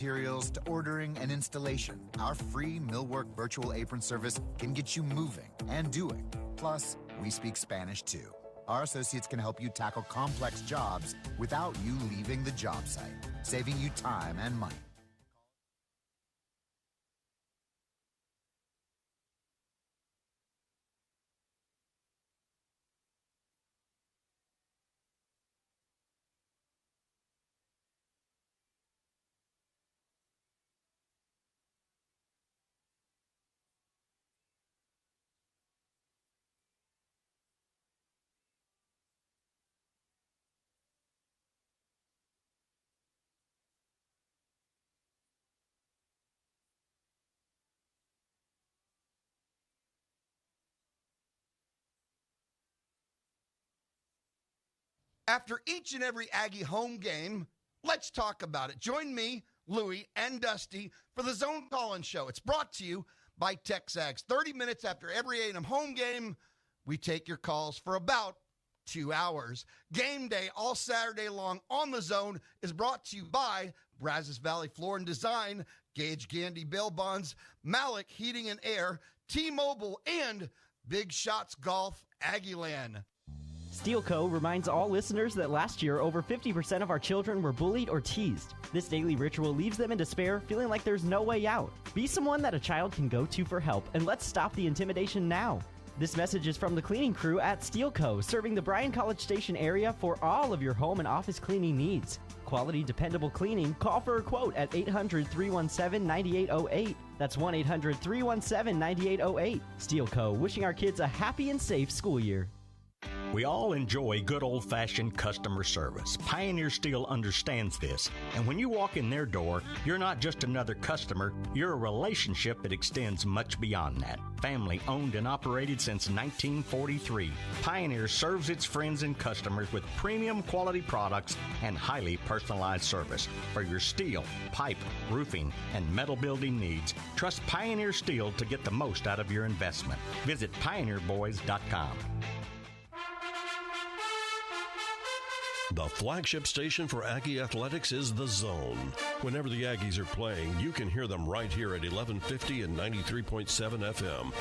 Materials to ordering and installation, our free Millwork virtual apron service can get you moving and doing. Plus, we speak Spanish too. Our associates can help you tackle complex jobs without you leaving the job site, saving you time and money. After each and every Aggie home game, let's talk about it. Join me, Louie, and Dusty for the Zone Call-In Show. It's brought to you by TexAgs. 30 minutes after every A&M home game, we take your calls for about 2 hours. Game day all Saturday long on the Zone is brought to you by Brazos Valley Floor and Design, Gage Gandy Bail Bonds, Malik Heating and Air, T-Mobile, and Big Shots Golf Aggieland. Steel Co. reminds all listeners that last year, over 50% of our children were bullied or teased. This daily ritual leaves them in despair, feeling like there's no way out. Be someone that a child can go to for help, and let's stop the intimidation now. This message is from the cleaning crew at Steel Co., serving the Bryan College Station area for all of your home and office cleaning needs. Quality, dependable cleaning. Call for a quote at 800-317-9808. That's 1-800-317-9808. Steel Co., wishing our kids a happy and safe school year. We all enjoy good old-fashioned customer service. Pioneer Steel understands this. And when you walk in their door, you're not just another customer, you're a relationship that extends much beyond that. Family owned and operated since 1943. Pioneer serves its friends and customers with premium quality products and highly personalized service. For your steel, pipe, roofing, and metal building needs, trust Pioneer Steel to get the most out of your investment. Visit pioneerboys.com. The flagship station for Aggie Athletics is The Zone. Whenever the Aggies are playing, you can hear them right here at 1150 and 93.7 FM.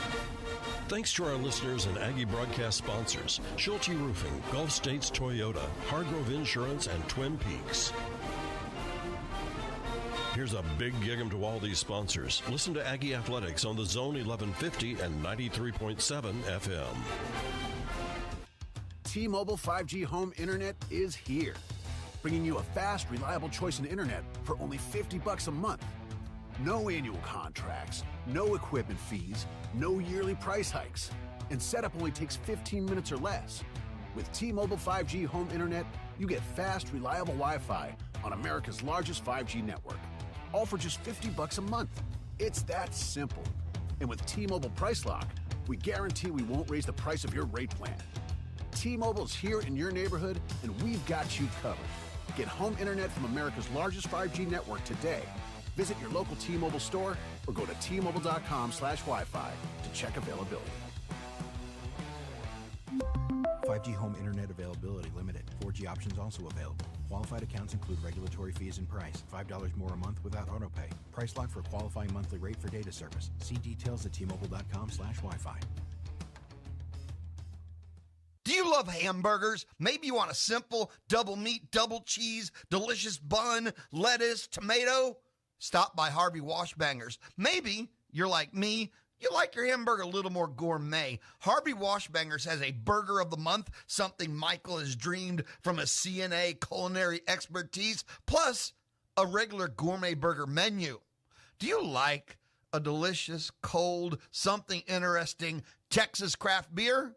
Thanks to our listeners and Aggie broadcast sponsors, Schulte Roofing, Gulf States Toyota, Hargrove Insurance, and Twin Peaks. Here's a big gig-em to all these sponsors. Listen to Aggie Athletics on The Zone 1150 and 93.7 FM. T-Mobile 5G home internet is here, bringing you a fast, reliable choice in internet for only $50 a month. No annual contracts, no equipment fees, no yearly price hikes, and setup only takes 15 minutes or less. With T-Mobile 5G home internet, you get fast, reliable Wi-Fi on America's largest 5G network, all for just $50 a month. It's that simple. And with T-Mobile Price Lock, we guarantee we won't raise the price of your rate plan. T-Mobile's here in your neighborhood, and we've got you covered. Get home internet from America's largest 5G network today. Visit your local T-Mobile store or go to T-Mobile.com/Wi-Fi to check availability. 5G home internet availability limited. 4G options also available. Qualified accounts include regulatory fees and price. $5 more a month without autopay. Price lock for qualifying monthly rate for data service. See details at T-Mobile.com/Wi-Fi. Do you love hamburgers? Maybe you want a simple double meat, double cheese, delicious bun, lettuce, tomato? Stop by Harvey Washbangers. Maybe you're like me. You like your hamburger a little more gourmet. Harvey Washbangers has a burger of the month, something Michael has dreamed from a CNA culinary expertise, plus a regular gourmet burger menu. Do you like a delicious, cold, something interesting Texas craft beer?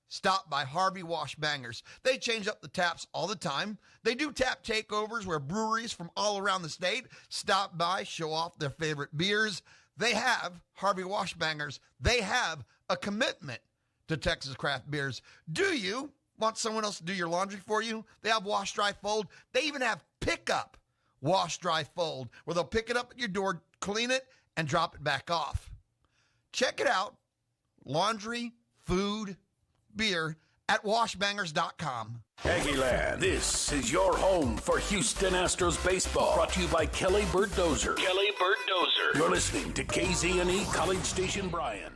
Stop by Harvey Washbangers. They change up the taps all the time. They do tap takeovers where breweries from all around the state stop by, show off their favorite beers. They have Harvey Washbangers. They have a commitment to Texas craft beers. Do you want someone else to do your laundry for you? They have wash, dry, fold. They even have pickup wash, dry, fold, where they'll pick it up at your door, clean it, and drop it back off. Check it out. Laundry, food, beer at washbangers.com. Aggieland, this is your home for Houston Astros baseball. Brought to you by Kelly Bird Dozer. Kelly Bird Dozer. You're listening to KZNE College Station Bryan.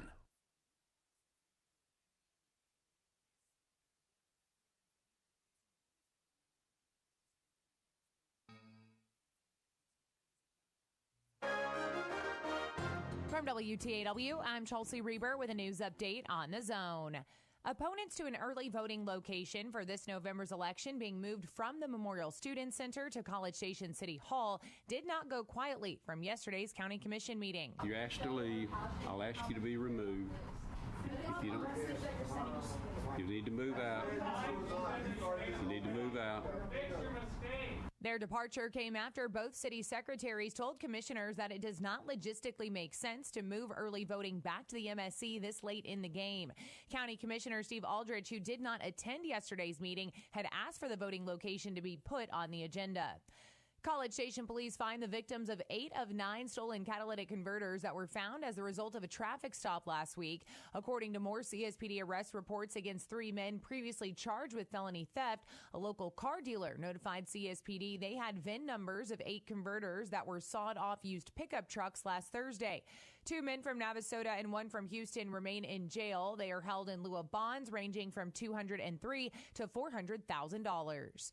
From WTAW, I'm Chelsea Reber with a news update on the Zone. Opponents to an early voting location for this November's election being moved from the Memorial Student Center to College Station City Hall did not go quietly from yesterday's County Commission meeting. You're asked to leave. I'll ask you to be removed. If you don't, you need to move out. You need to move out. Their departure came after both city secretaries told commissioners that it does not logistically make sense to move early voting back to the MSC this late in the game. County Commissioner Steve Aldrich, who did not attend yesterday's meeting, had asked for the voting location to be put on the agenda. College Station police find the victims of 8 of 9 stolen catalytic converters that were found as a result of a traffic stop last week. According to more CSPD arrest reports against 3 men previously charged with felony theft, a local car dealer notified CSPD they had VIN numbers of 8 converters that were sawed-off used pickup trucks last Thursday. 2 men from Navasota and 1 from Houston remain in jail. They are held in lieu of bonds ranging from $203,000 to $400,000.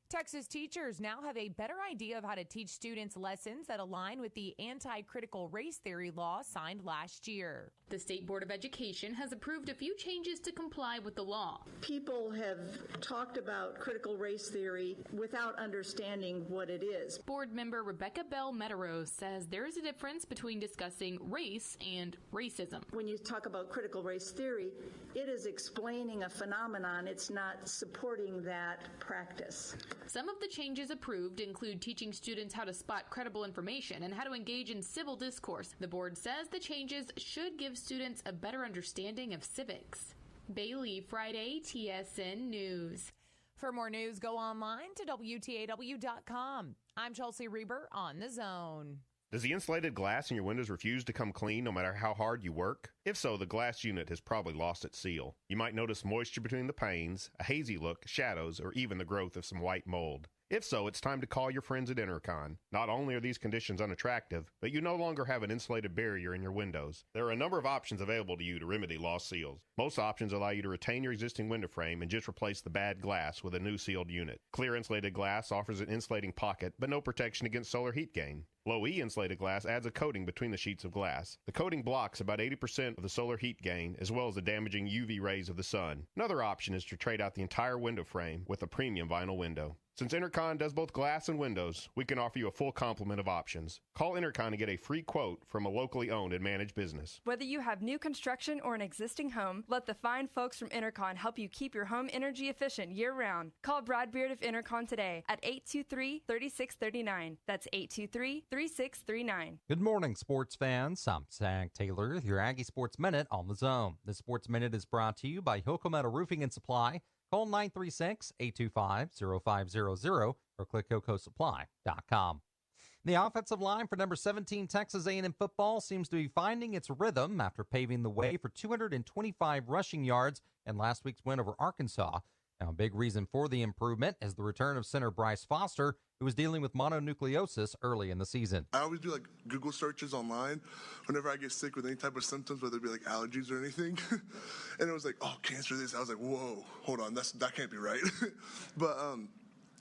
Texas teachers now have a better idea of how to teach students lessons that align with the anti-critical race theory law signed last year. The State Board of Education has approved a few changes to comply with the law. People have talked about critical race theory without understanding what it is. Board member Rebecca Bell Meadows says there is a difference between discussing race and racism. When you talk about critical race theory, it is explaining a phenomenon. It's not supporting that practice. Some of the changes approved include teaching students how to spot credible information and how to engage in civil discourse. The board says the changes should give students a better understanding of civics. Bailey, Friday, TSN News. For more news, go online to WTAW.com. I'm Chelsea Reber on The Zone. Does the insulated glass in your windows refuse to come clean no matter how hard you work? If so, the glass unit has probably lost its seal. You might notice moisture between the panes, a hazy look, shadows, or even the growth of some white mold. If so, it's time to call your friends at Intercon. Not only are these conditions unattractive, but you no longer have an insulated barrier in your windows. There are a number of options available to you to remedy lost seals. Most options allow you to retain your existing window frame and just replace the bad glass with a new sealed unit. Clear insulated glass offers an insulating pocket, but no protection against solar heat gain. Low-E insulated glass adds a coating between the sheets of glass. The coating blocks about 80% of the solar heat gain, as well as the damaging UV rays of the sun. Another option is to trade out the entire window frame with a premium vinyl window. Since Intercon does both glass and windows, we can offer you a full complement of options. Call Intercon to get a free quote from a locally owned and managed business. Whether you have new construction or an existing home, let the fine folks from Intercon help you keep your home energy efficient year-round. Call Brad Beard of Intercon today at 823-3639. That's 823-3639. Good morning, sports fans. I'm Zach Taylor with your Aggie Sports Minute on the Zone. The Sports Minute is brought to you by Hilco Metal Roofing and Supply. Call 936-825-0500 or click HilcoSupply.com. The offensive line for number 17 Texas A&M football seems to be finding its rhythm after paving the way for 225 rushing yards in last week's win over Arkansas. Now, a big reason for the improvement is the return of center Bryce Foster, who was dealing with mononucleosis early in the season. I always do Google searches online whenever I get sick with any type of symptoms, whether it be allergies or anything. And it was cancer this. I was like, whoa, hold on, that can't be right. But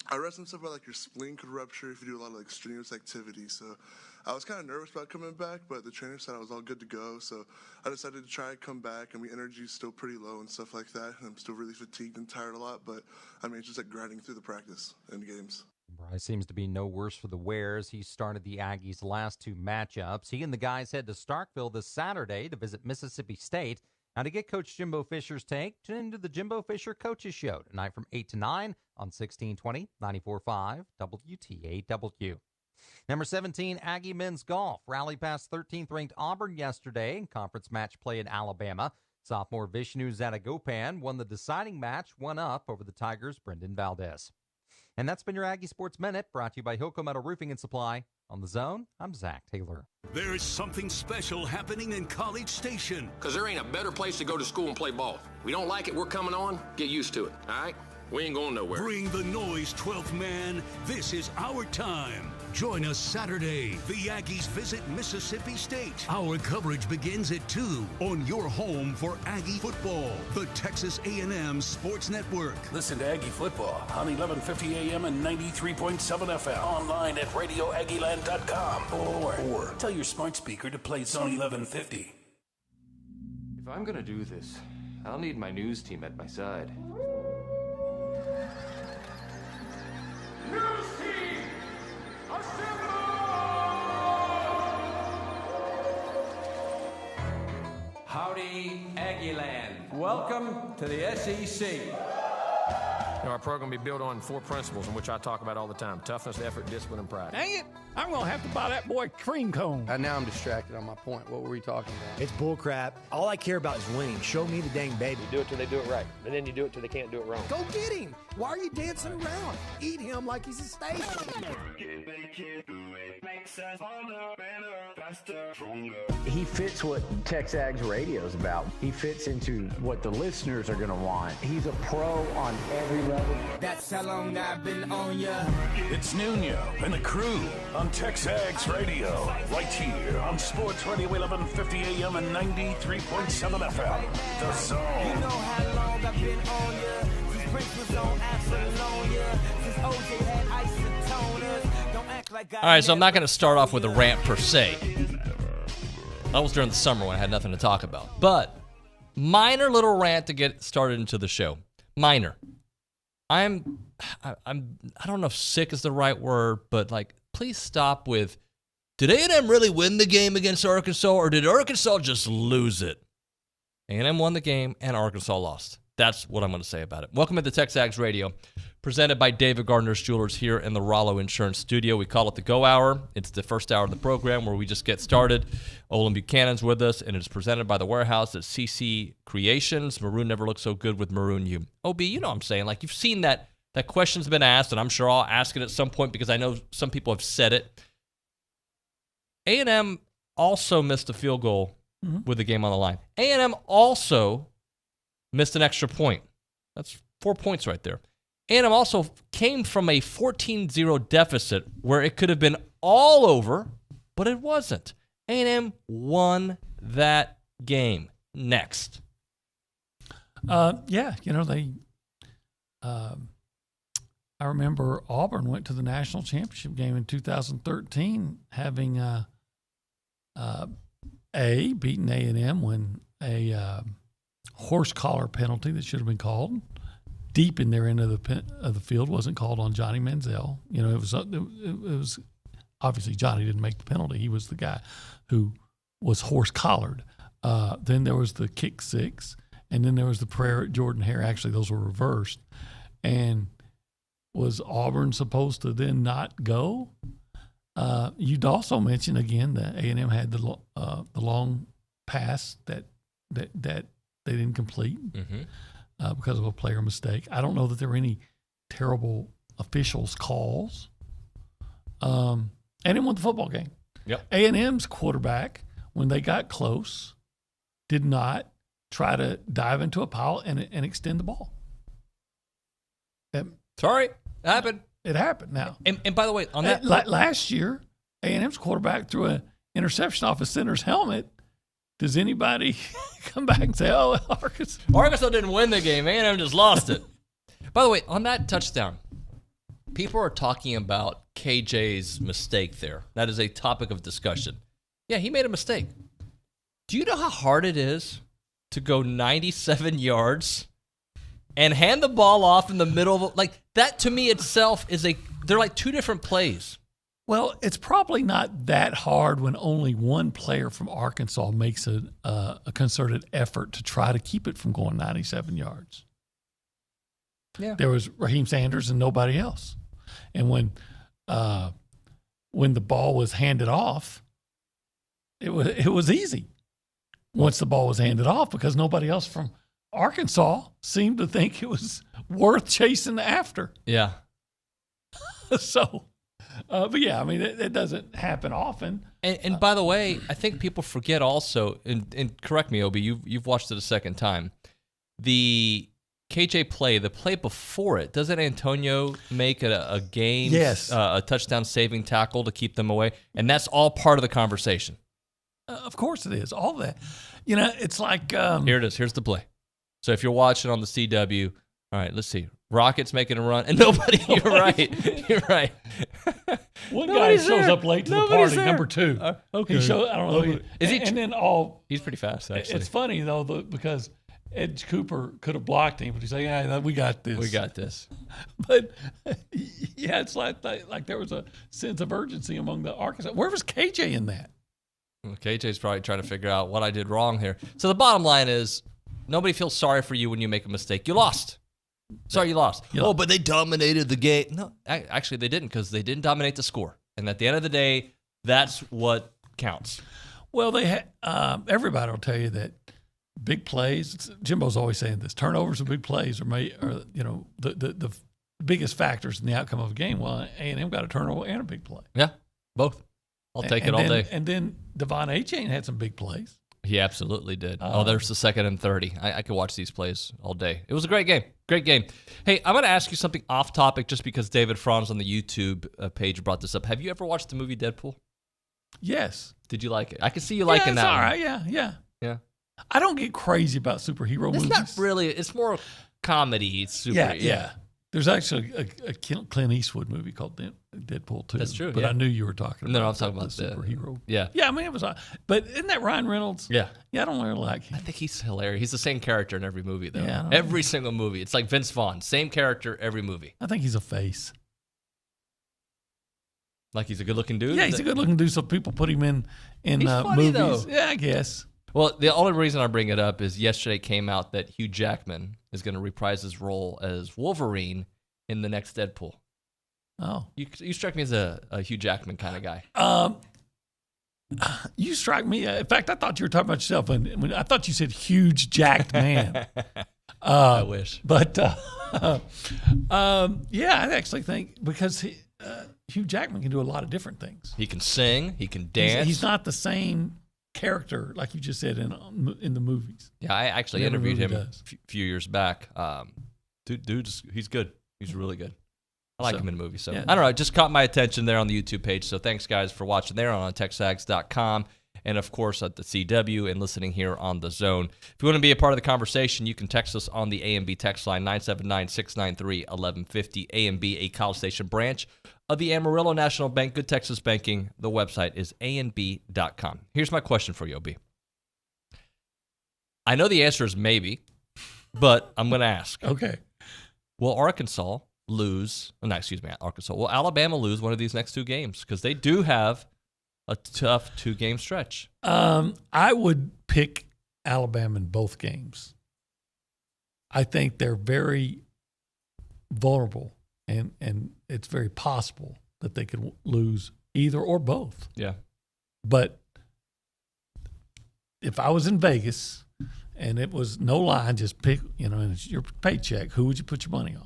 I read some stuff about your spleen could rupture if you do a lot of strenuous activity. So I was kind of nervous about coming back, but the trainer said I was all good to go. So I decided to try and come back, and my energy is still pretty low and stuff like that. And I'm still really fatigued and tired a lot, but it's just grinding through the practice and games. Bryce seems to be no worse for the wear as he started the Aggies' last 2 matchups. He and the guys head to Starkville this Saturday to visit Mississippi State. Now, to get Coach Jimbo Fisher's take, tune into the Jimbo Fisher Coaches Show tonight from 8 to 9 on 1620 94.5 WTAW. Number 17, Aggie men's golf rallied past 13th-ranked Auburn yesterday in conference match play in Alabama. Sophomore Vishnu Zadagopan won the deciding match, 1-up over the Tigers' Brendan Valdez. And that's been your Aggie Sports Minute, brought to you by Hilco Metal Roofing and Supply. On The Zone, I'm Zach Taylor. There's something special happening in College Station. Because there ain't a better place to go to school and play ball. We don't like it, we're coming on. Get used to it, all right? We ain't going nowhere. Bring the noise, 12th man. This is our time. Join us Saturday. The Aggies visit Mississippi State. Our coverage begins at 2 on your home for Aggie football, the Texas A&M Sports Network. Listen to Aggie football on 1150 AM and 93.7 FM. Online at radioaggieland.com or tell your smart speaker to play Zone 1150. If I'm going to do this, I'll need my news team at my side. News team, assemble! Howdy, Aggieland. Welcome to the SEC. Our program will be built on 4 principles in which I talk about all the time: toughness, effort, discipline, and pride. Dang it! I'm going to have to buy that boy cream cone. Now I'm distracted on my point. What were we talking about? It's bullcrap. All I care about is winning. Show me the dang baby. You do it till they do it right, and then you do it till they can't do it wrong. Go get him. Why are you dancing around? Eat him like he's a steak. He fits what TexAgs radio is about. He fits into what the listeners are going to want. He's a pro on every level. That's how long I've been on ya. It's Nuño and the crew on TexAgs Radio, right here on Sports Radio 1150 AM and 93.7 FM. The Zone. You know how long I've been on ya. Since Prince was on Apollonia. Since OJ had isotoners. Don't act like All right, so I'm not going to start off with a rant per se. That was during the summer when I had nothing to talk about. But minor little rant to get started into the show. Minor. I don't know if sick is the right word, but like, please stop with, did A&M really win the game against Arkansas, or did Arkansas just lose it? A&M won the game, and Arkansas lost. That's what I'm going to say about it. Welcome to TexAgs Radio, presented by David Gardner's Jewelers here in the Rollo Insurance Studio. We call it the Go Hour. It's the first hour of the program where we just get started. Olin Buchanan's with us, and it's presented by the warehouse at CC Creations. Maroon never looked so good with Maroon U. OB, you know what I'm saying. Like, you've seen that question's been asked, and I'm sure I'll ask it at some point because I know some people have said it. A&M also missed a field goal with the game on the line. A&M also missed an extra point. That's 4 points right there. A&M also came from a 14-0 deficit where it could have been all over, but it wasn't. A&M won that game. Next. Yeah, you know, I remember Auburn went to the national championship game in 2013, having beaten A&M when a horse collar penalty that should have been called deep in their end of the field wasn't called on Johnny Manziel. You know, it was obviously Johnny didn't make the penalty. He was the guy who was horse collared. Then there was the kick six, and then there was the prayer at Jordan Hare. Actually, those were reversed. And was Auburn supposed to then not go? You'd also mention again that A&M had the long pass that they didn't complete because of a player mistake. I don't know that there were any terrible officials calls. A&M won the football game. Yep. A&M's quarterback, when they got close, did not try to dive into a pile and extend the ball. Sorry, it happened. It happened now. And by the way, on that last year, A&M's quarterback threw an interception off a center's helmet. Does anybody come back and say, "Oh, Arkansas didn't win the game. A&M just lost it"? By the way, on that touchdown, people are talking about KJ's mistake there. That is a topic of discussion. Yeah, he made a mistake. Do you know how hard it is to go 97 yards and hand the ball off in the middle of like that? To me itself they're like two different plays. Well, it's probably not that hard when only one player from Arkansas makes a concerted effort to try to keep it from going 97 yards. Yeah. There was Raheem Sanders and nobody else. And when the ball was handed off, it was easy. Once the ball was handed off, because nobody else from Arkansas seemed to think it was worth chasing after. Yeah. So But yeah, I mean, it doesn't happen often. And by the way, I think people forget also, and correct me, Obi, you've watched it a second time. The KJ play, the play before it, doesn't Antonio make a game, a touchdown saving tackle to keep them away? And that's all part of the conversation. Of course it is. All that. You know, it's like... Here it is. Here's the play. So if you're watching on the CW, all right, let's see. Rockets making a run, and nobody. You're right. You're right. One guy shows up late to the party. There. Number 2. Okay. He shows. I don't know. Is he? And then all. He's pretty fast, actually. It's funny though because Ed Cooper could have blocked him, but he's like, "Yeah, we got this. We got this." But yeah, it's like there was a sense of urgency among the Arkansas. Where was KJ in that? Well, KJ's probably trying to figure out what I did wrong here. So the bottom line is, nobody feels sorry for you when you make a mistake. You lost. Sorry, you lost. But they dominated the game. No, actually, they didn't, because they didn't dominate the score. And at the end of the day, that's what counts. Well, everybody will tell you that big plays. Jimbo's always saying this: turnovers and big plays are the biggest factors in the outcome of a game. Well, A&M got a turnover and a big play. Yeah, both. I'll take it all day. And then Devon Achane had some big plays. He absolutely did. There's the 2nd and 30. I could watch these plays all day. It was a great game. Great game. Hey, I'm going to ask you something off topic just because David Franz on the YouTube page brought this up. Have you ever watched the movie Deadpool? Yes. Did you like it? I can see you liking that. All one. right. Yeah. I don't get crazy about superhero movies. It's not really. It's more comedy. It's super. Yeah. There's actually a Clint Eastwood movie called Deadpool 2. That's true. But I knew you were talking about. No, I'm talking about the superhero. Yeah. Yeah, I mean, it was. But isn't that Ryan Reynolds? Yeah. Yeah, I don't really like him. I think he's hilarious. He's the same character in every movie, though. Yeah, every single movie. It's like Vince Vaughn. Same character every movie. I think he's a face. Like he's a good-looking dude? Yeah, he's a good-looking dude, so people put him in he's funny, movies. Though. Yeah, I guess. Well, the only reason I bring it up is yesterday it came out that Hugh Jackman is going to reprise his role as Wolverine in the next Deadpool. Oh. You strike me as a Hugh Jackman kind of guy. You strike me. In fact, I thought you were talking about yourself. When I thought you said huge, jacked man. I wish. But, yeah, I actually think because Hugh Jackman can do a lot of different things. He can sing. He can dance. He's not the same character, like you just said, in the movies. Yeah, I actually interviewed him a few years back. Dude, he's good. He's really good. I like him in movies. So yeah. I don't know. It just caught my attention there on the YouTube page. So thanks, guys, for watching there on TexAgs.com. And, of course, at the CW and listening here on The Zone. If you want to be a part of the conversation, you can text us on the A&B text line, 979-693-1150. A&B, a College Station branch of the Amarillo National Bank. Good Texas banking. The website is anb.com. Here's my question for you, OB. I know the answer is maybe, but I'm going to ask. Okay. Will Arkansas lose? Oh, no, excuse me, Arkansas. Will Alabama lose one of these next 2 games? Because they do have a tough 2-game stretch. I would pick Alabama in both games. I think they're very vulnerable, and it's very possible that they could lose either or both. Yeah. But if I was in Vegas and it was no line, just pick, and it's your paycheck, who would you put your money on?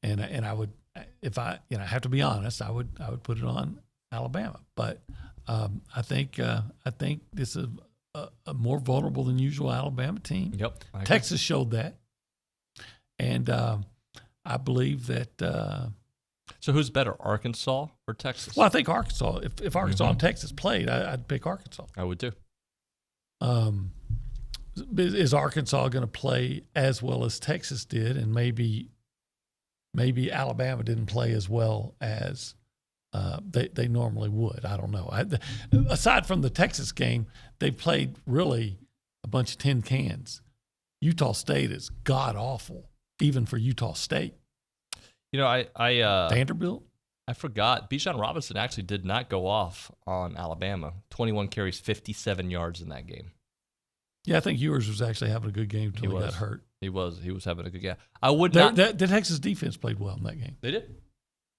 And I would, if I have to be honest, I would put it on Alabama. But I think this is a more vulnerable than usual Alabama team. Yep, Texas showed that, and I believe that. So who's better, Arkansas or Texas? Well, I think Arkansas. If Arkansas and Texas played, I'd pick Arkansas. I would too. Is Arkansas going to play as well as Texas did, and maybe Alabama didn't play as well as they normally would? I don't know. Aside from the Texas game, they played really a bunch of tin cans. Utah State is god awful, even for Utah State. I Vanderbilt. I forgot. Bijan Robinson actually did not go off on Alabama. 21 carries, 57 yards in that game. Yeah, I think Ewers was actually having a good game until he got hurt. He was having a good game. I would not. The Texas defense played well in that game. They did.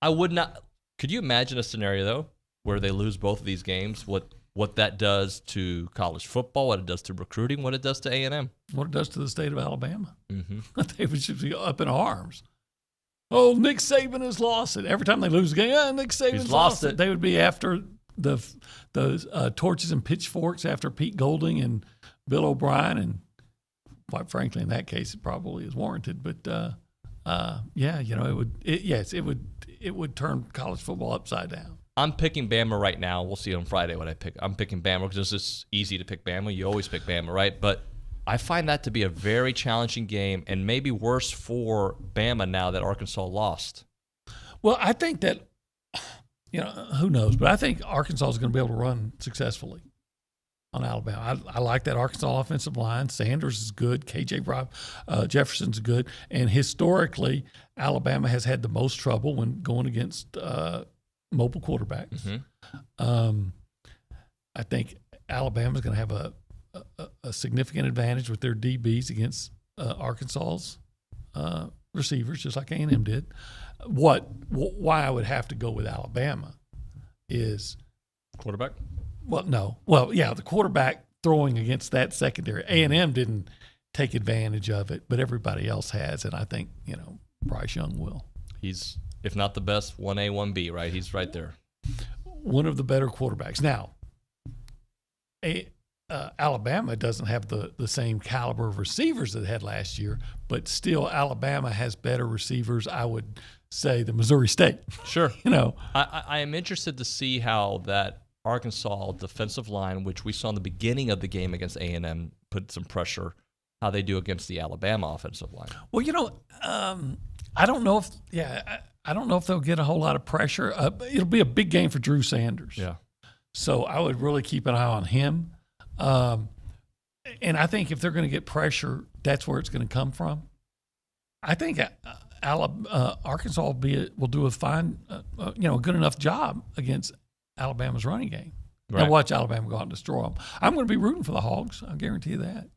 I would not. Could you imagine a scenario though where they lose both of these games? What that does to college football? What it does to recruiting? What it does to A&M? What it does to the state of Alabama? Mm-hmm. They should be up in arms. oh, Nick Saban has lost it. Every time they lose a game, Nick Saban's lost it. They would be after the torches and pitchforks after Pete Golding and Bill O'Brien, and quite frankly, in that case, it probably is warranted. But it would turn college football upside down. I'm picking Bama right now. We'll see on Friday what I pick. I'm picking Bama because it's just easy to pick Bama. You always pick Bama, right? But I find that to be a very challenging game, and maybe worse for Bama now that Arkansas lost. Well, I think that, who knows, but I think Arkansas is going to be able to run successfully on Alabama. I like that Arkansas offensive line. Sanders is good. KJ Jefferson's good. And historically, Alabama has had the most trouble when going against mobile quarterbacks. Mm-hmm. I think Alabama's going to have a significant advantage with their DBs against Arkansas's receivers, just like A&M did. Why I would have to go with Alabama is quarterback. Well, no. Well, yeah, the quarterback throwing against that secondary. A&M didn't take advantage of it, but everybody else has, and I think Bryce Young will. He's, if not the best, 1A, 1B, right? He's right there. One of the better quarterbacks. Now, Alabama doesn't have the same caliber of receivers that it had last year, but still Alabama has better receivers, I would say, than Missouri State. Sure. I am interested to see how that Arkansas defensive line, which we saw in the beginning of the game against A&M, put some pressure, how they do against the Alabama offensive line. Well, I don't know if they'll get a whole lot of pressure. It'll be a big game for Drew Sanders. Yeah. So I would really keep an eye on him. And I think if they're going to get pressure, that's where it's going to come from. I think Arkansas will do a fine, a good enough job against Alabama's running game. Right. Now watch Alabama go out and destroy them. I'm going to be rooting for the Hogs. I'll guarantee you that.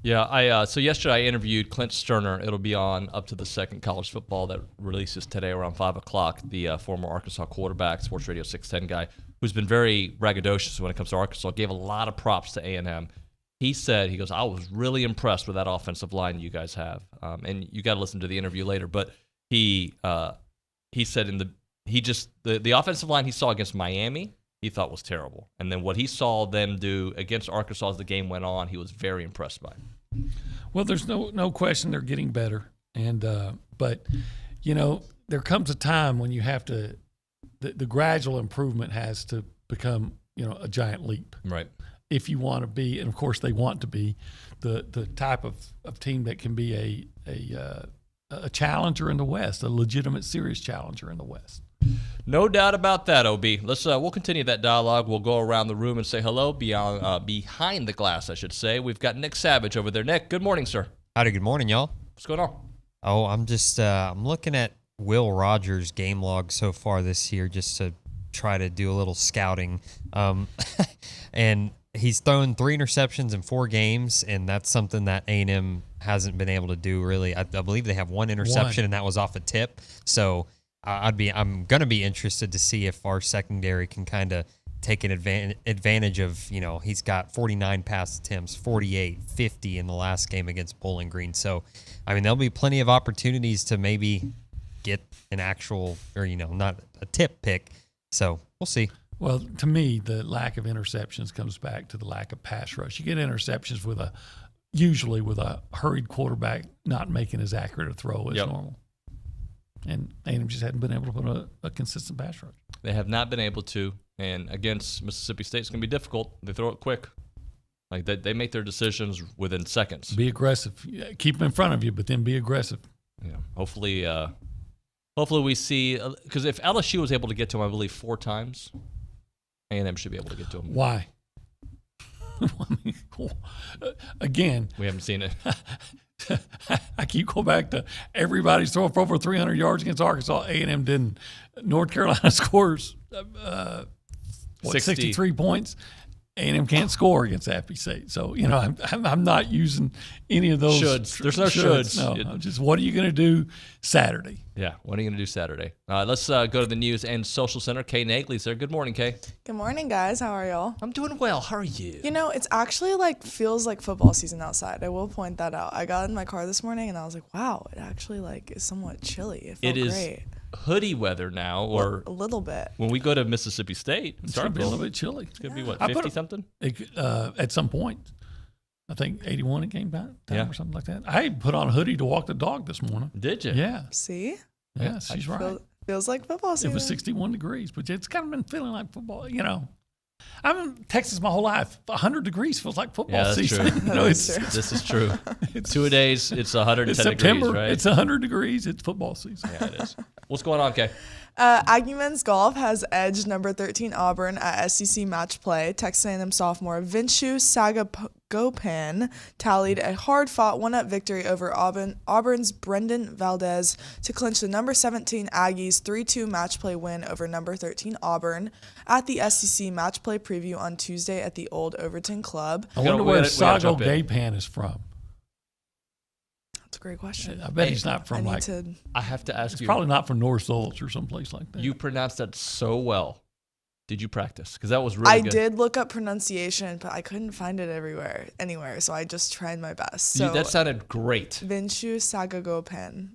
Yeah, so yesterday I interviewed Clint Sterner. It'll be on Up to the Second College Football that releases today around 5 o'clock, the former Arkansas quarterback, Sports Radio 610 guy, who's been very braggadocious when it comes to Arkansas, gave a lot of props to A&M. He goes, I was really impressed with that offensive line you guys have. And you got to listen to the interview later. But he said the offensive line he saw against Miami, he thought was terrible. And then what he saw them do against Arkansas as the game went on, he was very impressed by. Well, there's no question they're getting better. And but, there comes a time when you have to the gradual improvement has to become, a giant leap. Right. If you want to be, and of course they want to be, the type of team that can be a challenger in the West, a legitimate, serious challenger in the West. No doubt about that, OB. We'll continue that dialogue. We'll go around the room and say hello behind the glass, I should say. We've got Nick Savage over there. Nick, good morning, sir. Howdy, good morning, y'all. What's going on? Oh, I'm just I'm looking at Will Rogers' game log so far this year just to try to do a little scouting. And he's thrown 3 interceptions in 4 games, and that's something that A&M hasn't been able to do really. I believe they have 1 interception, and that was off a tip. So I'm going to be interested to see if our secondary can kind of take an advantage of, he's got 49 pass attempts, 48, 50 in the last game against Bowling Green. So, there'll be plenty of opportunities to maybe get an actual, or, not a tip pick. So we'll see. Well, to me, the lack of interceptions comes back to the lack of pass rush. You get interceptions usually with a hurried quarterback not making as accurate a throw as normal. And A&M just hadn't been able to put a consistent pass rush. They have not been able to, and against Mississippi State, it's going to be difficult. They throw it quick. Like they make their decisions within seconds. Be aggressive. Keep them in front of you, but then be aggressive. Yeah. Hopefully we see, because if LSU was able to get to him, I believe 4 times, A&M should be able to get to him. Why? Again, we haven't seen it. I keep going back to everybody's throwing for over 300 yards against Arkansas. A&M didn't. North Carolina scores 63 points. A&M can't score against Appy State. So, I'm not using any of those. Shoulds. There's no shoulds. No, just what are you going to do Saturday? Yeah, what are you going to do Saturday? Let's go to the News and Social Center. Kay Nagley's there. Good morning, Kay. Good morning, guys. How are y'all? I'm doing well. How are you? It's actually feels like football season outside. I will point that out. I got in my car this morning and I was like, wow, it actually is somewhat chilly. It felt great. Hoodie weather now, or a little bit. When we go to Mississippi State, it's going to be a little bit chilly. It's going to be what, 50-something? At some point. I think 81 it came back or something like that. I put on a hoodie to walk the dog this morning. Did you? Yeah. See? Yeah, she's right. Feels like football season. It was 61 degrees, but it's kind of been feeling like football. I'm in Texas my whole life. 100 degrees feels like football season. True. This is true. 2 days, it's 110 it's September, degrees, right? It's 100 degrees. It's football season. Yeah, it is. What's going on, Kay? Aggie men's golf has edged number 13 Auburn at SEC match play. Texas A&M sophomore Vinshu Sagagopan tallied a hard-fought one-up victory over Auburn's Brendan Valdez to clinch the number 17 Aggies 3-2 match play win over number 13 Auburn at the SEC match play preview on Tuesday at the Old Overton Club. I wonder where Sagagopan is from. That's a great question. I bet he's not from I have to ask you. He's probably not from North Solus or someplace like that. You pronounced that so well. Did you practice? Because that was really good. I did look up pronunciation, but I couldn't find it anywhere. So I just tried my best. So that sounded great. Vinshu Sagagopan.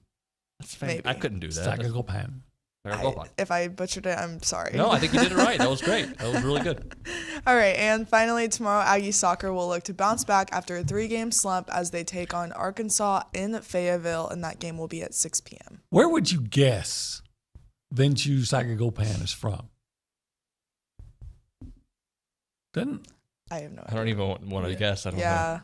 That's fantastic. I couldn't do that. Sagagopan. If I butchered it, I'm sorry. No, I think you did it right. That was great. That was really good. All right, and finally, tomorrow, Aggie soccer will look to bounce back after a 3-game slump as they take on Arkansas in Fayetteville, and that game will be at 6 p.m. Where would you guess Vinshu Sagagopan is from? I have no idea. I don't even want to guess. I don't know.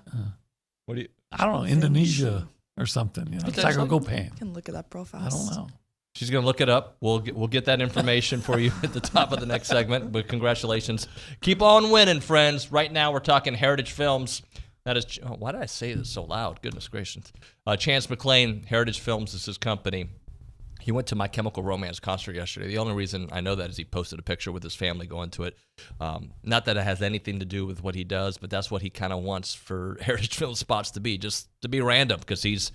What do you? I don't know. Indonesia or something. Sagagopan. You can look it up real fast. I don't know. She's going to look it up. We'll get that information for you at the top of the next segment. But congratulations. Keep on winning, friends. Right now we're talking Heritage Films. That is, why did I say this so loud? Goodness gracious. Chance McClain, Heritage Films is his company. He went to My Chemical Romance concert yesterday. The only reason I know that is he posted a picture with his family going to it. Not that it has anything to do with what he does, but that's what he kind of wants for Heritage Film spots to be, just to be random, because he's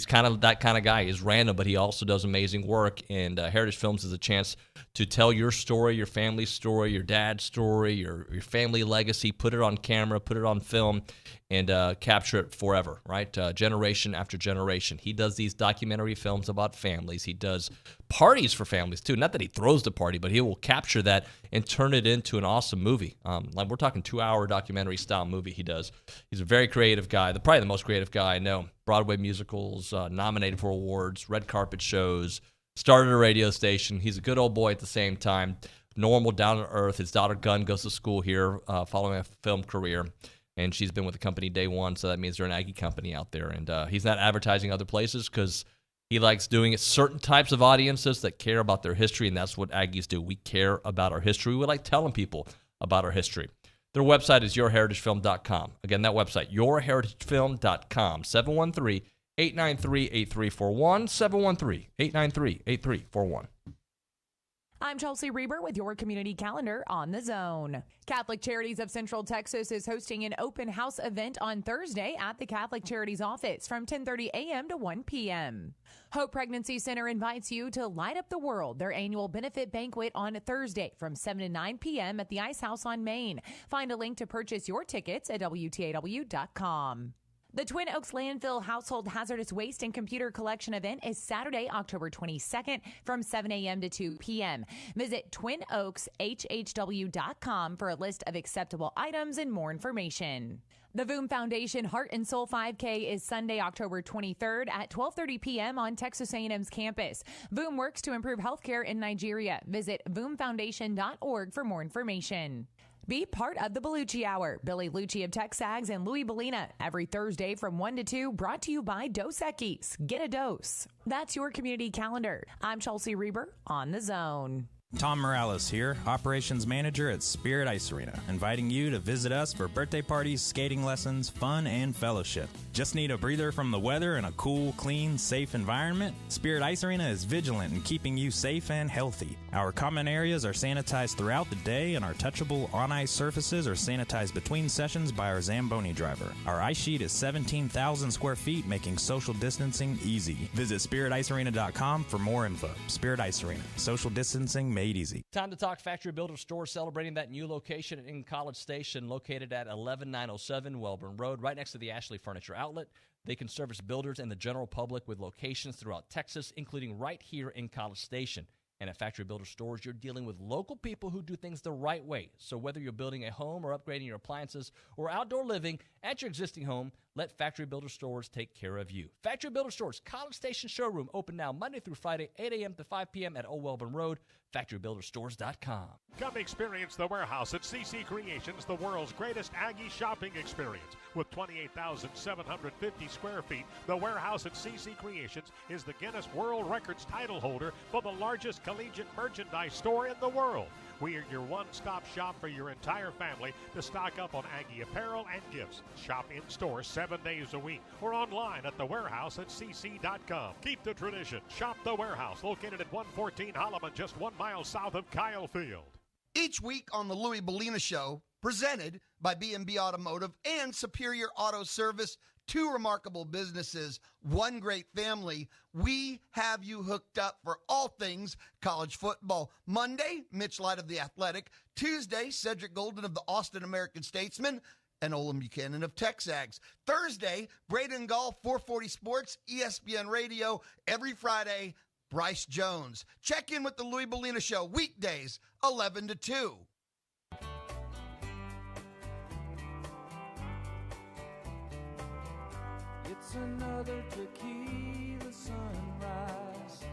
kind of that kind of guy. He's random, but he also does amazing work, and Heritage Films is a chance to tell your story, your family's story, your dad's story, your family legacy, put it on camera, put it on film, and capture it forever, right? Generation after generation. He does these documentary films about families. He does parties for families, too. Not that he throws the party, but he will capture that and turn it into an awesome movie. Like we're talking 2-hour documentary-style movie he does. He's a very creative guy, probably the most creative guy I know. Broadway musicals, nominated for awards, red carpet shows, started a radio station. He's a good old boy at the same time. Normal, down to earth. His daughter Gunn goes to school here following a film career, and she's been with the company day one, so that means they're an Aggie company out there. And he's not advertising other places because he likes doing it. Certain types of audiences that care about their history, and that's what Aggies do. We care about our history. We like telling people about our history. Their website is yourheritagefilm.com. Again, that website, yourheritagefilm.com, 713-893-8341, 713-893-8341. I'm Chelsea Reber with your community calendar on the Zone. Catholic Charities of Central Texas is hosting an open house event on Thursday at the Catholic Charities office from 10:30 a.m. to 1 p.m. Hope Pregnancy Center invites you to Light Up the World, their annual benefit banquet on Thursday from 7 to 9 p.m. at the Ice House on Main. Find a link to purchase your tickets at WTAW.com. The Twin Oaks Landfill Household Hazardous Waste and Computer Collection event is Saturday, October 22nd from 7 a.m. to 2 p.m. Visit twinoakshhw.com for a list of acceptable items and more information. The VOOM Foundation Heart and Soul 5K is Sunday, October 23rd at 12:30 p.m. on Texas A&M's campus. VOOM works to improve healthcare in Nigeria. Visit voomfoundation.org for more information. Be part of the Bellucci Hour. Billy Lucci of TexAgs and Louis Bellina every Thursday from 1 to 2, brought to you by Dos Equis. Get a dose. That's your community calendar. I'm Chelsea Reber on the Zone. Tom Morales here, Operations Manager at Spirit Ice Arena, inviting you to visit us for birthday parties, skating lessons, fun, and fellowship. Just need a breather from the weather and a cool, clean, safe environment? Spirit Ice Arena is vigilant in keeping you safe and healthy. Our common areas are sanitized throughout the day, and our touchable on-ice surfaces are sanitized between sessions by our Zamboni driver. Our ice sheet is 17,000 square feet, making social distancing easy. Visit SpiritIceArena.com for more info. Spirit Ice Arena. Social distancing made easy. Time to talk Factory Builder Store, celebrating that new location in College Station, located at 11907 Welborn Road, right next to the Ashley Furniture Outlet. They can service builders and the general public with locations throughout Texas, including right here in College Station. And at Factory Builder Stores, you're dealing with local people who do things the right way. So whether you're building a home or upgrading your appliances or outdoor living at your existing home, let Factory Builder Stores take care of you. Factory Builder Stores, College Station Showroom, open now Monday through Friday, 8 a.m. to 5 p.m. at Old Welborn Road, factorybuilderstores.com. Come experience the Warehouse at CC Creations, the world's greatest Aggie shopping experience. With 28,750 square feet, the Warehouse at CC Creations is the Guinness World Records title holder for the largest collegiate merchandise store in the world. We are your one-stop shop for your entire family to stock up on Aggie apparel and gifts. Shop in-store 7 days a week or online at thewarehouse@cc.com. Keep the tradition. Shop the Warehouse, located at 114 Holloman, just 1 mile south of Kyle Field. Each week on the Louis Bellina Show, presented by B&B Automotive and Superior Auto Service, two remarkable businesses, one great family, we have you hooked up for all things college football. Monday, Mitch Light of The Athletic. Tuesday, Cedric Golden of the Austin American Statesman and Olin Buchanan of TexAgs. Thursday, Braden Gall, 440 Sports, ESPN Radio. Every Friday, Bryce Jones. Check in with the Louis Bellina Show weekdays, 11 to 2. It's another tequila sunrise,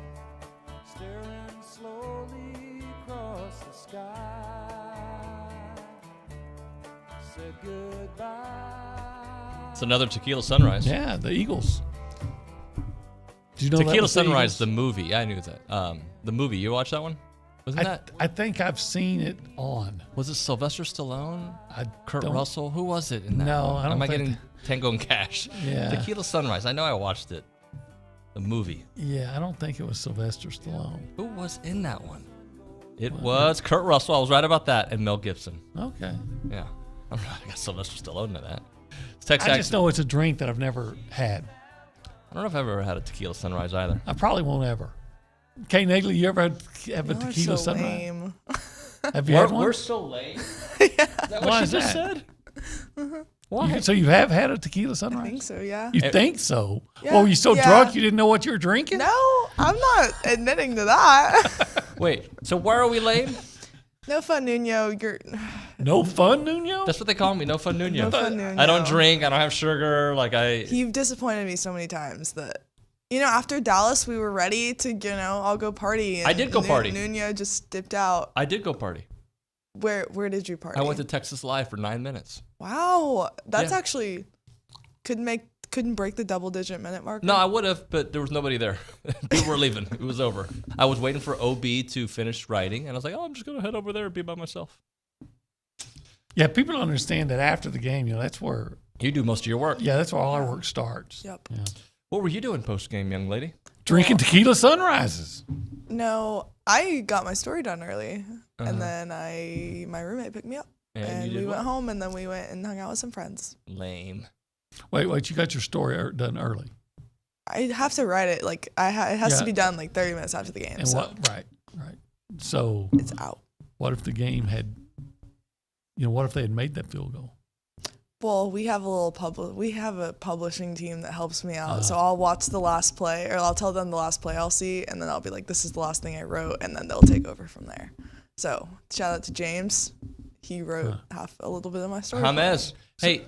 staring slowly across the sky. Said goodbye. It's another Tequila Sunrise. Yeah, the Eagles. Did you know Tequila that was Sunrise, the movie. Yeah, I knew that. The movie. You watched that one? Wasn't that? I think I've seen it on. Was it Sylvester Stallone? Kurt don't- Russell? Who was it in that No, one? I don't Am I think- getting Tango and Cash? Yeah. Tequila Sunrise. I know I watched it. The movie. Yeah, I don't think it was Sylvester Stallone. Who was in that one? It was Kurt Russell. I was right about that. And Mel Gibson. Okay. Yeah. I got Sylvester Stallone in that. It's I just know it's a drink that I've never had. I don't know if I've ever had a Tequila Sunrise either. I probably won't ever. Kay Nagley, you ever have a Y'all are tequila so sunrise? lame. Have you had one? We're so lame. Is that Why what is she just that? said? Why? So you have had a tequila sunrise? I think so, yeah. You think so? Yeah, Oh, you so yeah. drunk you didn't know what you were drinking? No, I'm not admitting to that. Wait, so why are we lame? No fun, Nuño. You're No fun, Nuño? That's what they call me, no fun Nuño. No fun, Nuño. I don't drink, I don't have sugar, You've disappointed me so many times that, after Dallas, we were ready to, I'll go party. And I did go party. Nuño just dipped out. I did go party. Where did you party? I went to Texas Live for 9 minutes. Wow, that's Yeah. actually couldn't break the double-digit minute mark. No, I would have, but there was nobody there. People were leaving. It was over. I was waiting for OB to finish writing, and I was like, I'm just going to head over there and be by myself. Yeah, people don't understand that after the game, that's where... You do most of your work. Yeah, that's where all our work starts. Yep. Yeah. What were you doing post-game, young lady? Drinking tequila sunrises. No, I got my story done early, and then my roommate picked me up, and we went home, and then we went and hung out with some friends. Lame. Wait, you got your story done early. I have to write it it has to be done 30 minutes after the game. And so right. So it's out. What if the game had, what if they had made that field goal? Well, we have a publishing team that helps me out. So I'll watch the last play, or I'll tell them the last play I'll see, and then I'll be like, this is the last thing I wrote, and then they'll take over from there. So shout out to James. He wrote a little bit of my story. James. Hey,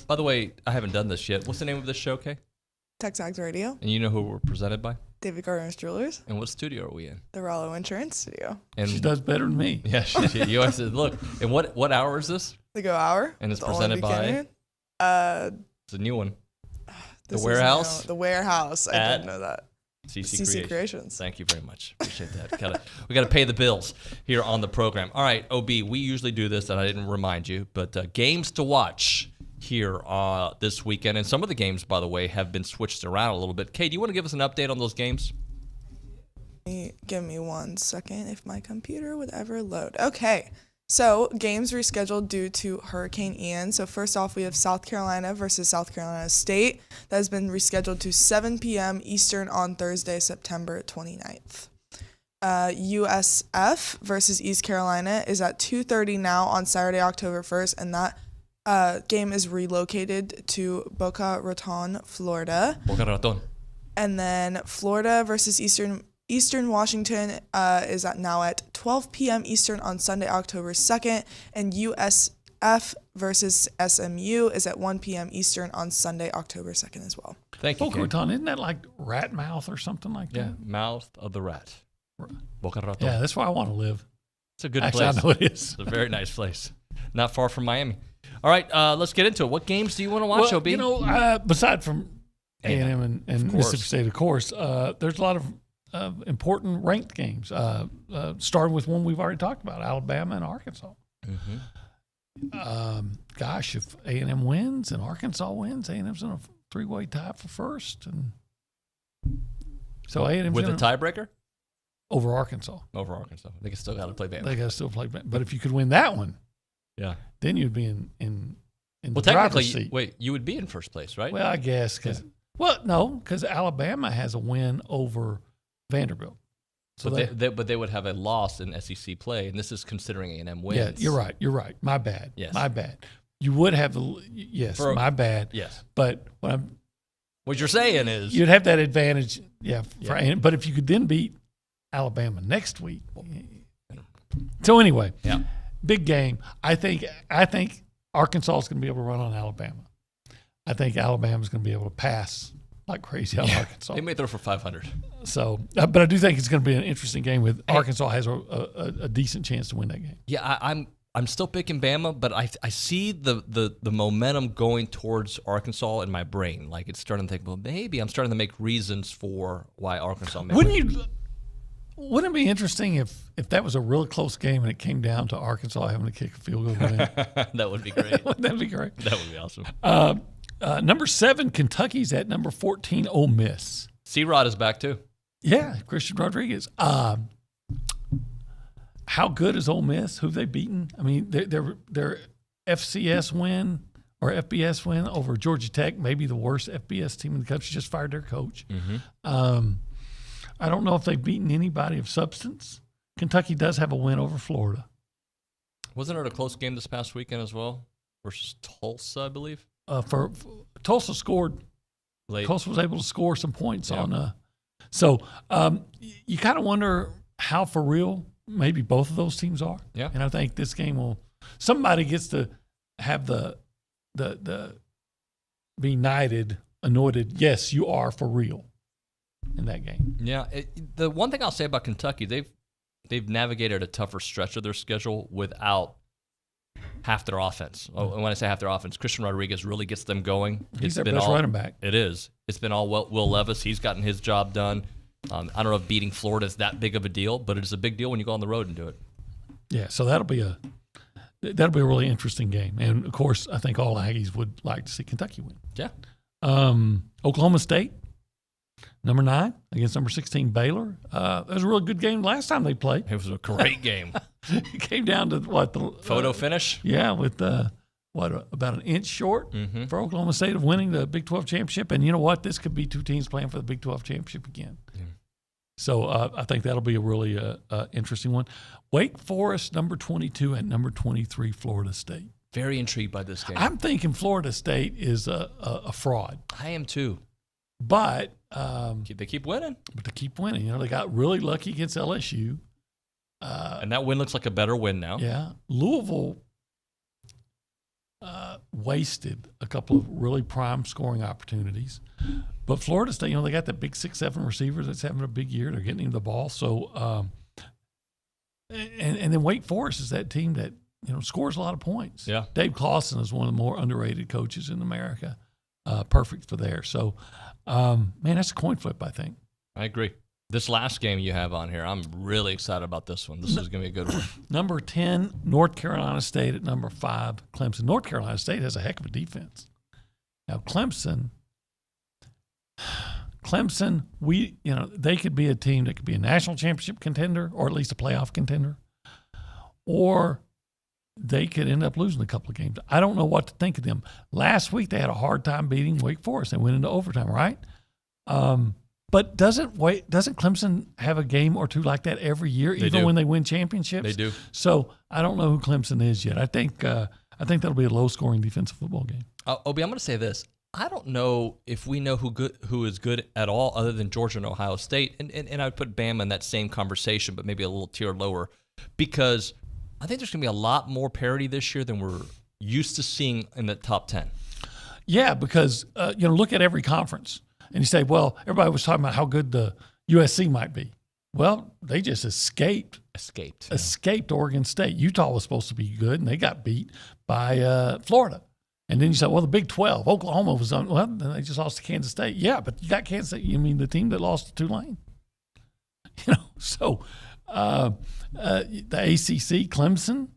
by the way, I haven't done this yet. What's the name of this show, Kay? TexAgs Radio. And you know who we're presented by? David Gardner's Jewelers. And what studio are we in? The Rollo Insurance Studio. And she does better than me. Yeah, you always said, look. And what hour is this? The Go Hour. And it's The presented Olin by? Buchanan. It's a new one. The This is Warehouse? The Warehouse. I didn't know that. CC Creations. Thank you very much. Appreciate that. We got to pay the bills here on the program. All right, OB, we usually do this, and I didn't remind you, but games to watch here this weekend. And some of the games, by the way, have been switched around a little bit. Kay, do you want to give us an update on those games? Give me 1 second if my computer would ever load. Okay. So, games rescheduled due to Hurricane Ian. So, first off, we have South Carolina versus South Carolina State. That has been rescheduled to 7 p.m. Eastern on Thursday, September 29th. USF versus East Carolina is at 2:30 now on Saturday, October 1st, and that game is relocated to Boca Raton, Florida. Boca Raton. And then Florida versus Eastern Washington is now at 12 p.m. Eastern on Sunday, October 2nd, and USF versus SMU is at 1 p.m. Eastern on Sunday, October 2nd as well. Thank you, Boca Raton, isn't that like rat mouth or something like that? Yeah, mouth of the rat. Boca Raton. Yeah, that's where I want to live. It's a good Actually, place. I know it is. It's a very nice place. Not far from Miami. All right, let's get into it. What games do you want to watch, OB? You know, beside from A&M and Mississippi State, of course, there's a lot of important ranked games, starting with one we've already talked about, Alabama and Arkansas. Gosh, if A&M wins and Arkansas wins, A&M's in a three-way tie for first. And so A&M's with a tiebreaker? Over Arkansas. Over Arkansas. They still got to play Bama. They got to still play Bama. But if you could win that one, then you'd be in the driver's seat. Wait, you would be in first place, right? Well, I guess because Alabama has a win over Vanderbilt. So but they would have a loss in SEC play, and this is considering A&M wins. Yeah, you're right. My bad. Yes. My bad. You would have my bad. Yes. But what you're saying is you'd have that advantage, A&M. But if you could then beat Alabama next week. So anyway, big game. I think Arkansas is going to be able to run on Alabama. I think Alabama's going to be able to pass like crazy on Arkansas. They may throw for 500. So, but I do think it's going to be an interesting game with Arkansas has a decent chance to win that game. Yeah, I'm still picking Bama, but I see the momentum going towards Arkansas in my brain. Like it's starting to think, well, maybe I'm starting to make reasons for why Arkansas may win. Wouldn't it be interesting if that was a real close game and it came down to Arkansas having to kick a field goal? That would be great. Wouldn't that be great? That would be awesome. Number 7, Kentucky's at number 14, Ole Miss. C-Rod is back too. Yeah, Christian Rodriguez. How good is Ole Miss? Who have they beaten? I mean, their FCS win or FBS win over Georgia Tech, maybe the worst FBS team in the country, just fired their coach. I don't know if they've beaten anybody of substance. Kentucky does have a win over Florida. Wasn't it a close game this past weekend as well versus Tulsa, I believe? For Tulsa scored late. Tulsa was able to score some points on. So you kind of wonder how for real maybe both of those teams are. Yeah. And I think this game somebody gets to have the be anointed. Yes, you are for real in that game. Yeah. The one thing I'll say about Kentucky, they've navigated a tougher stretch of their schedule without half their offense. And when I say half their offense, Christian Rodriguez really gets them going. He's their best running back. It is. It's been all Will Levis. He's gotten his job done. I don't know if beating Florida is that big of a deal, but it is a big deal when you go on the road and do it. Yeah, so that'll be a really interesting game. And, of course, I think all Aggies would like to see Kentucky win. Yeah. Oklahoma State, number 9 against number 16 Baylor. It was a really good game last time they played. It was a great game. It came down to the photo finish? Yeah, with about an inch short for Oklahoma State of winning the Big 12 championship. And you know what? This could be two teams playing for the Big 12 championship again. Yeah. So I think that'll be a really interesting one. Wake Forest, number 22, at number 23, Florida State. Very intrigued by this game. I'm thinking Florida State is a fraud. I am too. But they keep winning. But they keep winning. You know, they got really lucky against LSU. And that win looks like a better win now. Yeah. Louisville wasted a couple of really prime scoring opportunities. But Florida State, they got that big 6'7" receiver that's having a big year. They're getting him the ball. So, and then Wake Forest is that team that, scores a lot of points. Yeah. Dave Clawson is one of the more underrated coaches in America. Perfect for there. So, man, that's a coin flip, I think. I agree. This last game you have on here, I'm really excited about this one. This is going to be a good one. Number 10, North Carolina State at number 5, Clemson. North Carolina State has a heck of a defense. Now, Clemson, they could be a team that could be a national championship contender or at least a playoff contender, or they could end up losing a couple of games. I don't know what to think of them. Last week, they had a hard time beating Wake Forest. They went into overtime, right? But doesn't Clemson have a game or two like that every year, even when they win championships? They do. So I don't know who Clemson is yet. I think that'll be a low-scoring defensive football game. Obi, I'm going to say this. I don't know if we know who is good at all other than Georgia and Ohio State. And I would put Bama in that same conversation, but maybe a little tier lower, because I think there's going to be a lot more parity this year than we're used to seeing in the top 10. Yeah, because, look at every conference. And you say, well, everybody was talking about how good the USC might be. Well, they just escaped Oregon State. Utah was supposed to be good, and they got beat by Florida. And then you say, well, the Big 12, Oklahoma was on. Well, then they just lost to Kansas State. Yeah, but you got Kansas State. You mean the team that lost to Tulane? So the ACC, Clemson,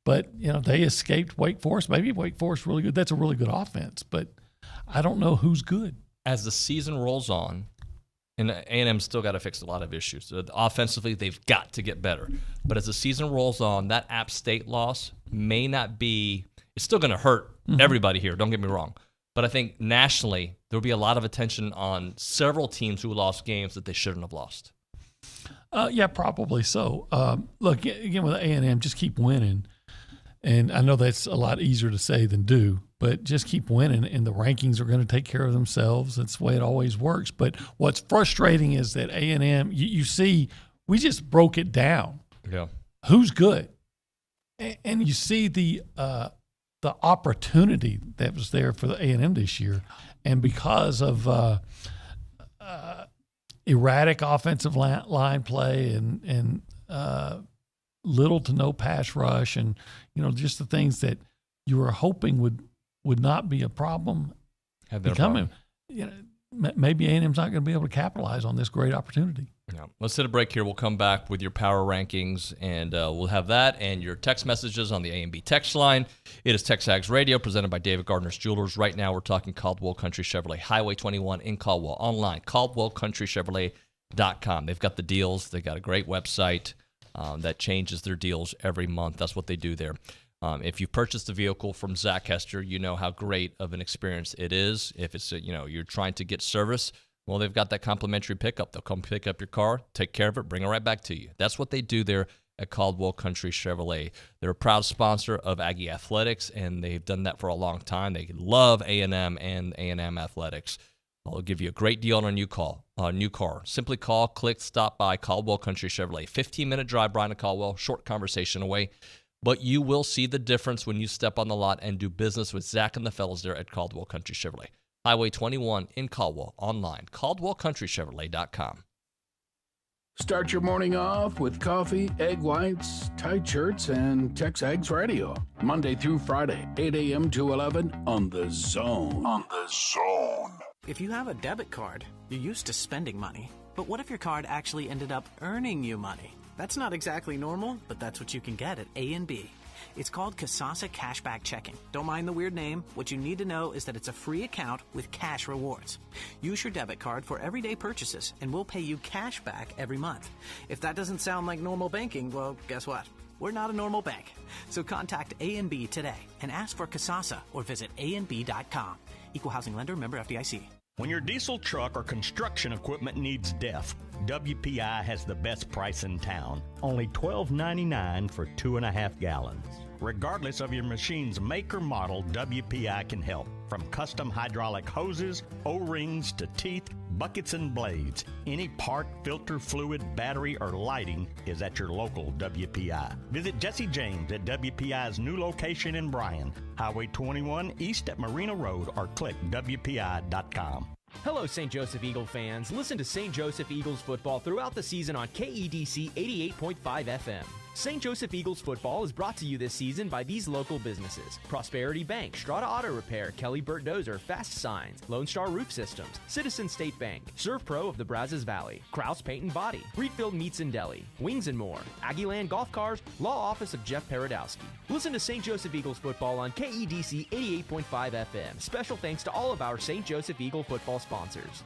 but, they escaped Wake Forest. Maybe Wake Forest is really good. That's a really good offense, but I don't know who's good. As the season rolls on, and A&M's still got to fix a lot of issues. Offensively, they've got to get better. But as the season rolls on, that App State loss may not be – it's still going to hurt everybody here, don't get me wrong. But I think nationally, there will be a lot of attention on several teams who lost games that they shouldn't have lost. Yeah, probably so. Look, again, with A&M, just keep winning. And I know that's a lot easier to say than do, but just keep winning, and the rankings are going to take care of themselves. That's the way it always works. But what's frustrating is that A&M, you see, we just broke it down. Yeah. Who's good? And you see the opportunity that was there for the A&M this year. And because of erratic offensive line play and little to no pass rush, and just the things that you were hoping would not be a problem becoming. Maybe A&M's not going to be able to capitalize on this great opportunity. Yeah. Let's hit a break here. We'll come back with your power rankings, and we'll have that and your text messages on the A&B text line. It is TexAgs Radio, presented by David Gardner's Jewelers. Right now, we're talking Caldwell Country Chevrolet, Highway 21 in Caldwell. Online, CaldwellCountryChevrolet.com. They've got the deals. They've got a great website that changes their deals every month. That's what they do there. If you purchased a vehicle from Zach Hester, you know how great of an experience it is. If it's you're trying to get service, well, they've got that complimentary pickup. They'll come pick up your car, take care of it, bring it right back to you. That's what they do there at Caldwell Country Chevrolet. They're a proud sponsor of Aggie Athletics, and they've done that for a long time. They love A&M and A&M Athletics. They'll give you a great deal on a new car. Simply call, click, stop by Caldwell Country Chevrolet. 15-minute drive, Brian to Caldwell, short conversation away. But you will see the difference when you step on the lot and do business with Zach and the fellas there at Caldwell Country Chevrolet. Highway 21 in Caldwell. Online, CaldwellCountryChevrolet.com. Start your morning off with coffee, egg whites, tight shirts, and TexAgs Radio. Monday through Friday, 8 a.m. to 11 on The Zone. If you have a debit card, you're used to spending money. But what if your card actually ended up earning you money? That's not exactly normal, but that's what you can get at A&B. It's called Kasasa Cashback Checking. Don't mind the weird name. What you need to know is that it's a free account with cash rewards. Use your debit card for everyday purchases, and we'll pay you cash back every month. If that doesn't sound like normal banking, well, guess what? We're not a normal bank. So contact A&B today and ask for Kasasa or visit ANB.com. Equal housing lender, member FDIC. When your diesel truck or construction equipment needs DEF, WPI has the best price in town. Only $12.99 for 2.5 gallons. Regardless of your machine's make or model, WPI can help. From custom hydraulic hoses, O-rings to teeth, buckets and blades, any part, filter, fluid, battery, or lighting is at your local WPI. Visit Jesse James at WPI's new location in Bryan, Highway 21 east at Marina Road, or click WPI.com. Hello, St. Joseph Eagle fans. Listen to St. Joseph Eagles football throughout the season on KEDC 88.5 FM. St. Joseph Eagles football is brought to you this season by these local businesses: Prosperity Bank, Strata Auto Repair, Kelly Burt Dozer, Fast Signs, Lone Star Roof Systems, Citizen State Bank, Surf Pro of the Brazos Valley, Krause Paint and Body, Reedfield Meats and Deli, Wings and More, Aggieland Golf Cars, Law Office of Jeff Paradowski. Listen to St. Joseph Eagles football on KEDC 88.5 FM. Special thanks to all of our St. Joseph Eagle football sponsors.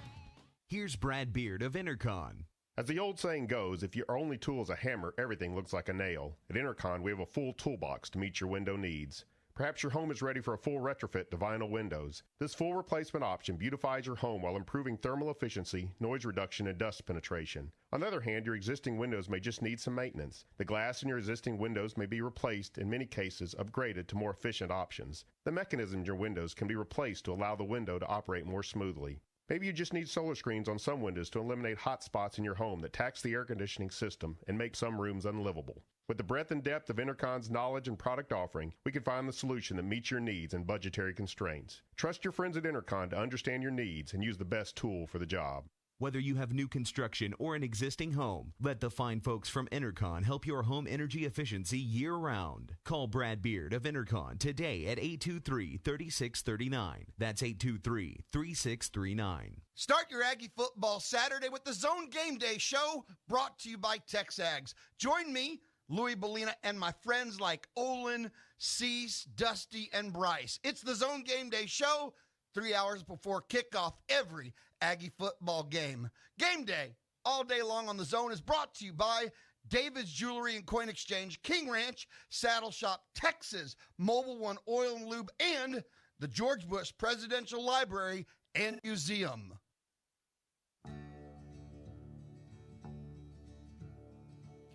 Here's Brad Beard of Intercon. As the old saying goes, if your only tool is a hammer, everything looks like a nail. At Intercon, we have a full toolbox to meet your window needs. Perhaps your home is ready for a full retrofit to vinyl windows. This full replacement option beautifies your home while improving thermal efficiency, noise reduction, and dust penetration. On the other hand, your existing windows may just need some maintenance. The glass in your existing windows may be replaced, in many cases upgraded to more efficient options. The mechanism in your windows can be replaced to allow the window to operate more smoothly. Maybe you just need solar screens on some windows to eliminate hot spots in your home that tax the air conditioning system and make some rooms unlivable. With the breadth and depth of Intercon's knowledge and product offering, we can find the solution that meets your needs and budgetary constraints. Trust your friends at Intercon to understand your needs and use the best tool for the job. Whether you have new construction or an existing home, let the fine folks from Intercon help your home energy efficiency year-round. Call Brad Beard of Intercon today at 823-3639. That's 823-3639. Start your Aggie football Saturday with the Zone Game Day Show, brought to you by TexAgs. Join me, Louis Bellina, and my friends like Olin, Cease, Dusty, and Bryce. It's the Zone Game Day Show, 3 hours before kickoff every Aggie football game. Game Day, all day long on the Zone, is brought to you by David's Jewelry and Coin Exchange, King Ranch, Saddle Shop, Texas, Mobile One Oil and Lube, and the George Bush Presidential Library and Museum.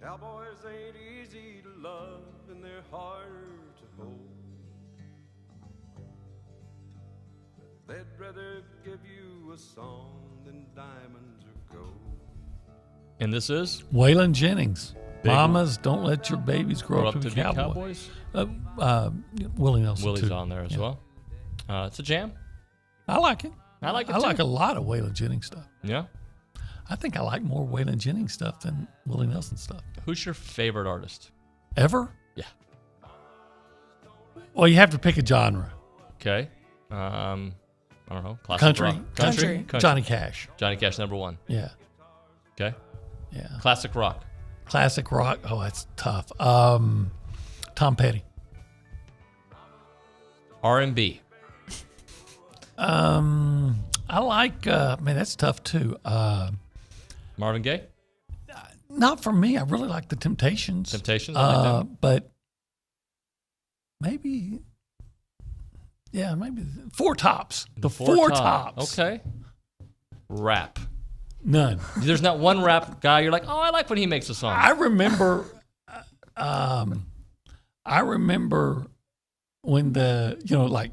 Cowboys ain't easy to love, and they're harder to hold. They'd rather give you a song than diamonds or gold. And this is Waylon Jennings. Mamas, don't let your babies grow up to be cowboys. Willie Nelson. Willie's too. on there as well. It's a jam. I like it. I like it I too. like a lot of Waylon Jennings stuff. Yeah. I think I like more Waylon Jennings stuff than Willie Nelson stuff. Who's your favorite artist? Ever? Yeah. Well, you have to pick a genre. Okay. I don't know. Classic rock. Country. Johnny Cash. Johnny Cash, number one. Yeah. Okay. Yeah. Classic rock. Classic rock. Oh, that's tough. Tom Petty. R&B. I like. Man, that's tough too. Marvin Gaye. Not for me. I really like the Temptations. Temptations. I like them. But maybe. Yeah, maybe Four Tops. The Four Tops. Okay. Rap. None. There's not one rap guy you're like, oh, I like when he makes a song. I remember when like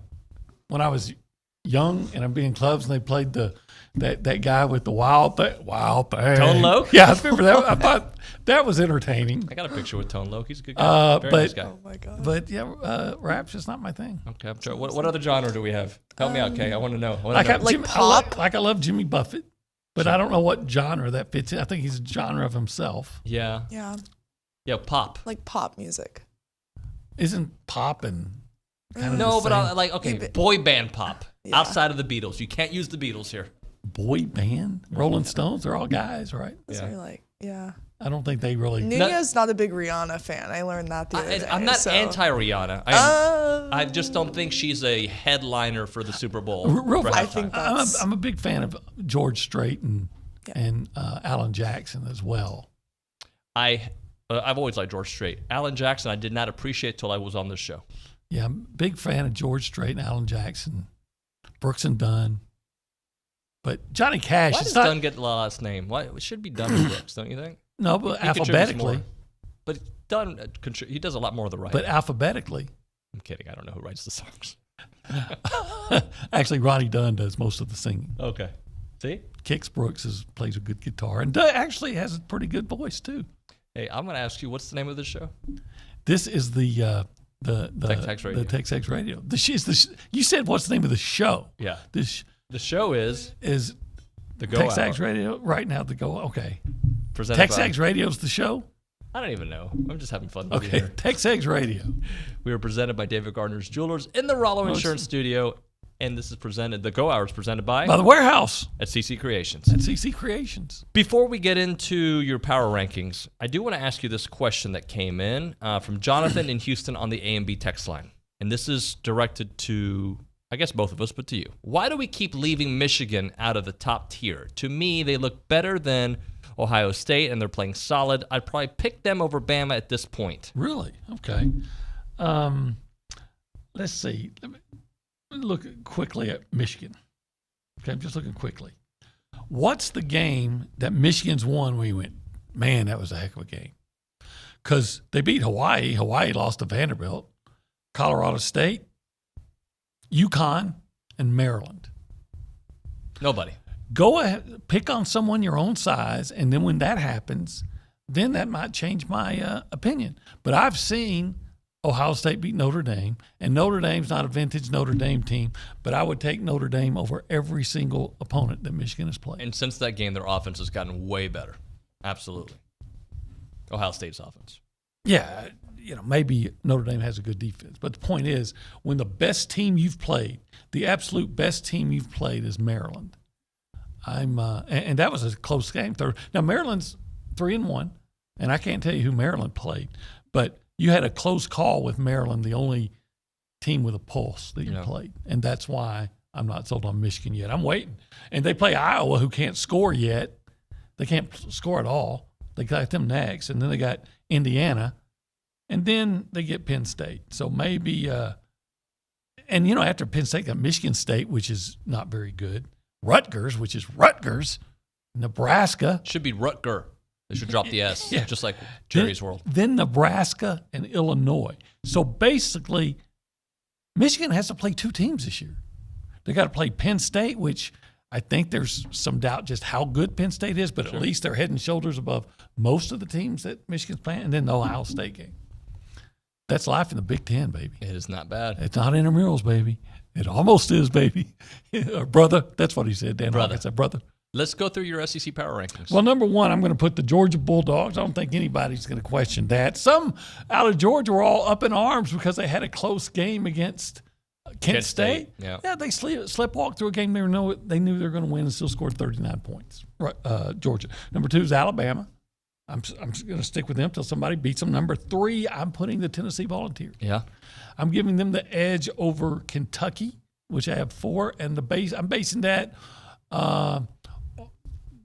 when I was young and I'd be in clubs and they played that guy with the wild thing. Tone Loc? Yeah, I remember that. I thought that was entertaining. I got a picture with Tone Loc. He's a good guy. Very nice guy. Oh my god. But yeah, rap's just not my thing. Okay, I'm sure. What other genre do we have? Help me out, Kay. I want to know. Pop. I love Jimmy Buffett, but I don't know what genre that fits in. I think he's a genre of himself. Yeah. Yeah. Yeah, pop. Like pop music. Isn't pop and kind of no, the but same? like okay, boy band pop outside of the Beatles. You can't use the Beatles here. Boy band, Rolling Stones, they're all guys, right? Those are like, yeah. I don't think they really. Nuño's not a big Rihanna fan. I learned that the other day. I'm not anti-Rihanna. I just don't think she's a headliner for the Super Bowl. I think I'm a big fan of George Strait and Alan Jackson as well. I've always liked George Strait. Alan Jackson I did not appreciate till I was on this show. Yeah, I'm a big fan of George Strait and Alan Jackson, Brooks and Dunn. But Johnny Cash. Why does Dunn get the last name? Why it should be Dunn and Brooks? Don't you think? No, but he alphabetically. But Dunn, he does a lot more of the writing. But alphabetically. I'm kidding. I don't know who writes the songs. Actually, Ronnie Dunn does most of the singing. Okay. See? Kix Brooks plays a good guitar and actually has a pretty good voice too. Hey, I'm going to ask you, what's the name of this show? This is the TexAgs Radio. The TexAgs Radio. You said what's the name of the show? Yeah. The show is the Go TexAgs Radio right now. The Go. Okay. Presented TexAgs Radio's the show. I don't even know. I'm just having fun. Okay, TexAgs Radio. We are presented by David Gardner's Jewelers in the Rollo Insurance Studio. And this is presented, the Go Hour is presented by the Warehouse at CC Creations. Before we get into your power rankings, I do want to ask you this question that came in from Jonathan in Houston on the A&B text line. And this is directed to, I guess, both of us, but to you. Why do we keep leaving Michigan out of the top tier? To me, they look better than Ohio State, and they're playing solid. I'd probably pick them over Bama at this point. Really? Okay. Let's see. Let me look quickly at Michigan. Okay, I'm just looking quickly. What's the game that Michigan's won where you went, man, that was a heck of a game? Because they beat Hawaii. Hawaii lost to Vanderbilt, Colorado State, UConn, and Maryland. Nobody. Go ahead, pick on someone your own size, and then when that happens, then that might change my opinion. But I've seen Ohio State beat Notre Dame, and Notre Dame's not a vintage Notre Dame team, but I would take Notre Dame over every single opponent that Michigan has played. And since that game, their offense has gotten way better. Absolutely. Ohio State's offense. Yeah, maybe Notre Dame has a good defense, but the point is, when the best team you've played, the absolute best team you've played is Maryland. And that was a close game. Now Maryland's 3-1, and I can't tell you who Maryland played, but you had a close call with Maryland, the only team with a pulse that you played, and that's why I'm not sold on Michigan yet. I'm waiting, and they play Iowa, who can't score yet. They can't score at all. They got them next, and then they got Indiana, and then they get Penn State. So maybe, after Penn State got Michigan State, which is not very good. Rutgers, which is Rutgers, Nebraska. Should be Rutger. They should drop the S, just like Jerry's World. Then Nebraska and Illinois. So basically, Michigan has to play two teams this year. They got to play Penn State, which I think there's some doubt just how good Penn State is, but at least they're head and shoulders above most of the teams that Michigan's playing, and then the Ohio State game. That's life in the Big Ten, baby. It is not bad. It's not intramurals, baby. It almost is, baby. Brother, that's what he said, Dan Hawkins said, brother. Let's go through your SEC power rankings. Well, number one, I'm going to put the Georgia Bulldogs. I don't think anybody's going to question that. Some out of Georgia were all up in arms because they had a close game against Kent State. Yeah, they sleptwalked through a game they knew they were going to win and still scored 39 points. Georgia. Number two is Alabama. I'm going to stick with them until somebody beats them. Number three, I'm putting the Tennessee Volunteers. Yeah. I'm giving them the edge over Kentucky, which I have 4, and I'm basing that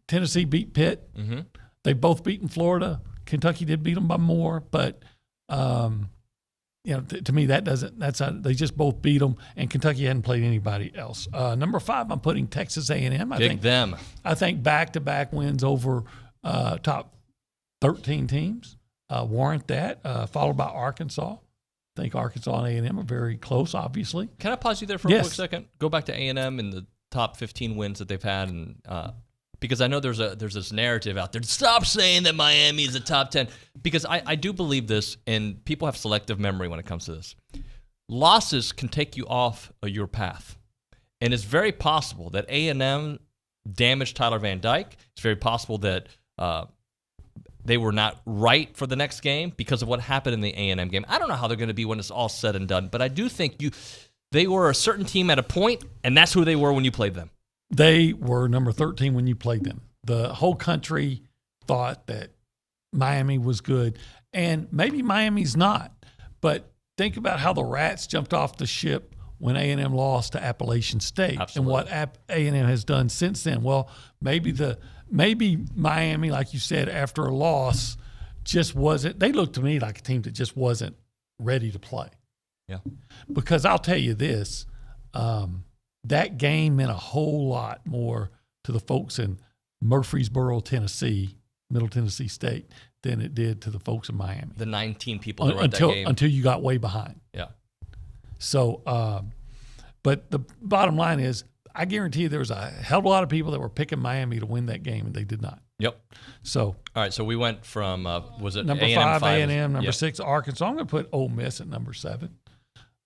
Tennessee beat Pitt. Mm-hmm. They both beaten Florida. Kentucky did beat them by more, but to me they just both beat them, and Kentucky hadn't played anybody else. Number 5, I'm putting Texas A&M. I think back-to-back wins over top 13 teams warrant that, followed by Arkansas. I think Arkansas and A&M are very close, obviously. Can I pause you there for a quick second? Go back to A&M and the top 15 wins that they've had, and because I know there's this narrative out there. Stop saying that Miami is a top 10, because I do believe this, and people have selective memory when it comes to this. Losses can take you off of your path, and it's very possible that A&M damaged Tyler Van Dyke. It's very possible that they were not right for the next game because of what happened in the A&M game. I don't know how they're going to be when it's all said and done, but I do think they were a certain team at a point, and that's who they were when you played them. They were number 13 when you played them. The whole country thought that Miami was good, and maybe Miami's not, but think about how the Rats jumped off the ship when A&M lost to Appalachian State. Absolutely. And what A&M has done since then. Well, maybe Miami, like you said, after a loss, just wasn't – they looked to me like a team that just wasn't ready to play. Yeah. Because I'll tell you this, that game meant a whole lot more to the folks in Murfreesboro, Tennessee, Middle Tennessee State, than it did to the folks in Miami. The 19 people that were at that game. Until you got way behind. Yeah. So, but the bottom line is, I guarantee you there was a hell of a lot of people that were picking Miami to win that game, and they did not. Yep. So, all right. So we went from was it number A&M 5 A&M, number yep. 6 Arkansas. I'm going to put Ole Miss at number 7.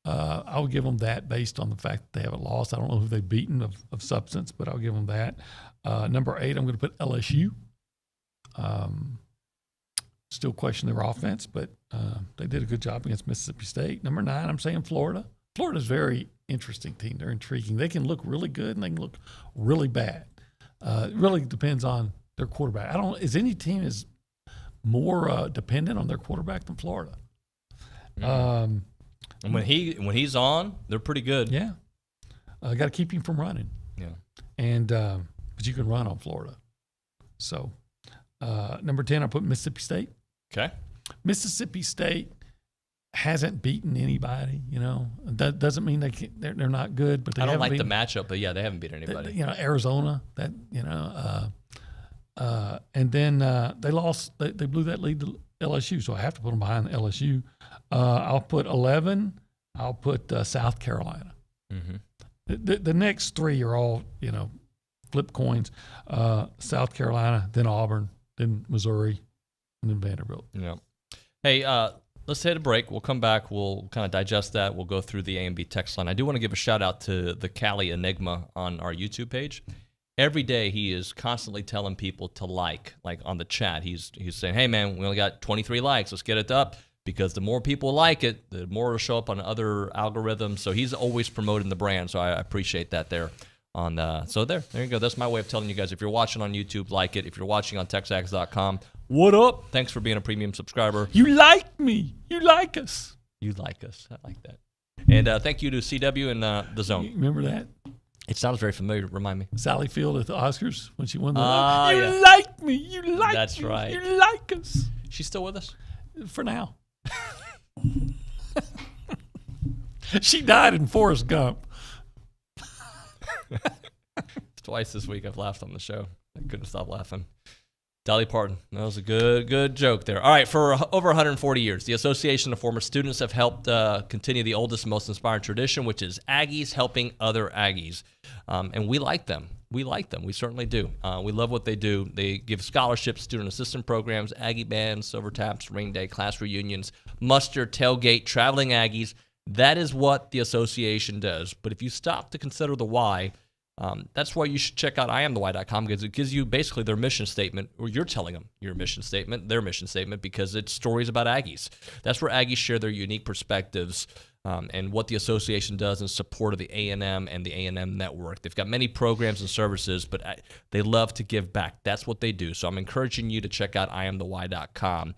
I'll give them that based on the fact that they haven't lost. I don't know who they've beaten of substance, but I'll give them that. Number 8, I'm going to put LSU. Still question their offense, but they did a good job against Mississippi State. Number 9, I'm saying Florida. Florida's a very interesting team. They're intriguing. They can look really good and they can look really bad. It really depends on their quarterback. Is any team is more dependent on their quarterback than Florida? And when he's on, they're pretty good. Yeah. Got to keep him from running. Yeah. And but you can run on Florida. So number 10, I put Mississippi State. Okay. Mississippi State hasn't beaten anybody. That doesn't mean they're not good, but they I don't haven't like the matchup, but yeah, they haven't beaten anybody. Arizona. And then they lost. They blew that lead to LSU, so I have to put them behind LSU. I'll put 11. I'll put South Carolina. Mm-hmm. The next 3 are all flip coins. South Carolina, then Auburn, then Missouri, and then Vanderbilt. Yeah. Hey, let's take a break. We'll come back. We'll kind of digest that. We'll go through the A&B text line. I do want to give a shout out to the Cali Enigma on our YouTube page. Every day he is constantly telling people to like on the chat. He's saying, hey, man, we only got 23 likes. Let's get it up, because the more people like it, the more it'll show up on other algorithms. So he's always promoting the brand. So I appreciate that there. So there you go. That's my way of telling you guys, if you're watching on YouTube, like it. If you're watching on TexAgs.com, what up? Thanks for being a premium subscriber. You like me. You like us. You like us. I like that. And thank you to CW and The Zone. You remember that? It sounds very familiar. Remind me. Sally Field at the Oscars when she won the You like me. You like That's me. right. You like us. She's still with us? For now. She died in Forrest Gump. Twice this week I've laughed on the show. I couldn't stop laughing. Dolly Parton. That was a good joke there. All right, for over 140 years, the Association of Former Students have helped continue the oldest and most inspiring tradition, which is Aggies helping other Aggies. And we like them. We like them. We certainly do. We love what they do. They give scholarships, student assistance programs, Aggie bands, silver taps, rain day, class reunions, muster, tailgate, traveling Aggies. That is what the association does. But if you stop to consider the why, that's why you should check out IamTheWhy.com, because it gives you basically their mission statement, or you're telling them your mission statement, their mission statement, because it's stories about Aggies. That's where Aggies share their unique perspectives and what the association does in support of the A&M and the A&M network. They've got many programs and services, but they love to give back. That's what they do. So I'm encouraging you to check out IamTheWhy.com.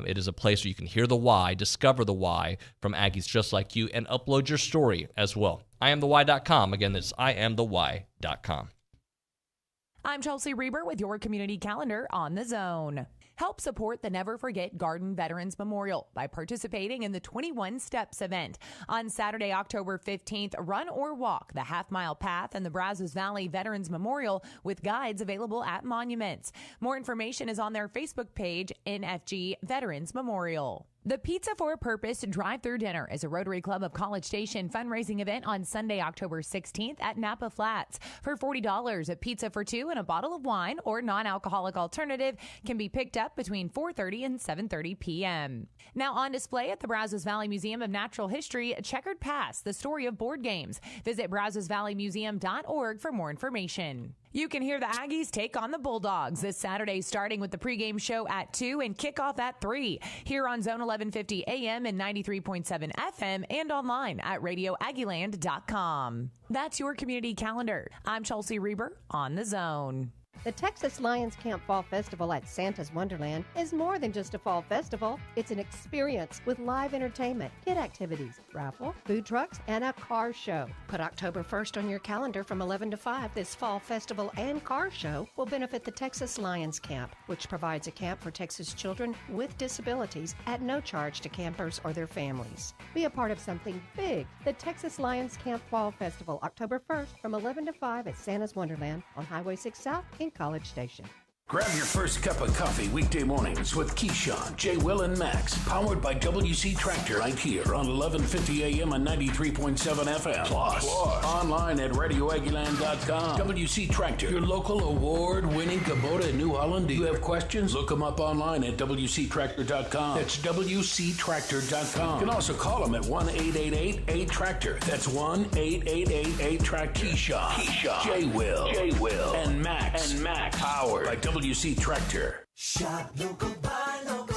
It is a place where you can hear the why, discover the why from Aggies just like you, and upload your story as well. IamTheWhy.com. Again, that's IamTheWhy.com. I'm Chelsea Reber with your community calendar on The Zone. Help support the Never Forget Garden Veterans Memorial by participating in the 21 Steps event. On Saturday, October 15th, run or walk the half-mile path in the Brazos Valley Veterans Memorial with guides available at monuments. More information is on their Facebook page, NFG Veterans Memorial. The Pizza for a Purpose drive-through dinner is a Rotary Club of College Station fundraising event on Sunday, October 16th at Napa Flats. For $40, a pizza for two and a bottle of wine or non-alcoholic alternative can be picked up between 4:30 and 7:30 p.m. Now on display at the Brazos Valley Museum of Natural History, Checkered Past, the story of board games. Visit brazosvalleymuseum.org for more information. You can hear the Aggies take on the Bulldogs this Saturday, starting with the pregame show at 2 and kickoff at 3 here on Zone 1150 AM and 93.7 FM and online at radioaggieland.com. That's your community calendar. I'm Chelsea Reber on The Zone. The Texas Lions Camp Fall Festival at Santa's Wonderland is more than just a fall festival. It's an experience with live entertainment, kid activities, raffle, food trucks, and a car show. Put October 1st on your calendar from 11 to 5. This fall festival and car show will benefit the Texas Lions Camp, which provides a camp for Texas children with disabilities at no charge to campers or their families. Be a part of something big. The Texas Lions Camp Fall Festival, October 1st from 11 to 5 at Santa's Wonderland on Highway 6 South in College Station. Grab your first cup of coffee weekday mornings with Keyshawn, J. Will, and Max, powered by WC Tractor right here on 1150 AM and 93.7 FM. Plus, online at radioaggieland.com. WC Tractor, your local award-winning Kubota in New Holland. Do you have questions? Look them up online at WCTractor.com. That's WCTractor.com. You can also call them at 1-888-8-TRACTOR. That's 1-888-8-TRACTOR. Keyshawn, J. Will, and Max, powered by WC Tractor. Shop local, buy local.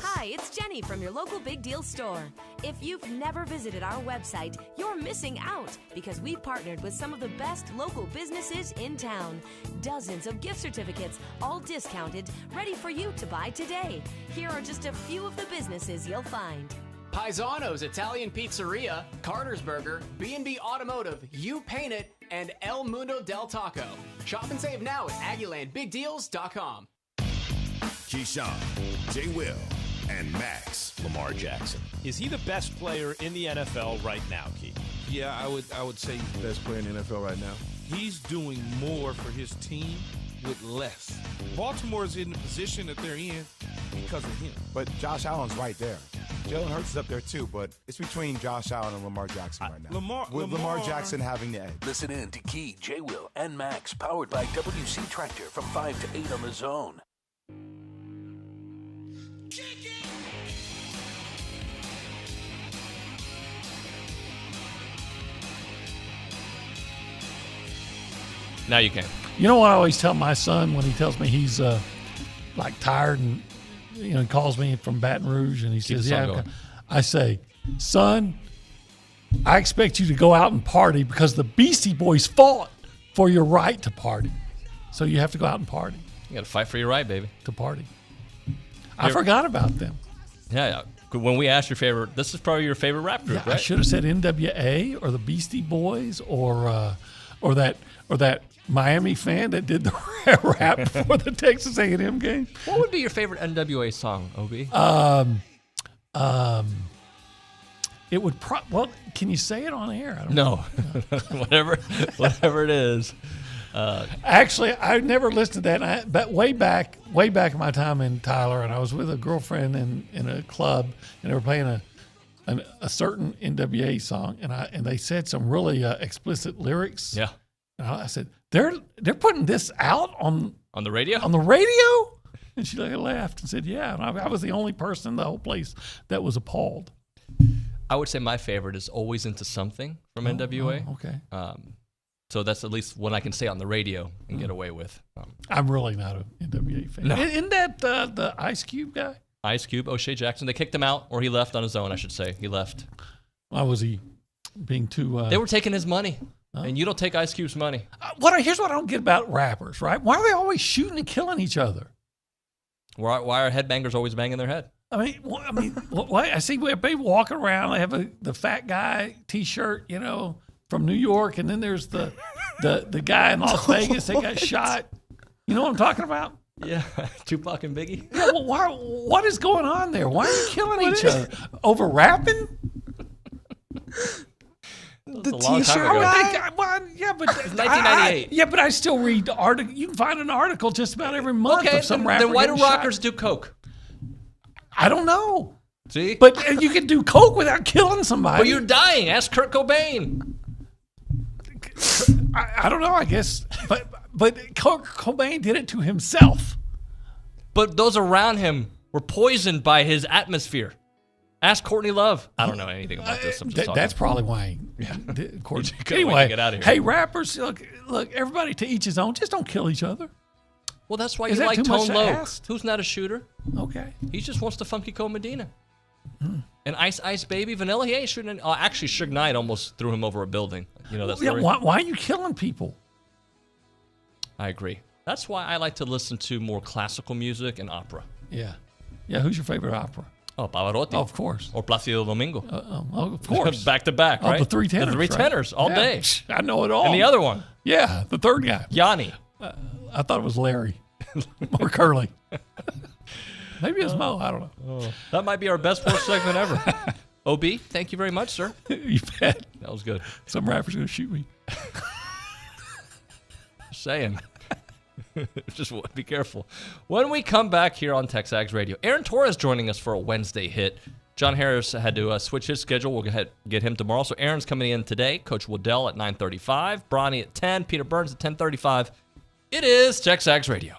Hi, it's Jenny from your local Big Deal store. If you've never visited our website, you're missing out because we've partnered with some of the best local businesses in town. Dozens of gift certificates, all discounted, ready for you to buy today. Here are just a few of the businesses you'll find. Paisano's Italian Pizzeria, Carter's Burger, B&B Automotive, You Paint It, and El Mundo del Taco. Shop and save now at AggielandBigDeals.com. Keyshawn, J. Will, and Max Lamar Jackson. Is he the best player in the NFL right now, Keith? Yeah, I would say he's the best player in the NFL right now. He's doing more for his team with less. Baltimore's in the position that they're in because of him. But Josh Allen's right there. Jalen Hurts is up there too, but it's between Josh Allen and Lamar Jackson right now. Lamar Jackson having the edge. Listen in to Key, J. Will, and Max, powered by WC Tractor from 5 to 8 on the Zone. Now you can. You know what I always tell my son when he tells me he's like tired and he calls me from Baton Rouge and he says, "Yeah." Okay. I say, "Son, I expect you to go out and party because the Beastie Boys fought for your right to party. So you have to go out and party." You got to fight for your right, baby. To party. I forgot about them. Yeah. When we asked your favorite, this is probably your favorite rap group, right? I should have said NWA or the Beastie Boys or that Miami fan that did the rap before the Texas A&M game. What would be your favorite NWA song, Obi? It would well, can you say it on air? I don't know. whatever it is. Actually, I never listened to that. But way back in my time in Tyler, and I was with a girlfriend in a club, and they were playing a certain NWA song, and they said some really explicit lyrics. Yeah. And I said, they're putting this out on the radio? On the radio? And she laughed and said, yeah. And I was the only person in the whole place that was appalled. I would say my favorite is Always Into Something from NWA. Oh, okay. So that's at least one I can say on the radio and get away with. I'm really not an NWA fan. No. Isn't that the Ice Cube guy? Ice Cube, O'Shea Jackson. They kicked him out, or he left on his own, I should say. He left. Why was he being too... They were taking his money. And you don't take Ice Cube's money. Here's what I don't get about rappers, right? Why are they always shooting and killing each other? Why are headbangers always banging their head? I mean, why? I see people walking around. They have the fat guy T-shirt, from New York, and then there's the guy in Las Vegas that got shot. You know what I'm talking about? Yeah, Tupac and Biggie. Yeah, well, what is going on there? Why are you killing each other over rapping? The T-shirt guy? Yeah, but it's 1998. But I still read the article. You can find an article just about every month of some rapper. Then why do getting rockers shot. do coke? I don't know. See, but you can do coke without killing somebody. But you're dying. Ask Kurt Cobain. I don't know. I guess, but Kurt Cobain did it to himself. But those around him were poisoned by his atmosphere. Ask Courtney Love. I don't know anything about this. I'm just talking. That's probably why. Anyway, get out of here. Hey, rappers, look, everybody to each his own. Just don't kill each other. Well, that's why Is you that like too much Tone to Loc, ask? who's not a shooter. Okay. He just wants the funky Cole Medina. And Ice Baby Vanilla, he ain't shooting. Actually, Suge Knight almost threw him over a building. You know that story? Yeah, why are you killing people? I agree. That's why I like to listen to more classical music and opera. Yeah. Yeah, who's your favorite opera? Oh, Pavarotti. Oh, of course. Or Placido Domingo. Of course. Back to back, right? The three tenors. The three tenors all day. I know it all. And the other one. Yeah, the third guy. Yanni. I thought it was Larry or Curly. Maybe it's Mo. I don't know. Oh, that might be our best sports segment ever. OB, thank you very much, sir. You bet. That was good. Some rapper's going to shoot me. Just saying. Just be careful. When we come back here on TexAgs Radio, Aaron Torres joining us for a Wednesday hit. John Harris had to switch his schedule. We'll get him tomorrow. So Aaron's coming in today. Coach Waddell at 9:35. Bronny at 10. Peter Burns at 10:35. It is TexAgs Radio.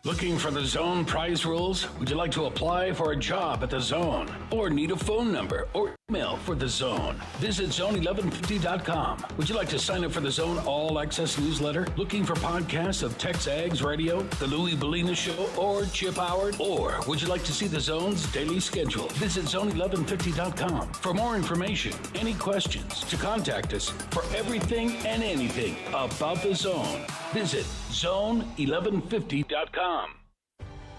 Looking for the Zone prize rules? Would you like to apply for a job at the Zone? Or need a phone number or email for the Zone? Visit zone1150.com. Would you like to sign up for the Zone All Access newsletter? Looking for podcasts of TexAgs Radio, The Louis Bellina Show, or Chip Howard? Or would you like to see the Zone's daily schedule? Visit zone1150.com. For more information, any questions, to contact us for everything and anything about the Zone, visit zone1150.com.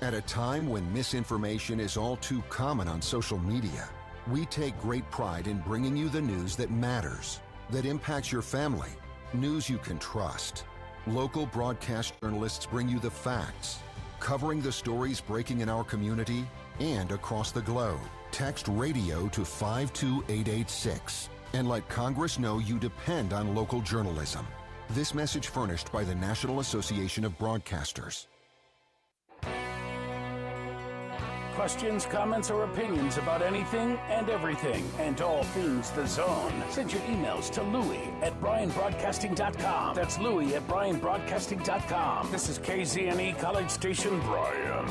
At a time when misinformation is all too common on social media, we take great pride in bringing you the news that matters, that impacts your family, news you can trust. Local broadcast journalists bring you the facts, covering the stories breaking in our community and across the globe. Text radio to 52886 and let Congress know you depend on local journalism. This message furnished by the National Association of Broadcasters. Questions, comments, or opinions about anything and everything and all things The Zone. Send your emails to Louie@BryanBroadcasting.com. That's Louie@BryanBroadcasting.com. This is KZNE College Station Bryan.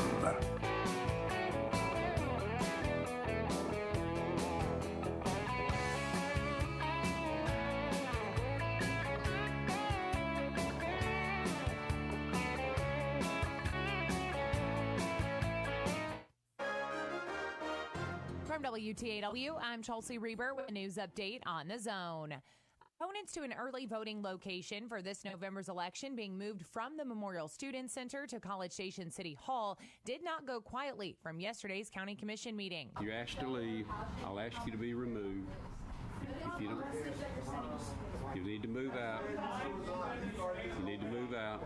From WTAW, I'm Chelsea Reber with a news update on The Zone. Opponents to an early voting location for this November's election being moved from the Memorial Student Center to College Station City Hall did not go quietly from yesterday's County Commission meeting. You're asked to leave. I'll ask you to be removed. If you don't, you need to move out. You need to move out.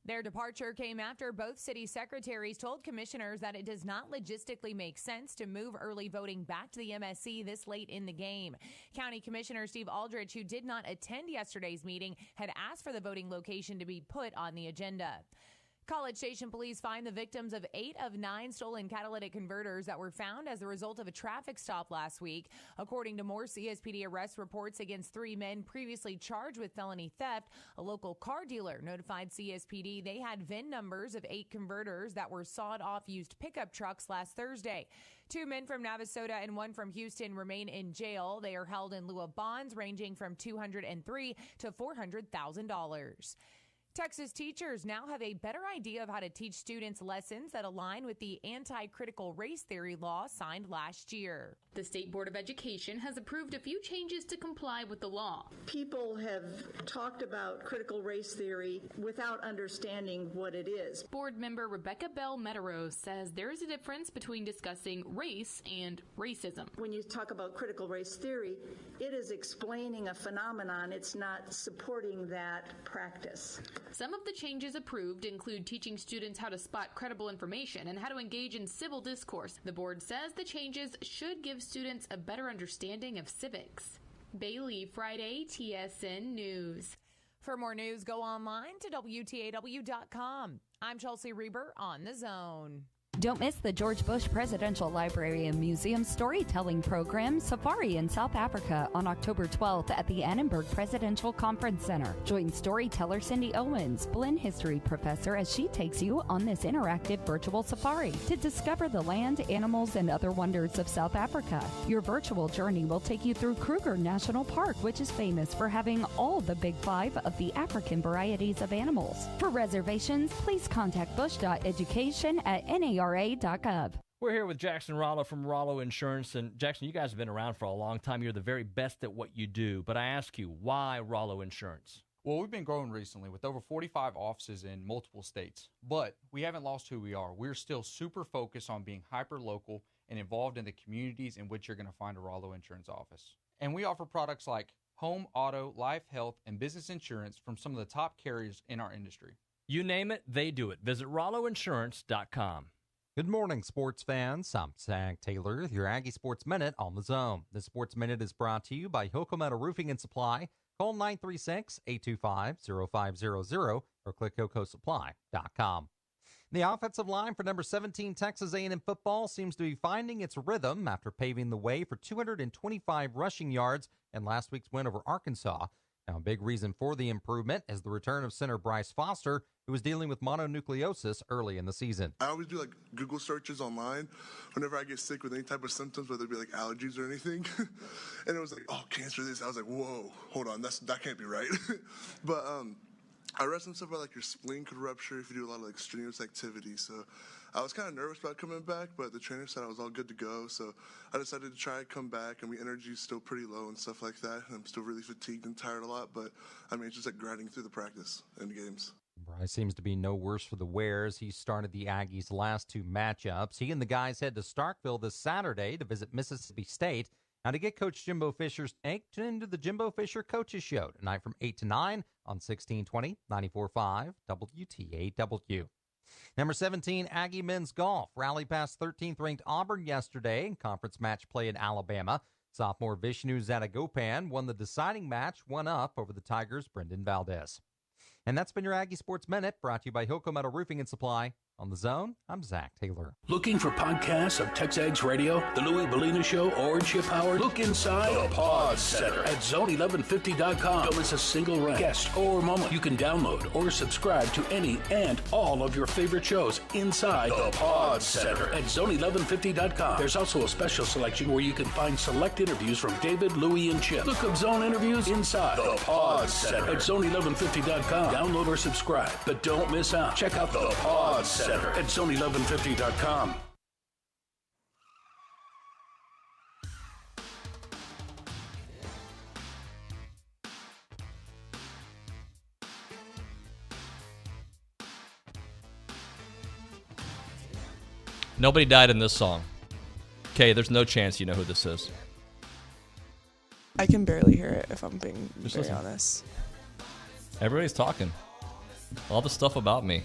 Their departure came after both city secretaries told commissioners that it does not logistically make sense to move early voting back to the MSC this late in the game. County Commissioner Steve Aldrich, who did not attend yesterday's meeting, had asked for the voting location to be put on the agenda. College Station police find the victims of 8 of 9 stolen catalytic converters that were found as a result of a traffic stop last week. According to more CSPD arrest reports against 3 men previously charged with felony theft, a local car dealer notified CSPD they had VIN numbers of 8 converters that were sawed-off used pickup trucks last Thursday. 2 men from Navasota and 1 from Houston remain in jail. They are held in lieu of bonds ranging from $203,000 to $400,000. Texas teachers now have a better idea of how to teach students lessons that align with the anti-critical race theory law signed last year. The State Board of Education has approved a few changes to comply with the law. People have talked about critical race theory without understanding what it is. Board member Rebecca Bell Meteros says there is a difference between discussing race and racism. When you talk about critical race theory, it is explaining a phenomenon. It's not supporting that practice. Some of the changes approved include teaching students how to spot credible information and how to engage in civil discourse. The board says the changes should give students a better understanding of civics. Bailey, Friday, TSN News. For more news, go online to WTAW.com. I'm Chelsea Reber on The Zone. Don't miss the George Bush Presidential Library and Museum storytelling program Safari in South Africa on October 12th at the Annenberg Presidential Conference Center. Join storyteller Cindy Owens, Blinn history professor, as she takes you on this interactive virtual safari to discover the land, animals, and other wonders of South Africa. Your virtual journey will take you through Kruger National Park, which is famous for having all the big 5 of the African varieties of animals. For reservations, please contact bush.education@NARA.gov. We're here with Jackson Rollo from Rollo Insurance. And Jackson, you guys have been around for a long time. You're the very best at what you do. But I ask you, why Rollo Insurance? Well, we've been growing recently with over 45 offices in multiple states. But we haven't lost who we are. We're still super focused on being hyper-local and involved in the communities in which you're going to find a Rollo Insurance office. And we offer products like home, auto, life, health, and business insurance from some of the top carriers in our industry. You name it, they do it. Visit RolloInsurance.com. Good morning, sports fans. I'm Zach Taylor with your Aggie Sports Minute on the Zone. The Sports Minute is brought to you by Hilco Metal Roofing and Supply. Call 936-825-0500 or click HilcoSupply.com. The offensive line for number 17 Texas A&M football seems to be finding its rhythm after paving the way for 225 rushing yards in last week's win over Arkansas. Now, a big reason for the improvement is the return of center Bryce Foster, who was dealing with mononucleosis early in the season. I always do Google searches online whenever I get sick with any type of symptoms, whether it be allergies or anything. And it was oh, cancer this. I was whoa, hold on, that can't be right. But I read some stuff about your spleen could rupture if you do a lot of strenuous activity. So I was kind of nervous about coming back, but the trainer said I was all good to go. So I decided to try and come back, and my energy is still pretty low and stuff like that. I'm still really fatigued and tired a lot, but it's just grinding through the practice and games. Bryce seems to be no worse for the wear as he started the Aggies' last 2 matchups. He and the guys head to Starkville this Saturday to visit Mississippi State. Now to get Coach Jimbo Fisher's take, tune into the Jimbo Fisher Coaches Show tonight from 8 to 9 on 1620, 94.5 WTAW. Number 17, Aggie men's golf rallied past 13th-ranked Auburn yesterday in conference match play in Alabama. Sophomore Vishnu Zadagopan won the deciding match, 1-up over the Tigers' Brendan Valdez. And that's been your Aggie Sports Minute, brought to you by Hilco Metal Roofing and Supply. On The Zone, I'm Zach Taylor. Looking for podcasts of TexAgs Radio, The Louis Bellina Show, or Chip Howard? Look inside the Pod Center at zone1150.com. Don't miss a single rant, guest, or moment. You can download or subscribe to any and all of your favorite shows inside the Pod Center at zone1150.com. There's also a special selection where you can find select interviews from David, Louis, and Chip. Look up Zone interviews inside the Pod Center at zone1150.com. Download or subscribe, but don't miss out. Check out the Pod Center at zone1150.com. Nobody died in this song. Okay, there's no chance you know who this is. I can barely hear it if I'm being Just very listen. honest. Everybody's talking. All the stuff about me.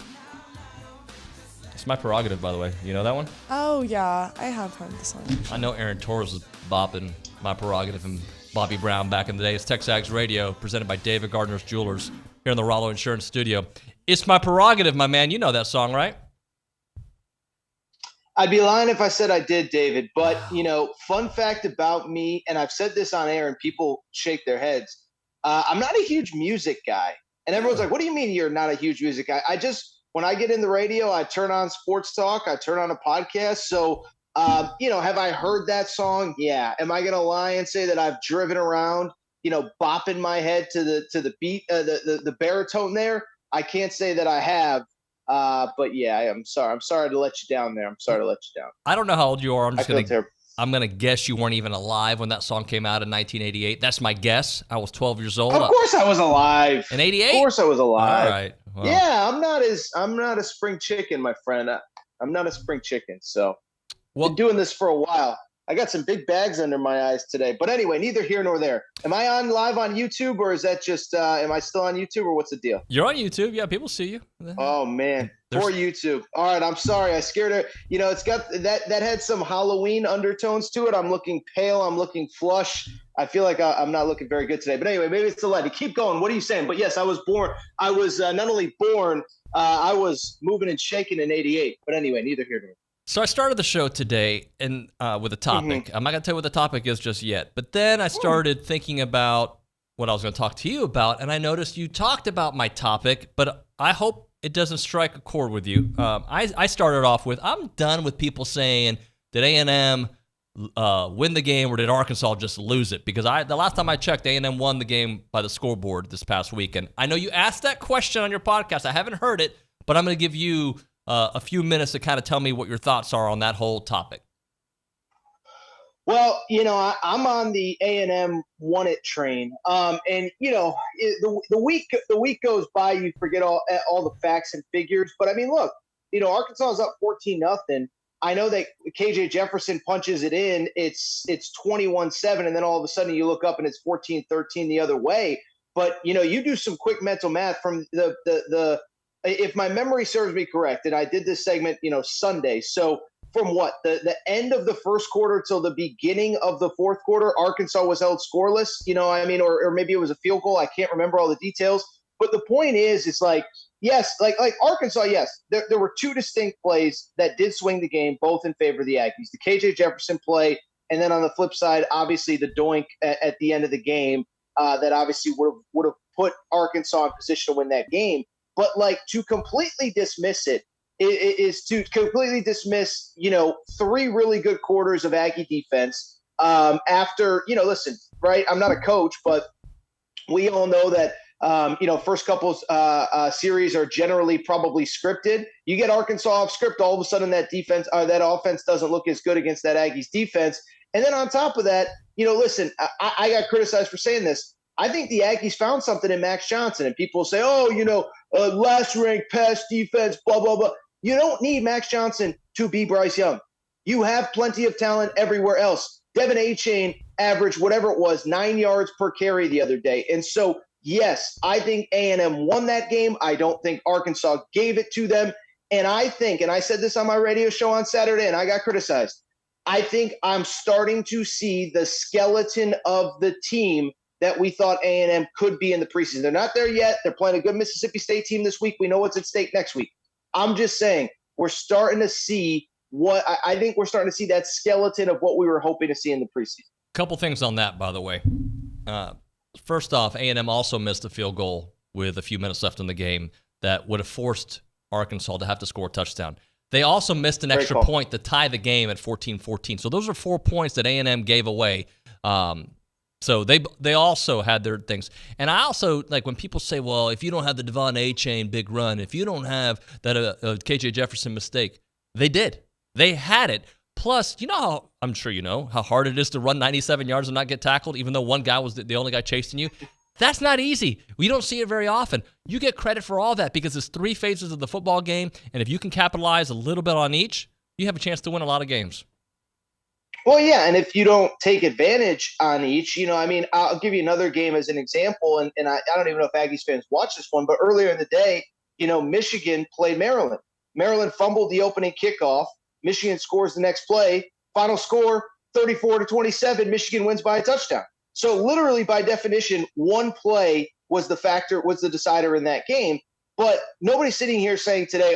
It's my prerogative, by the way. You know that one? Oh, yeah. I have heard the song. I know Aaron Torres was bopping My Prerogative and Bobby Brown back in the day. It's TexAgs Radio, presented by David Gardner's Jewelers here in the Rollo Insurance Studio. It's My Prerogative, my man. You know that song, right? I'd be lying if I said I did, David. But, fun fact about me, and I've said this on air and people shake their heads, I'm not a huge music guy. And everyone's like, what do you mean you're not a huge music guy? When I get in the radio, I turn on sports talk, I turn on a podcast. So, have I heard that song? Yeah. Am I going to lie and say that I've driven around, bopping my head to the beat, the baritone there? I can't say that I have. But yeah, I'm sorry. I'm sorry to let you down there. I don't know how old you are. I'm gonna guess you weren't even alive when that song came out in 1988. That's my guess. I was 12 years old. Of course I was alive. In 88? Of course I was alive. All right. Well. Yeah, I'm not a spring chicken, my friend. I'm not a spring chicken. So been doing this for a while. I got some big bags under my eyes today. But anyway, neither here nor there. Am I on live on YouTube, or is that just am I still on YouTube, or what's the deal? You're on YouTube. Yeah, people see you. Oh man. Poor YouTube. All right, I'm sorry. I scared her. It's got that had some Halloween undertones to it. I'm looking pale. I'm looking flush. I feel like I'm not looking very good today. But anyway, maybe it's the light. Keep going. What are you saying? But yes, I was born. I was not only born, I was moving and shaking in 88. But anyway, neither here nor there. So I started the show today and with a topic. I'm not going to tell you what the topic is just yet. But then I started thinking about what I was going to talk to you about, and I noticed you talked about my topic, but I hope it doesn't strike a chord with you. I started off with, I'm done with people saying, did A&M win the game or did Arkansas just lose it? Because the last time I checked, A&M won the game by the scoreboard this past weekend. I know you asked that question on your podcast. I haven't heard it, but I'm going to give you a few minutes to kind of tell me what your thoughts are on that whole topic. Well, I'm on the A&M won it train. And the week goes by, you forget all the facts and figures. But I mean, look, Arkansas is up 14-0. I know that KJ Jefferson punches it in. It's 21-7, and then all of a sudden you look up and it's 14-13 the other way. But you do some quick mental math from the if my memory serves me correct, and I did this segment, Sunday. So from what the end of the first quarter till the beginning of the fourth quarter, Arkansas was held scoreless. Or maybe it was a field goal. I can't remember all the details. But the point is, it's like, yes, like Arkansas, yes, there were two distinct plays that did swing the game, both in favor of the Aggies. The KJ Jefferson play, and then on the flip side, obviously the doink at the end of the game. that obviously would have put Arkansas in position to win that game. But like to completely dismiss it is to completely dismiss, 3 really good quarters of Aggie defense after, listen, right? I'm not a coach, but we all know that, first couple series are generally probably scripted. You get Arkansas off script, all of a sudden that offense doesn't look as good against that Aggies defense. And then on top of that, listen, I got criticized for saying this. I think the Aggies found something in Max Johnson, and people say, last ranked pass defense, blah, blah, blah. You don't need Max Johnson to be Bryce Young. You have plenty of talent everywhere else. Devin A-Chain averaged whatever it was, 9 yards per carry the other day. And so, yes, I think A&M won that game. I don't think Arkansas gave it to them. And I think, and I said this on my radio show on Saturday, and I got criticized, I think I'm starting to see the skeleton of the team that we thought A&M could be in the preseason. They're not there yet. They're playing a good Mississippi State team this week. We know what's at stake next week. I'm just saying we're starting to see I think we're starting to see that skeleton of what we were hoping to see in the preseason. Couple things on that, by the way. First off, A&M also missed a field goal with a few minutes left in the game that would have forced Arkansas to have to score a touchdown. They also missed an extra point to tie the game at 14-14. So those are 4 points that A&M gave away. So they also had their things. And I also, like when people say, well, if you don't have the Devon A-Chain big run, if you don't have that KJ Jefferson mistake, they did. They had it. Plus, I'm sure you know how hard it is to run 97 yards and not get tackled, even though one guy was the only guy chasing you. That's not easy. We don't see it very often. You get credit for all that because it's 3 phases of the football game, and if you can capitalize a little bit on each, you have a chance to win a lot of games. Well, yeah, and if you don't take advantage on each, I'll give you another game as an example, and I don't even know if Aggies fans watch this one, but earlier in the day, Michigan played Maryland. Maryland fumbled the opening kickoff. Michigan scores the next play. Final score, 34-27. Michigan wins by a touchdown. So literally, by definition, one play was the decider in that game. But nobody's sitting here saying today,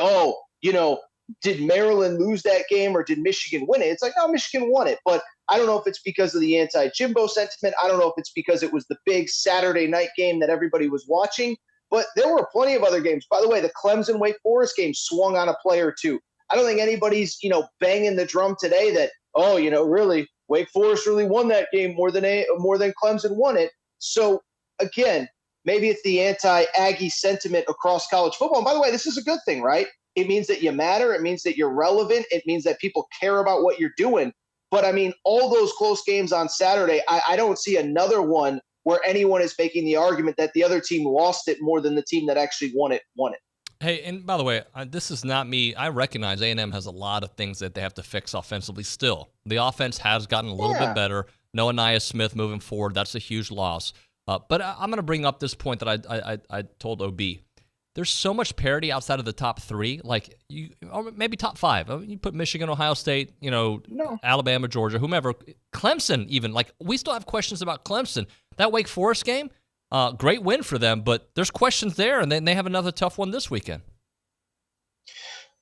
did Maryland lose that game or did Michigan win it? It's like, no, Michigan won it. But I don't know if it's because of the anti-Jimbo sentiment. I don't know if it's because it was the big Saturday night game that everybody was watching. But there were plenty of other games. By the way, the Clemson-Wake Forest game swung on a play or two. I don't think anybody's, banging the drum today that, really, Wake Forest really won that game more than Clemson won it. So, again, maybe it's the anti-Aggie sentiment across college football. And by the way, this is a good thing, right? It means that you matter. It means that you're relevant. It means that people care about what you're doing. But, all those close games on Saturday, I don't see another one where anyone is making the argument that the other team lost it more than the team that actually won it. Hey, and by the way, this is not me. I recognize A&M has a lot of things that they have to fix offensively still. The offense has gotten a little bit better. No Anaya Smith moving forward. That's a huge loss. But I'm going to bring up this point that I told OB. There's so much parity outside of the top 3, or maybe top 5. You put Michigan, Ohio State, Alabama, Georgia, whomever. Clemson even. We still have questions about Clemson. That Wake Forest game, great win for them, but there's questions there, and then they have another tough one this weekend.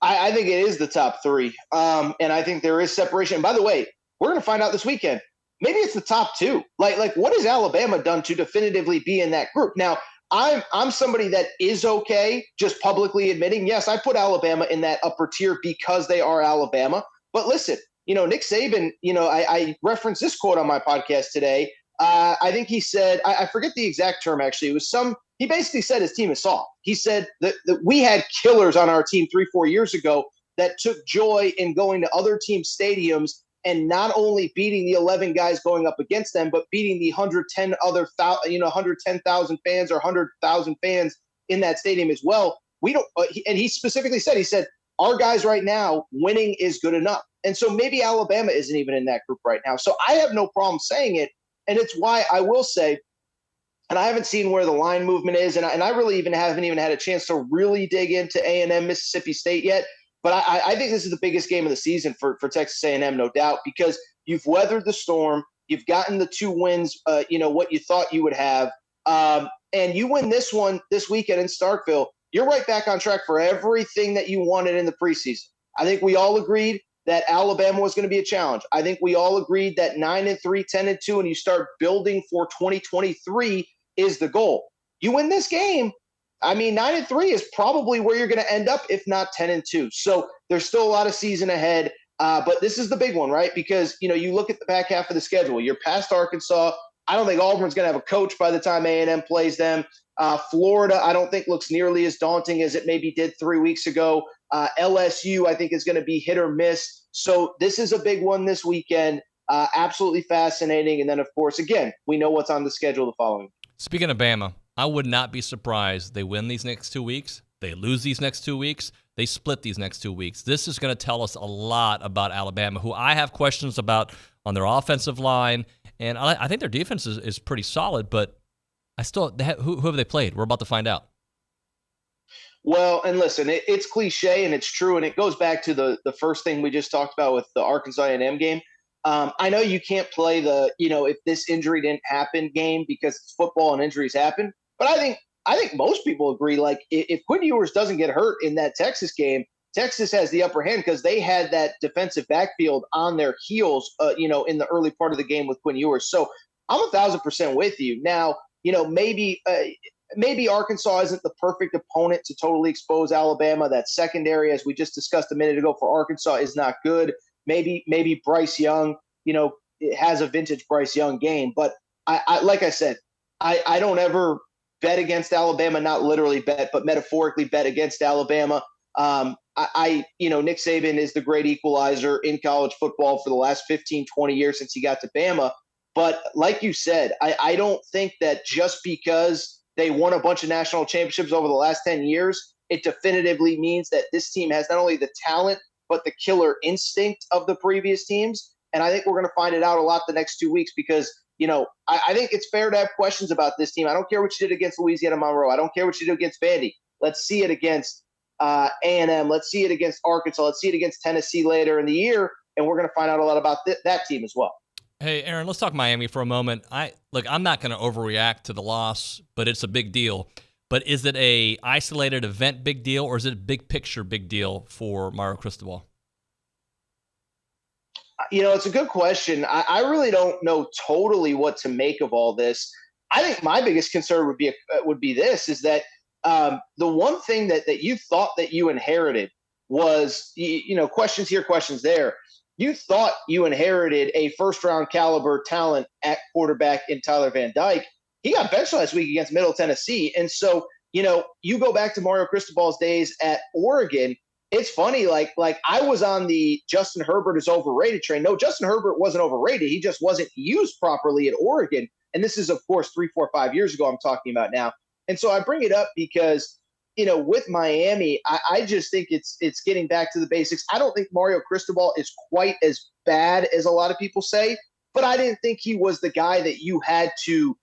I think it is the top 3, and I think there is separation. And by the way, we're going to find out this weekend. Maybe it's the top 2. Like what has Alabama done to definitively be in that group? Now, I'm somebody that is okay just publicly admitting, yes, I put Alabama in that upper tier because they are Alabama. But listen, Nick Saban, I referenced this quote on my podcast today. I think he said, I forget the exact term actually. It was he basically said his team is soft. He said that we had killers on our team 3-4 years ago that took joy in going to other team stadiums and not only beating the 11 guys going up against them, but beating the 110,000 fans or 100,000 fans in that stadium as well. We don't, and he specifically said, our guys right now, winning is good enough. And so maybe Alabama isn't even in that group right now. So I have no problem saying it. And it's why I will say, and I haven't seen where the line movement is, and I really haven't even had a chance to really dig into A&M Mississippi State yet. But I think this is the biggest game of the season for Texas A&M, no doubt, because you've weathered the storm. You've gotten the 2 wins, what you thought you would have. And you win this one this weekend in Starkville, you're right back on track for everything that you wanted in the preseason. I think we all agreed that Alabama was going to be a challenge. I think we all agreed that 9-3, 10-2, and you start building for 2023 is the goal. You win this game, I mean, 9-3 is probably where you're going to end up, if not 10-2. So there's still a lot of season ahead. But this is the big one, right? Because, you look at the back half of the schedule. You're past Arkansas. I don't think Auburn's going to have a coach by the time A&M plays them. Florida, I don't think looks nearly as daunting as it maybe did 3 weeks ago. LSU, I think, is going to be hit or miss. So this is a big one this weekend. Absolutely fascinating. And then, of course, again, we know what's on the schedule the following. Speaking of Bama, I would not be surprised they win these next 2 weeks. They lose these next 2 weeks. They split these next 2 weeks. This is going to tell us a lot about Alabama, who I have questions about on their offensive line. And I think their defense is pretty solid, but who have they played? We're about to find out. Well, and listen, it's cliche and it's true, and it goes back to the first thing we just talked about with the Arkansas A&M game. I know you can't play if this injury didn't happen game because it's football and injuries happen, but I think most people agree, like, if Quinn Ewers doesn't get hurt in that Texas game, Texas has the upper hand because they had that defensive backfield on their heels, in the early part of the game with Quinn Ewers. So I'm 1,000% with you. Now, maybe Arkansas isn't the perfect opponent to totally expose Alabama. That secondary, as we just discussed a minute ago, for Arkansas is not good. Maybe Bryce Young, it has a vintage Bryce Young game. But I like I said, I don't ever bet against Alabama, not literally bet, but metaphorically bet against Alabama. Nick Saban is the great equalizer in college football for the last 15, 20 years since he got to Bama. But like you said, I don't think that just because they won a bunch of national championships over the last 10 years, it definitively means that this team has not only the talent, but the killer instinct of the previous teams. And I think we're going to find it out a lot the next 2 weeks because, I think it's fair to have questions about this team. I don't care what you did against Louisiana Monroe. I don't care what you did against Vandy. Let's see it against A&M. Let's see it against Arkansas. Let's see it against Tennessee later in the year. And we're going to find out a lot about that team as well. Hey, Aaron, let's talk Miami for a moment. I'm not going to overreact to the loss, but it's a big deal. But is it a isolated event big deal, or is it a big picture big deal for Mario Cristobal? It's a good question. I really don't know totally what to make of all this. I think my biggest concern would be this, is that the one thing that you thought that you inherited was, questions here, questions there. You thought you inherited a first-round caliber talent at quarterback in Tyler Van Dyke. He got benched last week against Middle Tennessee. And so, you go back to Mario Cristobal's days at Oregon. It's funny, like I was on the Justin Herbert is overrated train. No, Justin Herbert wasn't overrated. He just wasn't used properly at Oregon. And this is, of course, 3, 4, 5 years ago I'm talking about now. And so I bring it up because, with Miami, I just think it's getting back to the basics. I don't think Mario Cristobal is quite as bad as a lot of people say, but I didn't think he was the guy that you had to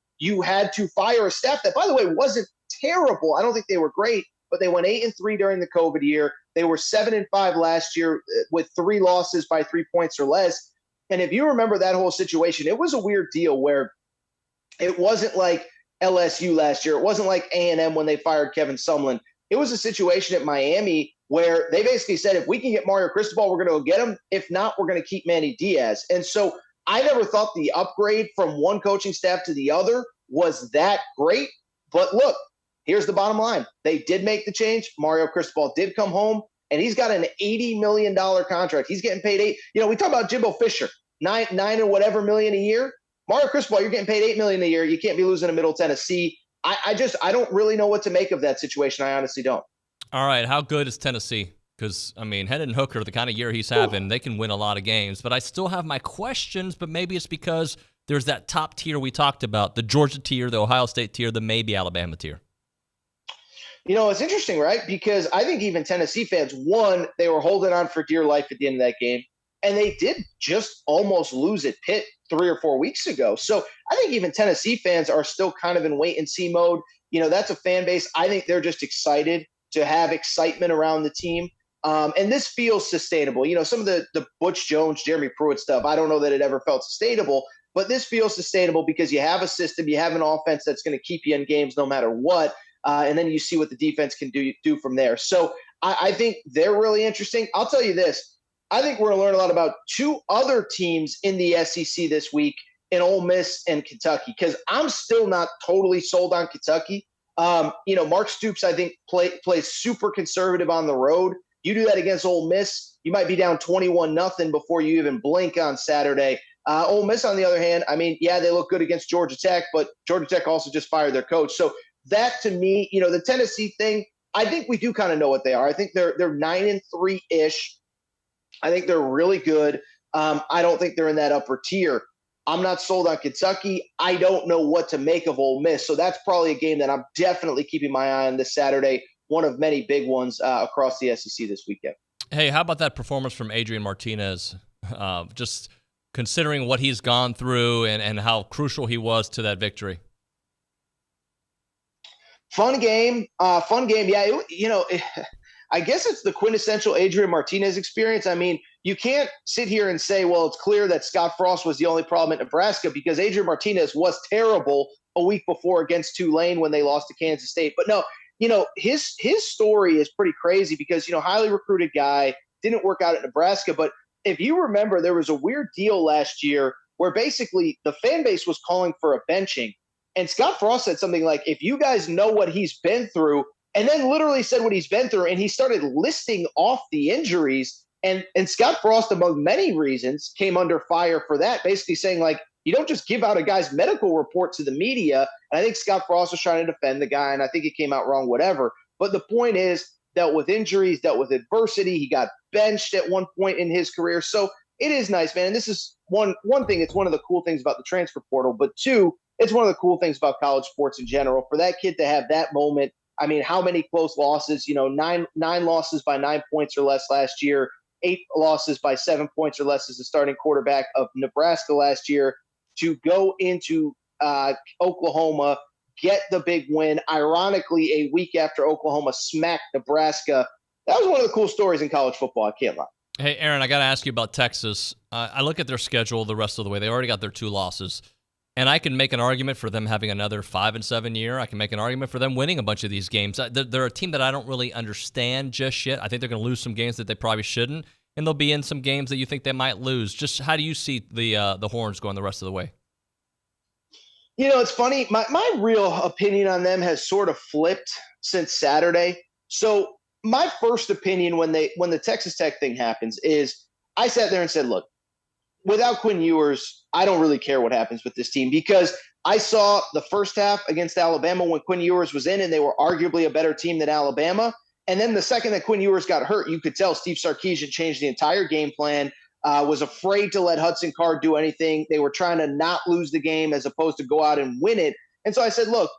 fire a staff that, by the way, wasn't terrible. I don't think they were great, but they went 8-3 during the COVID year. They were 7-5 last year with 3 losses by 3 points or less. And if you remember that whole situation, it was a weird deal where it wasn't like LSU last year. It wasn't like A&M when they fired Kevin Sumlin. It was a situation at Miami where they basically said, if we can get Mario Cristobal, we're going to go get him. If not, we're going to keep Manny Diaz. And so I never thought the upgrade from one coaching staff to the other was that great. But look, here's the bottom line. They did make the change. Mario Cristobal did come home, and he's got an $80 million contract. He's getting paid we talk about Jimbo Fisher, nine or whatever million a year. Mario Cristobal, you're getting paid $8 million a year. You can't be losing to Middle Tennessee. I don't really know what to make of that situation. I honestly don't. All right, how good is Tennessee? Because, Hendon Hooker, the kind of year he's having, they can win a lot of games. But I still have my questions, but maybe it's because there's that top tier we talked about, the Georgia tier, the Ohio State tier, the maybe Alabama tier. It's interesting, right? Because I think even Tennessee fans, one, they were holding on for dear life at the end of that game. And they did just almost lose at Pitt 3 or 4 weeks ago. So I think even Tennessee fans are still kind of in wait-and-see mode. That's a fan base. I think they're just excited to have excitement around the team. And this feels sustainable. Some of the Butch Jones, Jeremy Pruitt stuff, I don't know that it ever felt sustainable. But this feels sustainable because you have a system, you have an offense that's going to keep you in games no matter what. And then you see what the defense can do from there. So I think they're really interesting. I'll tell you this. I think we're going to learn a lot about two other teams in the SEC this week in Ole Miss and Kentucky, because I'm still not totally sold on Kentucky. Mark Stoops, I think, plays super conservative on the road. You do that against Ole Miss, you might be down 21-0 before you even blink on Saturday. Ole Miss, on the other hand, I mean, yeah, they look good against Georgia Tech, but Georgia Tech also just fired their coach. So that, to me, the Tennessee thing, I think we do kind of know what they are. I think they're 9-3-ish. I think they're really good. I don't think they're in that upper tier. I'm not sold on Kentucky. I don't know what to make of Ole Miss. So that's probably a game that I'm definitely keeping my eye on this Saturday, one of many big ones across the SEC this weekend. Hey, how about that performance from Adrian Martinez? Just considering what he's gone through and how crucial he was to that victory. Fun game. Yeah, I guess it's the quintessential Adrian Martinez experience. I mean, you can't sit here and say, well, it's clear that Scott Frost was the only problem at Nebraska, because Adrian Martinez was terrible a week before against Tulane when they lost to Kansas State. But no, his story is pretty crazy because, highly recruited guy, didn't work out at Nebraska. But if you remember, there was a weird deal last year where basically the fan base was calling for a benching. And Scott Frost said something like, if you guys know what he's been through, and then literally said what he's been through, and he started listing off the injuries. And Scott Frost, among many reasons, came under fire for that, basically saying, like, you don't just give out a guy's medical report to the media. And I think Scott Frost was trying to defend the guy, and I think it came out wrong, whatever. But the point is, dealt with injuries, dealt with adversity. He got benched at one point in his career. So it is nice, man. And this is one thing. It's one of the cool things about the transfer portal. But two, it's one of the cool things about college sports in general. For that kid to have that moment, I mean, how many close losses? 9 losses by 9 points or less last year, 8 losses by 7 points or less as the starting quarterback of Nebraska last year. To go into Oklahoma, get the big win, ironically, a week after Oklahoma smacked Nebraska. That was one of the cool stories in college football. I can't lie. Hey, Aaron, I got to ask you about Texas. I look at their schedule the rest of the way. They already got their 2 losses. And I can make an argument for them having another 5-7 year. I can make an argument for them winning a bunch of these games. They're a team that I don't really understand just yet. I think they're going to lose some games that they probably shouldn't, and they'll be in some games that you think they might lose. Just how do you see the Horns going the rest of the way? It's funny. My real opinion on them has sort of flipped since Saturday. So my first opinion when the Texas Tech thing happens is I sat there and said, look, without Quinn Ewers, I don't really care what happens with this team, because I saw the first half against Alabama when Quinn Ewers was in, and they were arguably a better team than Alabama. And then the second that Quinn Ewers got hurt, you could tell Steve Sarkisian changed the entire game plan, was afraid to let Hudson Card do anything. They were trying to not lose the game as opposed to go out and win it. And so I said, look,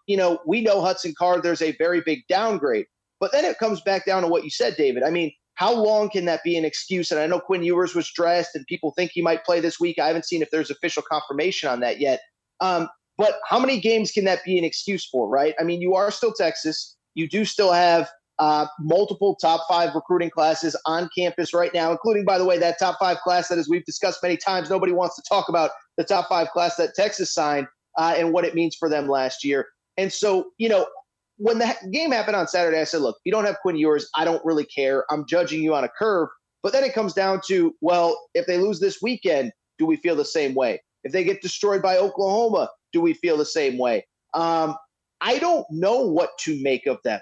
we know Hudson Card, there's a very big downgrade. But then it comes back down to what you said, David. I mean, how long can that be an excuse? And I know Quinn Ewers was dressed and people think he might play this week. I haven't seen if there's official confirmation on that yet. But how many games can that be an excuse for, right? I mean, you are still Texas. You do still have multiple top 5 recruiting classes on campus right now, including, by the way, that top 5 class that, as we've discussed many times, nobody wants to talk about the top 5 class that Texas signed and what it means for them last year. And so, when the game happened on Saturday, I said, look, you don't have Quinn Ewers. I don't really care. I'm judging you on a curve. But then it comes down to, well, if they lose this weekend, do we feel the same way? If they get destroyed by Oklahoma, do we feel the same way? I don't know what to make of them.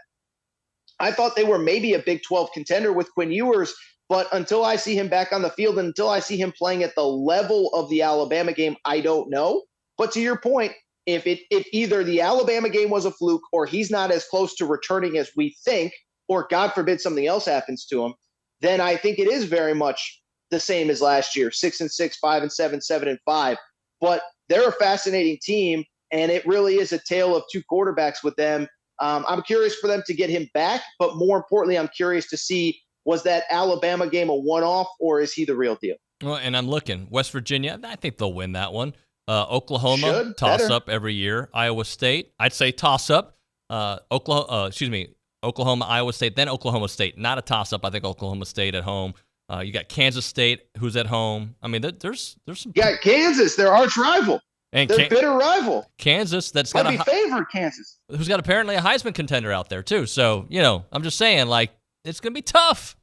I thought they were maybe a Big 12 contender with Quinn Ewers, but until I see him back on the field and until I see him playing at the level of the Alabama game, I don't know. But to your point, if either the Alabama game was a fluke or he's not as close to returning as we think, or God forbid something else happens to him, then I think it is very much the same as last year, 6-6, 5-7, 7-5. But they're a fascinating team, and it really is a tale of 2 quarterbacks with them. I'm curious for them to get him back, but more importantly, I'm curious to see, was that Alabama game a one-off, or is he the real deal? Well, and I'm looking. West Virginia, I think they'll win that one. Oklahoma, toss-up every year. Iowa State, I'd say toss-up. Oklahoma, Iowa State, then Oklahoma State. Not a toss-up. I think Oklahoma State at home. You got Kansas State, who's at home. I mean, there's some. Yeah, Kansas, their arch rival. And their bitter rival. Kansas, that's got a favorite Kansas, who's got apparently a Heisman contender out there too. So I'm just saying, like, it's gonna be tough.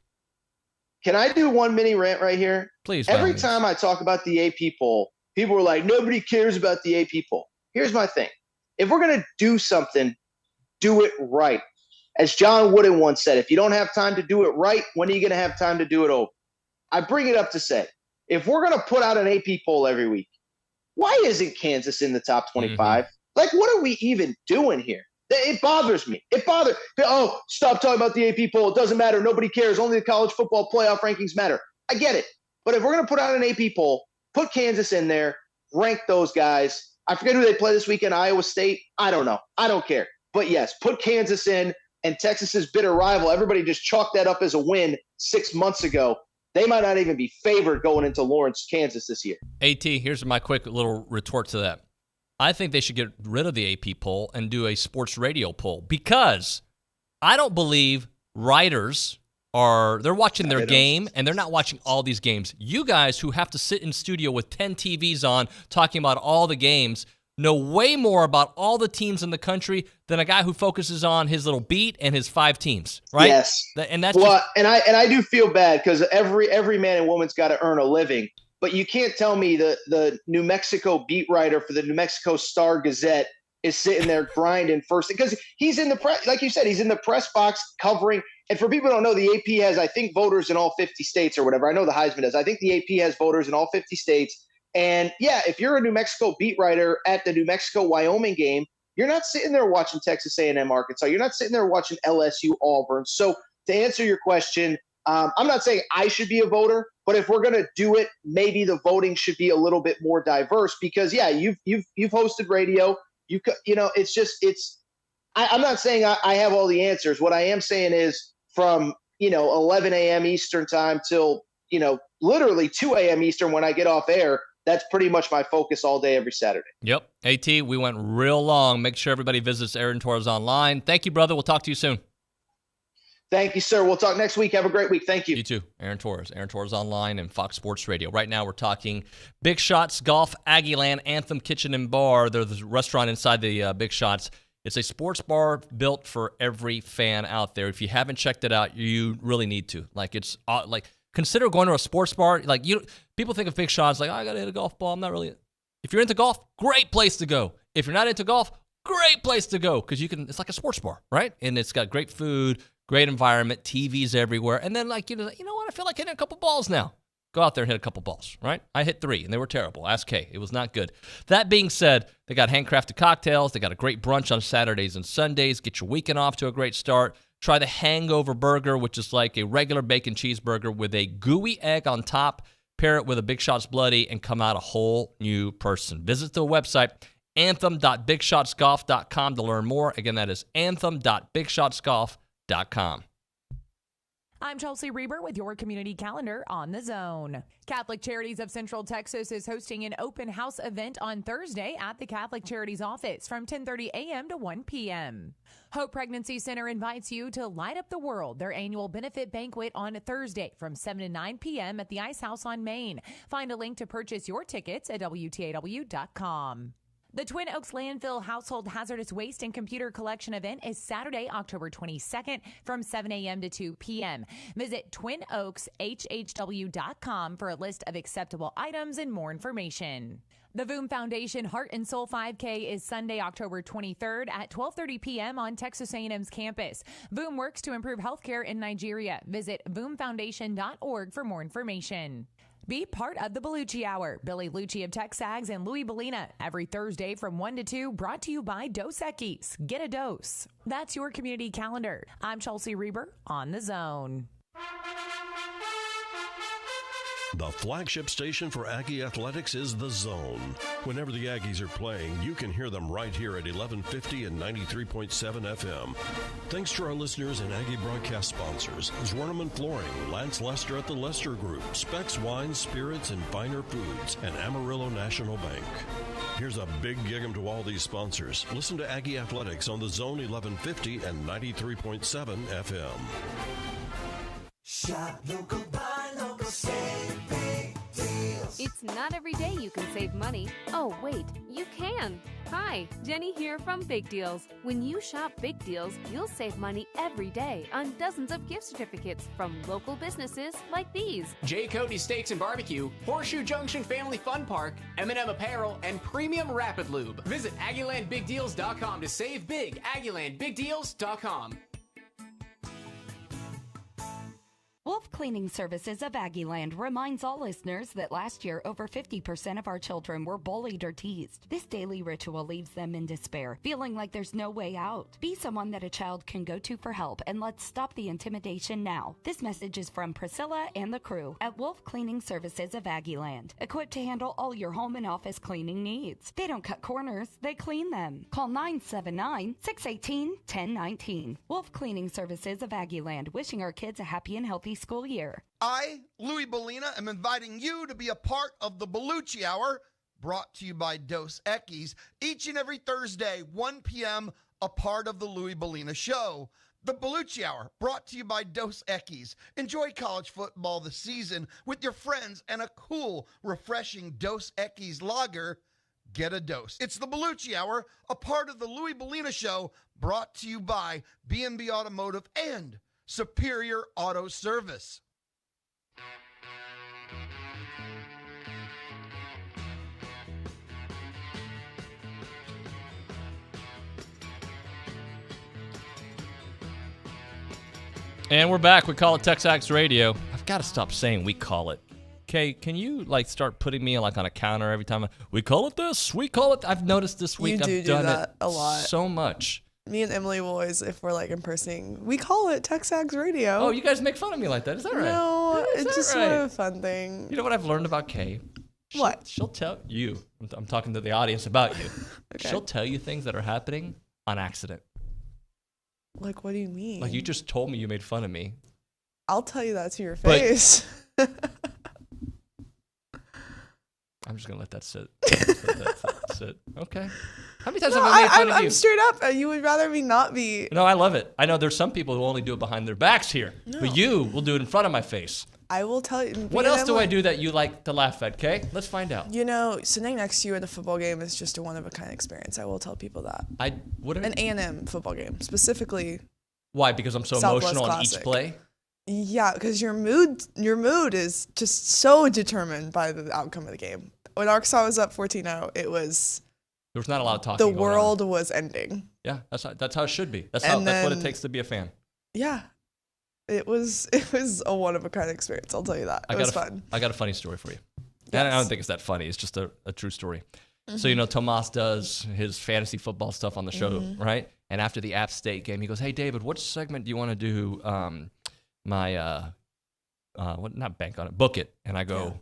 Can I do one mini rant right here? Please. Every time I talk about the AP poll, people are like, nobody cares about the AP poll. Here's my thing. If we're going to do something, do it right. As John Wooden once said, if you don't have time to do it right, when are you going to have time to do it over? I bring it up to say, if we're going to put out an AP poll every week, why isn't Kansas in the top 25? Like, what are we even doing here? It bothers me. Oh, stop talking about the AP poll. It doesn't matter. Nobody cares. Only the college football playoff rankings matter. I get it. But if we're going to put out an AP poll, put Kansas in there, rank those guys. I forget who they play this weekend, Iowa State. I don't know. I don't care. But yes, put Kansas in, and Texas's bitter rival. Everybody just chalked that up as a win 6 months ago. They might not even be favored going into Lawrence, Kansas this year. AT, here's my quick little retort to that. I think they should get rid of the AP poll and do a sports radio poll, because I don't believe writers they're watching their game and they're not watching all these games. You guys who have to sit in studio with 10 TVs on talking about all the games know way more about all the teams in the country than a guy who focuses on his little beat and his 5 teams, right? Yes. And that's and I do feel bad because every man and woman's got to earn a living. But you can't tell me the New Mexico beat writer for the New Mexico Star-Gazette is sitting there grinding first, because he's in the press, like you said, he's in the press box covering. And for people who don't know, the AP has, I think, voters in all 50 states or whatever. I know the Heisman does. I think the AP has voters in all 50 states. And yeah, if you're a New Mexico beat writer at the New Mexico-Wyoming game, you're not sitting there watching Texas A&M Arkansas. You're not sitting there watching LSU Auburn. So to answer your question, I'm not saying I should be a voter, but if we're going to do it, maybe the voting should be a little bit more diverse, because yeah, you've hosted radio. I'm not saying I have all the answers. What I am saying is from 11 a.m. Eastern time till literally 2 a.m. Eastern when I get off air, that's pretty much my focus all day, every Saturday. Yep. AT, we went real long. Make sure everybody visits Aaron Torres online. Thank you, brother. We'll talk to you soon. Thank you, sir. We'll talk next week. Have a great week. Thank you. You too. Aaron Torres online and Fox Sports Radio. Right now we're talking Big Shots Golf, Aggieland, Anthem Kitchen and Bar. They're the restaurant inside the Big Shots. It's a sports bar built for every fan out there. If you haven't checked it out, you really need to. Consider going to a sports bar. People think of Big Shots like, I got to hit a golf ball. I'm not really. If you're into golf, great place to go. If you're not into golf, great place to go, because it's like a sports bar, right? And it's got great food, great environment, TVs everywhere. And then you know what? I feel like hitting a couple balls now. Go out there and hit a couple balls, right? I hit 3, and they were terrible. Ask Kay. It was not good. That being said, they got handcrafted cocktails. They got a great brunch on Saturdays and Sundays. Get your weekend off to a great start. Try the Hangover Burger, which is like a regular bacon cheeseburger with a gooey egg on top. Pair it with a Big Shots Bloody and come out a whole new person. Visit the website, anthem.bigshotsgolf.com, to learn more. Again, that is anthem.bigshotsgolf.com. I'm Chelsea Reber with your community calendar on the Zone. Catholic Charities of Central Texas is hosting an open house event on Thursday at the Catholic Charities office from 10:30 a.m. to 1 p.m. Hope Pregnancy Center invites you to Light Up the World, their annual benefit banquet on Thursday from 7 to 9 p.m. at the Ice House on Main. Find a link to purchase your tickets at WTAW.com. The Twin Oaks Landfill Household Hazardous Waste and Computer Collection event is Saturday, October 22nd from 7 a.m. to 2 p.m. Visit twinoakshhw.com for a list of acceptable items and more information. The VOOM Foundation Heart and Soul 5K is Sunday, October 23rd at 12:30 p.m. on Texas A&M's campus. VOOM works to improve healthcare in Nigeria. Visit voomfoundation.org for more information. Be part of the Bellucci Hour. Billy Lucci of TexAgs and Louis Bellina every Thursday from 1 to 2, brought to you by Dos Equis. Get a dose. That's your community calendar. I'm Chelsea Reber on the Zone. The flagship station for Aggie Athletics is The Zone. Whenever the Aggies are playing, you can hear them right here at 1150 and 93.7 FM. Thanks to our listeners and Aggie broadcast sponsors, Zwerneman Flooring, Lance Lester at the Lester Group, Specs Wines, Spirits, and Finer Foods, and Amarillo National Bank. Here's a big gig 'em to all these sponsors. Listen to Aggie Athletics on The Zone 1150 and 93.7 FM. Shop local, buy local, save big. It's not every day you can save money. Oh, wait, you can. Hi, Jenny here from Big Deals. When you shop Big Deals, you'll save money every day on dozens of gift certificates from local businesses like these. J. Cody Steaks and Barbecue, Horseshoe Junction Family Fun Park, M&M Apparel, and Premium Rapid Lube. Visit AggielandBigDeals.com to save big. AggielandBigDeals.com. Wolf Cleaning Services of Aggieland reminds all listeners that last year over 50% of our children were bullied or teased. This daily ritual leaves them in despair, feeling like there's no way out. Be someone that a child can go to for help, and let's stop the intimidation now. This message is from Priscilla and the crew at Wolf Cleaning Services of Aggieland, equipped to handle all your home and office cleaning needs. They don't cut corners, they clean them. Call 979-618-1019. Wolf Cleaning Services of Aggieland, wishing our kids a happy and healthy school year. I, Louis Bellina, am inviting you to be a part of the Bellucci Hour, brought to you by Dos Equis, each and every Thursday, 1 p.m., a part of the Louis Bellina Show. The Bellucci Hour, brought to you by Dos Equis. Enjoy college football this season with your friends and a cool, refreshing Dos Equis lager. Get a dose. It's the Bellucci Hour, a part of the Louis Bellina Show, brought to you by B&B Automotive and Superior Auto Service. And we're back. We call it TexAgs Radio. I've got to stop saying we call it. Okay, can you start putting me on a counter every time? We call it this. We call it. I've noticed this week You I've done that it a lot. so much. Me and Emily will always, if we're impersonating, we call it TexAgs Radio. Oh, you guys make fun of me like that. Is that right? No, Is it's that just right? sort of a fun thing. You know what I've learned about Kay? What? She'll tell you. I'm talking to the audience about you. Okay. She'll tell you things that are happening on accident. What do you mean? Like you just told me you made fun of me. I'll tell you that to your face. I'm just gonna let that sit. Sit. Okay. How many times have I made fun of you? I'm straight up. You would rather me not be. No, I love it. I know there's some people who only do it behind their backs here, but you will do it in front of my face. I will tell you. What else do I do that you like to laugh at, Kay? Let's find out. Sitting next to you at a football game is just a one-of-a-kind experience. I will tell people that. An A&M football game, specifically. Why? Because I'm so Southwest emotional on Classic. each play? Yeah, because your mood is just so determined by the outcome of the game. When Arkansas was up 14-0, it was... There was not a lot of talking The going world on. was ending. Yeah, that's how it should be. That's And what then- it takes to be a fan. Yeah. It was a one-of-a-kind experience, I'll tell you that. It was fun. I got a funny story for you. Yes. And I don't think it's that funny. It's just a true story. So, Tomas does his fantasy football stuff on the show, right? And after the App State game, he goes, "Hey, David, which segment do you want to do not bank on it, book it." And I go,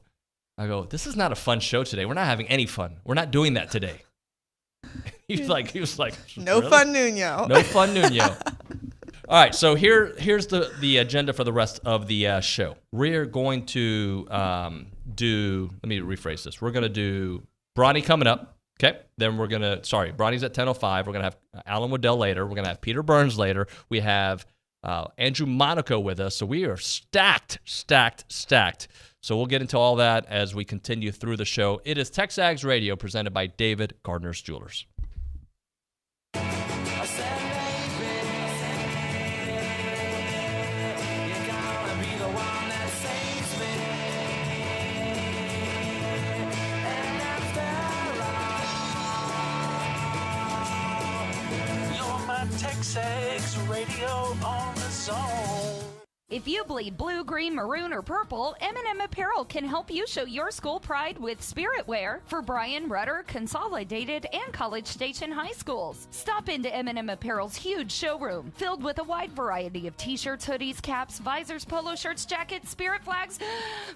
"This is not a fun show today. We're not having any fun. We're not doing that today." he was like, No "Really?" fun, Nuño. No fun, Nuño. All right, so here's the agenda for the rest of the show. We're going to do, let me rephrase this. We're going to do Bronny coming up, okay? Then Bronny's at 10:05. We're going to have Alan Waddell later. We're going to have Peter Burns later. We have Andrew Monaco with us. So we are stacked. So we'll get into all that as we continue through the show. It is TexAgs Radio presented by David Gardner's Jewelers. TexAgs Radio on the Zone. If you bleed blue, green, maroon, or purple, M&M Apparel can help you show your school pride with Spirit Wear for Bryan Rudder, Consolidated, and College Station High Schools. Stop into M&M Apparel's huge showroom, filled with a wide variety of t-shirts, hoodies, caps, visors, polo shirts, jackets, spirit flags,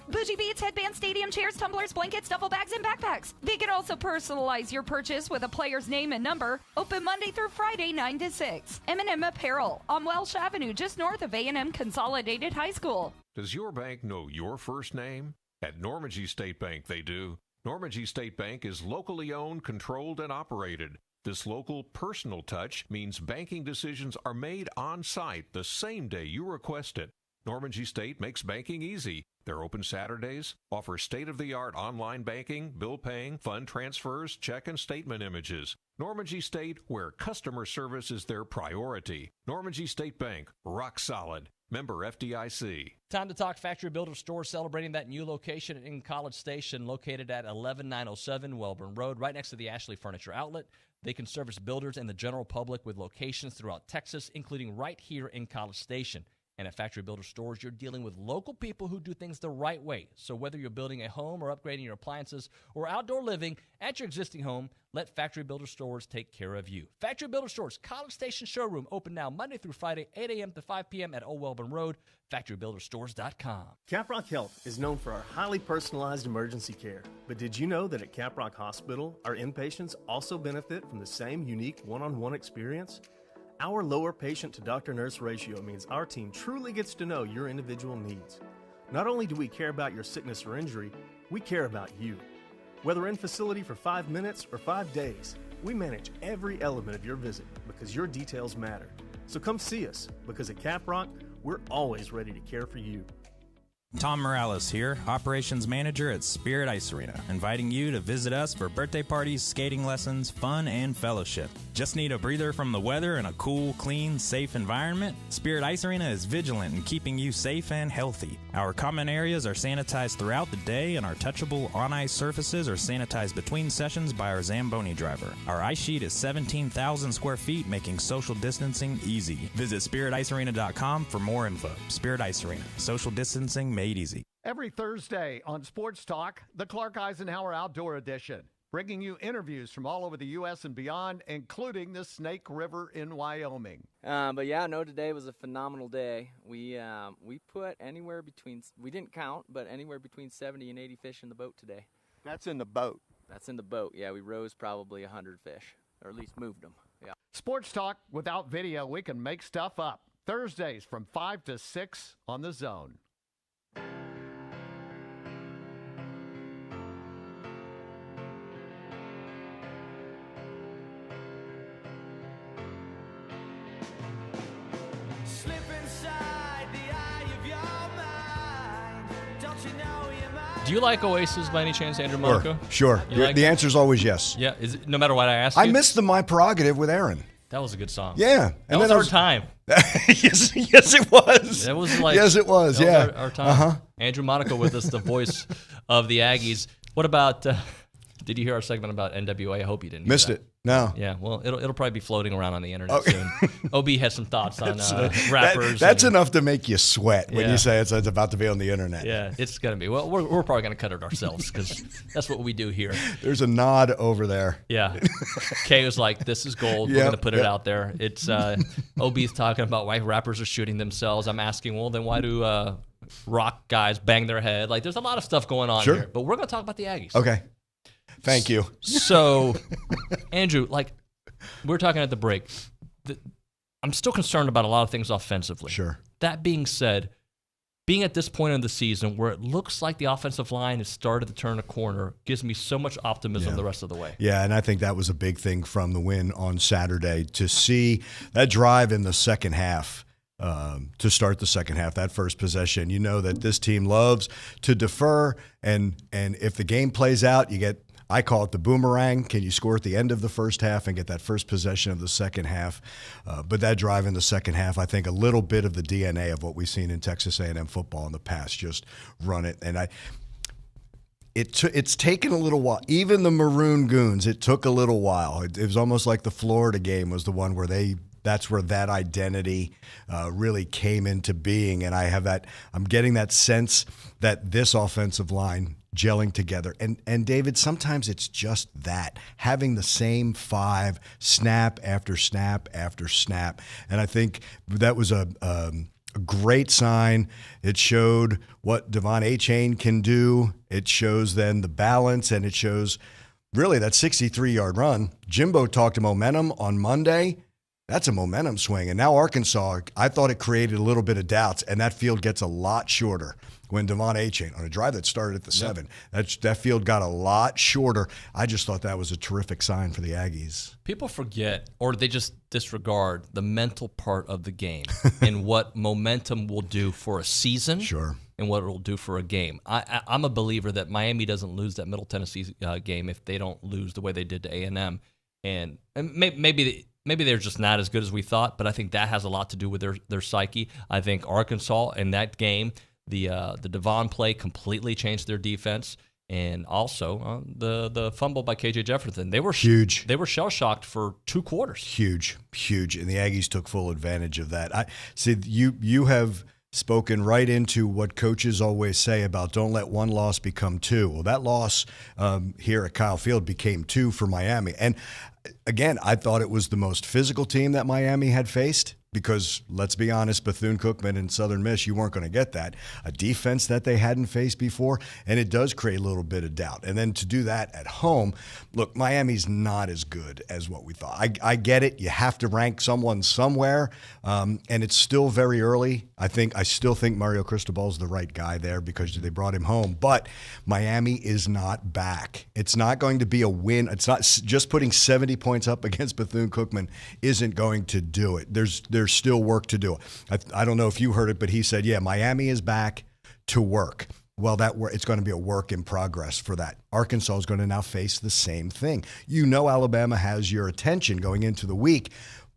bougie beads, headbands, stadium chairs, tumblers, blankets, duffel bags, and backpacks. They can also personalize your purchase with a player's name and number. Open Monday through Friday, 9 to 6. M&M Apparel on Welsh Avenue, just north of A&M Consolidated High School. Does your bank know your first name? At Normandy State Bank, they do. Normandy State Bank is locally owned, controlled, and operated. This local personal touch means banking decisions are made on site the same day you request it. Normandy State makes banking easy. They're open Saturdays, offer state-of-the-art online banking, bill paying, fund transfers, check and statement images. Normandy State, where customer service is their priority. Normandy State Bank, rock solid. Member FDIC. Time to talk Factory Builder Stores, celebrating that new location in College Station, located at 11907 Welborn Road, right next to the Ashley Furniture Outlet. They can service builders and the general public with locations throughout Texas, including right here in College Station. And at Factory Builder Stores, you're dealing with local people who do things the right way. So whether you're building a home or upgrading your appliances or outdoor living at your existing home, let Factory Builder Stores take care of you. Factory Builder Stores, College Station Showroom, open now Monday through Friday, 8 a.m. to 5 p.m. at Old Welborn Road, factorybuilderstores.com. Caprock Health is known for our highly personalized emergency care. But did you know that at Caprock Hospital, our inpatients also benefit from the same unique one-on-one experience? Our lower patient-to-doctor-nurse ratio means our team truly gets to know your individual needs. Not only do we care about your sickness or injury, we care about you. Whether in facility for 5 minutes or 5 days, we manage every element of your visit because your details matter. So come see us, because at Caprock, we're always ready to care for you. Tom Morales here, Operations Manager at Spirit Ice Arena, inviting you to visit us for birthday parties, skating lessons, fun, and fellowship. Just need a breather from the weather and a cool, clean, safe environment? Spirit Ice Arena is vigilant in keeping you safe and healthy. Our common areas are sanitized throughout the day, and our touchable on-ice surfaces are sanitized between sessions by our Zamboni driver. Our ice sheet is 17,000 square feet, making social distancing easy. Visit SpiritIceArena.com for more info. Spirit Ice Arena, social distancing made easy. Every Thursday on Sports Talk, the Clark Eisenhower Outdoor Edition, bringing you interviews from all over the U.S. and beyond, including the Snake River in Wyoming. But yeah, no, today was a phenomenal day. We put anywhere between, we didn't count, but anywhere between 70 and 80 fish in the boat today. That's in the boat? That's in the boat, yeah. We rose probably 100 fish, or at least moved them, yeah. Sports Talk without video, we can make stuff up. Thursdays from 5 to 6 on The Zone. Do you like Oasis by any chance, Andrew Monaco? Sure. Like the answer is always yes. Yeah. Is it, no matter what I ask you? I missed the My Prerogative with Aaron. That was a good song. Yeah. That was our time. yes, it was. That was like, yes, it was. That Yeah. was our time. Andrew Monaco with us, the voice of the Aggies. What about, did you hear our segment about NWA? I hope you didn't. Missed it. No. Yeah, well, it'll probably be floating around on the internet soon. OB has some thoughts on rappers. That's enough to make you sweat when you say it's about to be on the internet. Yeah, it's going to be. Well, we're probably going to cut it ourselves because that's what we do here. There's a nod over there. Yeah. Kay was like, this is gold. We're going to put it out there. It's OB's talking about why rappers are shooting themselves. I'm asking, well, then why do rock guys bang their head? Like, there's a lot of stuff going on here. But we're going to talk about the Aggies. Okay. Thank you. So, Andrew, like we were talking at the break, I'm still concerned about a lot of things offensively. Sure. That being said, being at this point in the season where it looks like the offensive line has started to turn a corner gives me so much optimism the rest of the way. Yeah, and I think that was a big thing from the win on Saturday to see that drive in the second half. To start the second half, that first possession, you know that this team loves to defer, and if the game plays out, you get, I call it the boomerang. Can you score at the end of the first half and get that first possession of the second half? But that drive in the second half, I think a little bit of the DNA of what we've seen in Texas A&M football in the past, just run it. And it's taken a little while. Even the Maroon Goons, it took a little while. It was almost like the Florida game was the one where that's where that identity really came into being. And I'm getting that sense that this offensive line gelling together. And David, sometimes it's just that, having the same five snap after snap after snap. And I think that was a great sign. It showed what Devon Achane can do. It shows then the balance, and it shows really that 63-yard run. Jimbo talked to momentum on Monday. That's a momentum swing. And now Arkansas, I thought it created a little bit of doubts, and that field gets a lot shorter when Devon Achane, on a drive that started at the 7, that field got a lot shorter. I just thought that was a terrific sign for the Aggies. People forget, or they just disregard, the mental part of the game and what momentum will do for a season. Sure. And what it will do for a game. I'm a believer that Miami doesn't lose that Middle Tennessee game if they don't lose the way they did to A&M. And maybe they're just not as good as we thought, but I think that has a lot to do with their psyche. I think Arkansas in that game, the Devon play completely changed their defense, and also the fumble by KJ Jefferson. They were huge. They were shell shocked for 2 quarters. Huge, and the Aggies took full advantage of that. I see you have spoken right into what coaches always say about don't let one loss become 2. Well, that loss here at Kyle Field became 2 for Miami. And again, I thought it was the most physical team that Miami had faced because, let's be honest, Bethune-Cookman and Southern Miss, you weren't going to get that. A defense that they hadn't faced before, and it does create a little bit of doubt. And then to do that at home, look, Miami's not as good as what we thought. I get it. You have to rank someone somewhere, and it's still very early. I still think Mario Cristobal's the right guy there because they brought him home. But Miami is not back. It's not going to be a win. It's not just putting 70 points up against Bethune-Cookman isn't going to do it. There's still work to do. I don't know if you heard it, but he said, yeah, Miami is back to work. Well, it's going to be a work in progress for that. Arkansas is going to now face the same thing. You know Alabama has your attention going into the week,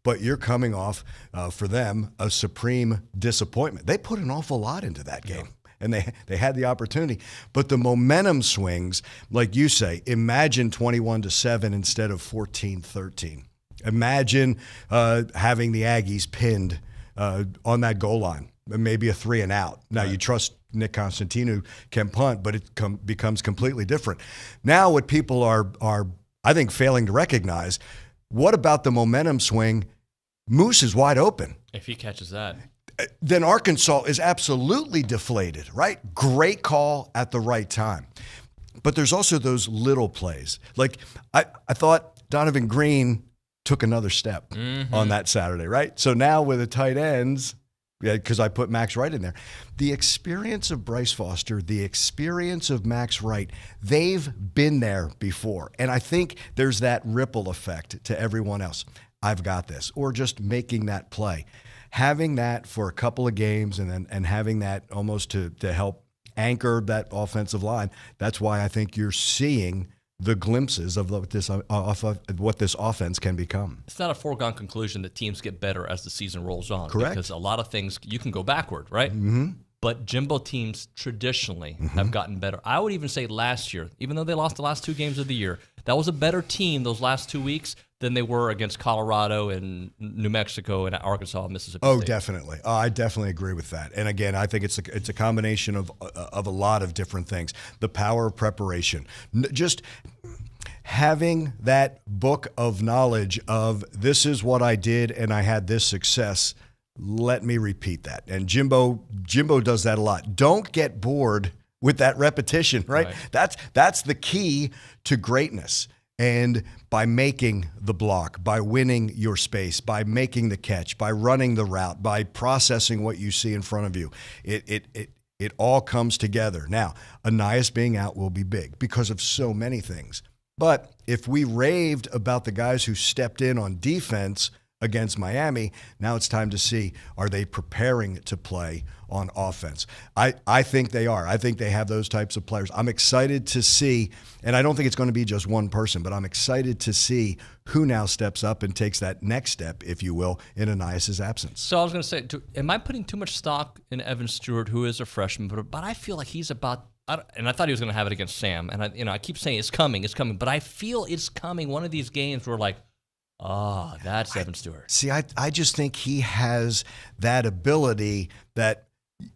but you're coming off, for them, a supreme disappointment. They put an awful lot into that game. And they had the opportunity. But the momentum swings, like you say, imagine 21-7 instead of 14-13. Imagine having the Aggies pinned on that goal line, maybe a 3 and out. Now, you trust Nick Constantino can punt, but it becomes completely different. Now what people are, I think, failing to recognize, what about the momentum swing? Moose is wide open. If he catches that. Then Arkansas is absolutely deflated, right? Great call at the right time. But there's also those little plays. Like I thought Donovan Green took another step on that Saturday, right? So now with the tight ends, because I put Max Wright in there, the experience of Bryce Foster, the experience of Max Wright, they've been there before. And I think there's that ripple effect to everyone else. I've got this, or just making that play. Having that for a couple of games and having that almost to help anchor that offensive line, that's why I think you're seeing the glimpses of what this offense can become. It's not a foregone conclusion that teams get better as the season rolls on. Correct. Because a lot of things, you can go backward, right? Mm-hmm. But Jimbo teams traditionally have gotten better. I would even say last year, even though they lost the last 2 games of the year, that was a better team those last 2 weeks than they were against Colorado and New Mexico and Arkansas and Mississippi State. Definitely. I definitely agree with that. And again, I think it's a combination of a lot of different things. The power of preparation. Just having that book of knowledge of this is what I did and I had this success. Let me repeat that. And Jimbo does that a lot. Don't get bored with that repetition, right? That's the key to greatness. And by making the block, by winning your space, by making the catch, by running the route, by processing what you see in front of you, it all comes together. Now, Ainias being out will be big because of so many things. But if we raved about the guys who stepped in on defense against Miami, now it's time to see, are they preparing to play on offense? I think they are. I think they have those types of players. I'm excited to see, and I don't think it's going to be just one person, but I'm excited to see who now steps up and takes that next step, if you will, in Ainias' absence. So I was going to say, am I putting too much stock in Evan Stewart, who is a freshman, but I feel like he's about, and I thought he was going to have it against Sam, and I keep saying it's coming, but I feel it's coming. One of these games where like, oh, that's Evan Stewart. See, I just think he has that ability that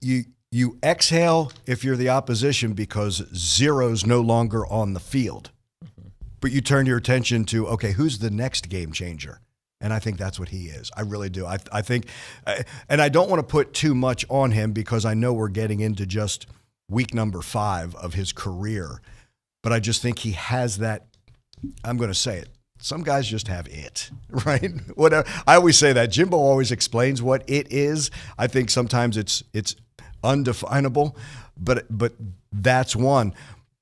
you exhale if you're the opposition because zero's no longer on the field. Mm-hmm. But you turn your attention to, okay, who's the next game changer? And I think that's what he is. I really do. I think, and I don't want to put too much on him because I know we're getting into just week number 5 of his career. But I just think he has that, I'm going to say it, Some guys just have it, right? Whatever. I always say that. Jimbo always explains what it is. I think sometimes it's undefinable, but that's one.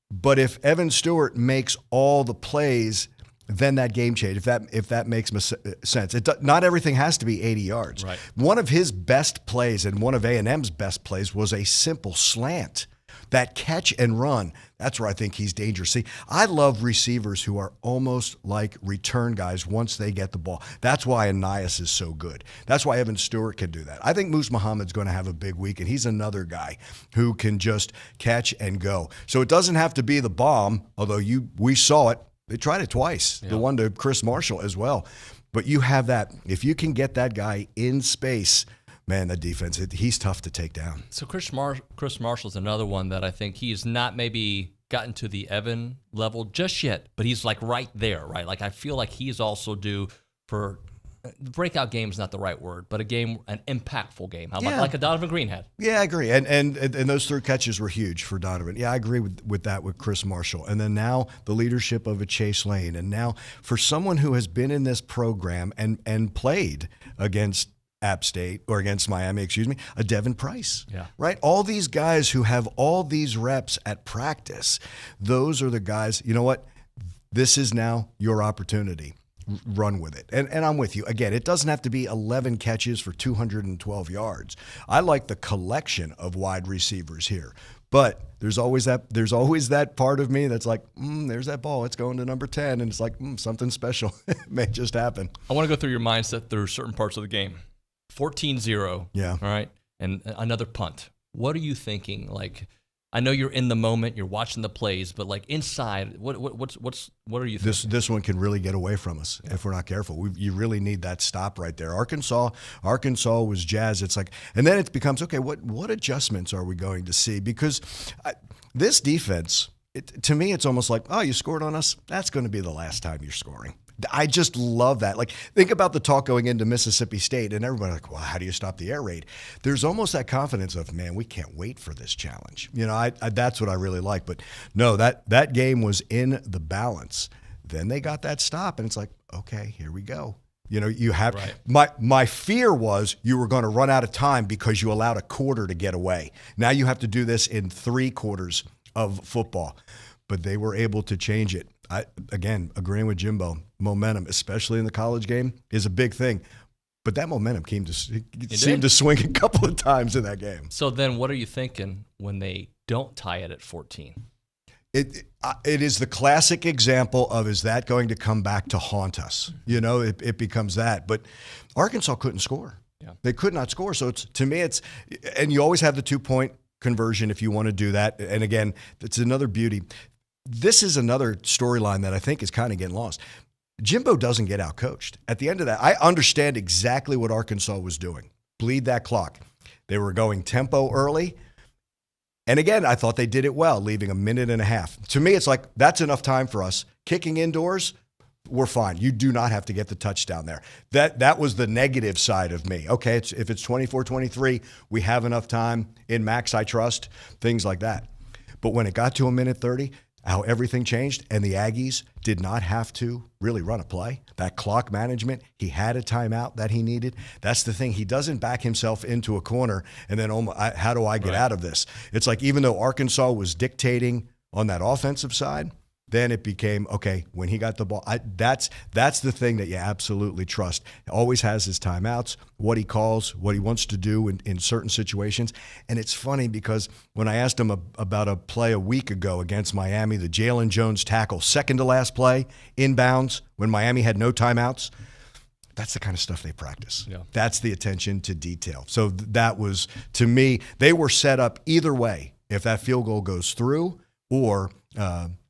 But if Evan Stewart makes all the plays, then that game change. If that makes sense, not everything has to be 80 yards. Right. One of his best plays and one of A&M's best plays was a simple slant. That catch and run, that's where I think he's dangerous. See, I love receivers who are almost like return guys once they get the ball. That's why Anias is so good. That's why Evan Stewart can do that. I think Moose Muhammad's going to have a big week, and he's another guy who can just catch and go. So it doesn't have to be the bomb, although we saw it. They tried it twice, the one to Chris Marshall as well. But you have that. If you can get that guy in space, man, that defense, he's tough to take down. So Chris Marshall's another one that I think he's not maybe gotten to the Evan level just yet, but he's like right there, right? Like I feel like he's also due for breakout game is not the right word, but an impactful game. How about like a Donovan Green had? Yeah, I agree. And those 3 catches were huge for Donovan. Yeah, I agree with that with Chris Marshall. And then now the leadership of a Chase Lane. And now for someone who has been in this program and played against App State, or against Miami, a Devin Price, right? All these guys who have all these reps at practice, those are the guys, you know what? This is now your opportunity. Run with it. And I'm with you. Again, it doesn't have to be 11 catches for 212 yards. I like the collection of wide receivers here. But there's always that part of me that's like, there's that ball. It's going to number 10. And it's like, something special may just happen. I want to go through your mindset through certain parts of the game. 14-0. Yeah. All right. And another punt. What are you thinking? Like, I know you're in the moment, you're watching the plays, but like inside, what are you thinking? This one can really get away from us if we're not careful. You really need that stop right there. Arkansas was jazzed. It's like, and then it becomes, okay, what adjustments are we going to see? Because this defense, to me, it's almost like, oh, you scored on us. That's going to be the last time you're scoring. I just love that. Like, think about the talk going into Mississippi State, and everybody's like, well, how do you stop the air raid? There's almost that confidence of, man, we can't wait for this challenge. You know, that's what I really like. But no, that game was in the balance. Then they got that stop, and it's like, okay, here we go. You know, you have my fear was you were going to run out of time because you allowed a quarter to get away. Now you have to do this in 3 quarters of football. But they were able to change it. Again, agreeing with Jimbo, momentum, especially in the college game, is a big thing. But that momentum seemed to swing a couple of times in that game. So then what are you thinking when they don't tie it at 14? It is the classic example of, is that going to come back to haunt us? You know, it becomes that. But Arkansas couldn't score. Yeah. They could not score. So to me, and you always have the 2-point conversion if you want to do that. And again, it's another beauty. This is another storyline that I think is kind of getting lost. Jimbo doesn't get outcoached. At the end of that, I understand exactly what Arkansas was doing. Bleed that clock. They were going tempo early. And again, I thought they did it well, leaving a minute and a half. To me, it's like, that's enough time for us. Kicking indoors, we're fine. You do not have to get the touchdown there. That was the negative side of me. Okay, if it's 24-23, we have enough time. In Max, I trust. Things like that. But when it got to a minute 30, how everything changed, and the Aggies did not have to really run a play. That clock management, he had a timeout that he needed. That's the thing. He doesn't back himself into a corner and then, how do I get out of this? It's like, even though Arkansas was dictating on that offensive side, then it became, okay, when he got the ball, that's the thing that you absolutely trust. Always has his timeouts, what he calls, what he wants to do in certain situations. And it's funny because when I asked him about a play a week ago against Miami, the Jalen Jones tackle, second to last play, inbounds, when Miami had no timeouts, that's the kind of stuff they practice. Yeah. That's the attention to detail. So that was, to me, they were set up either way. If that field goal goes through, or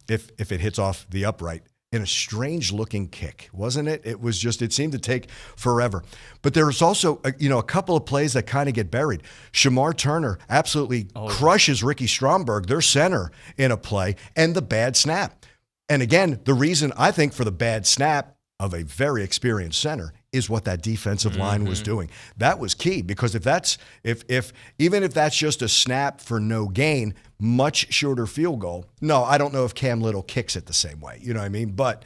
if it hits off the upright, in a strange-looking kick, wasn't it? It was just, it seemed to take forever. But there was also, a couple of plays that kind of get buried. Shamar Turner absolutely crushes Ricky Stromberg, their center, in a play, and the bad snap. And again, the reason I think for the bad snap of a very experienced center is what that defensive line was doing. That was key, because even if that's just a snap for no gain, much shorter field goal. No, I don't know if Cam Little kicks it the same way. You know what I mean? But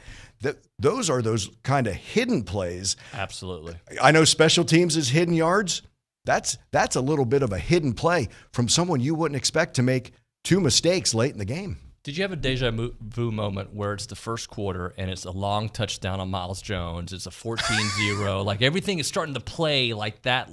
those are those kind of hidden plays. Absolutely. I know special teams is hidden yards. That's a little bit of a hidden play from someone you wouldn't expect to make 2 mistakes late in the game. Did you have a deja vu moment where it's the first quarter and it's a long touchdown on Miles Jones? It's a 14-0. Like everything is starting to play like that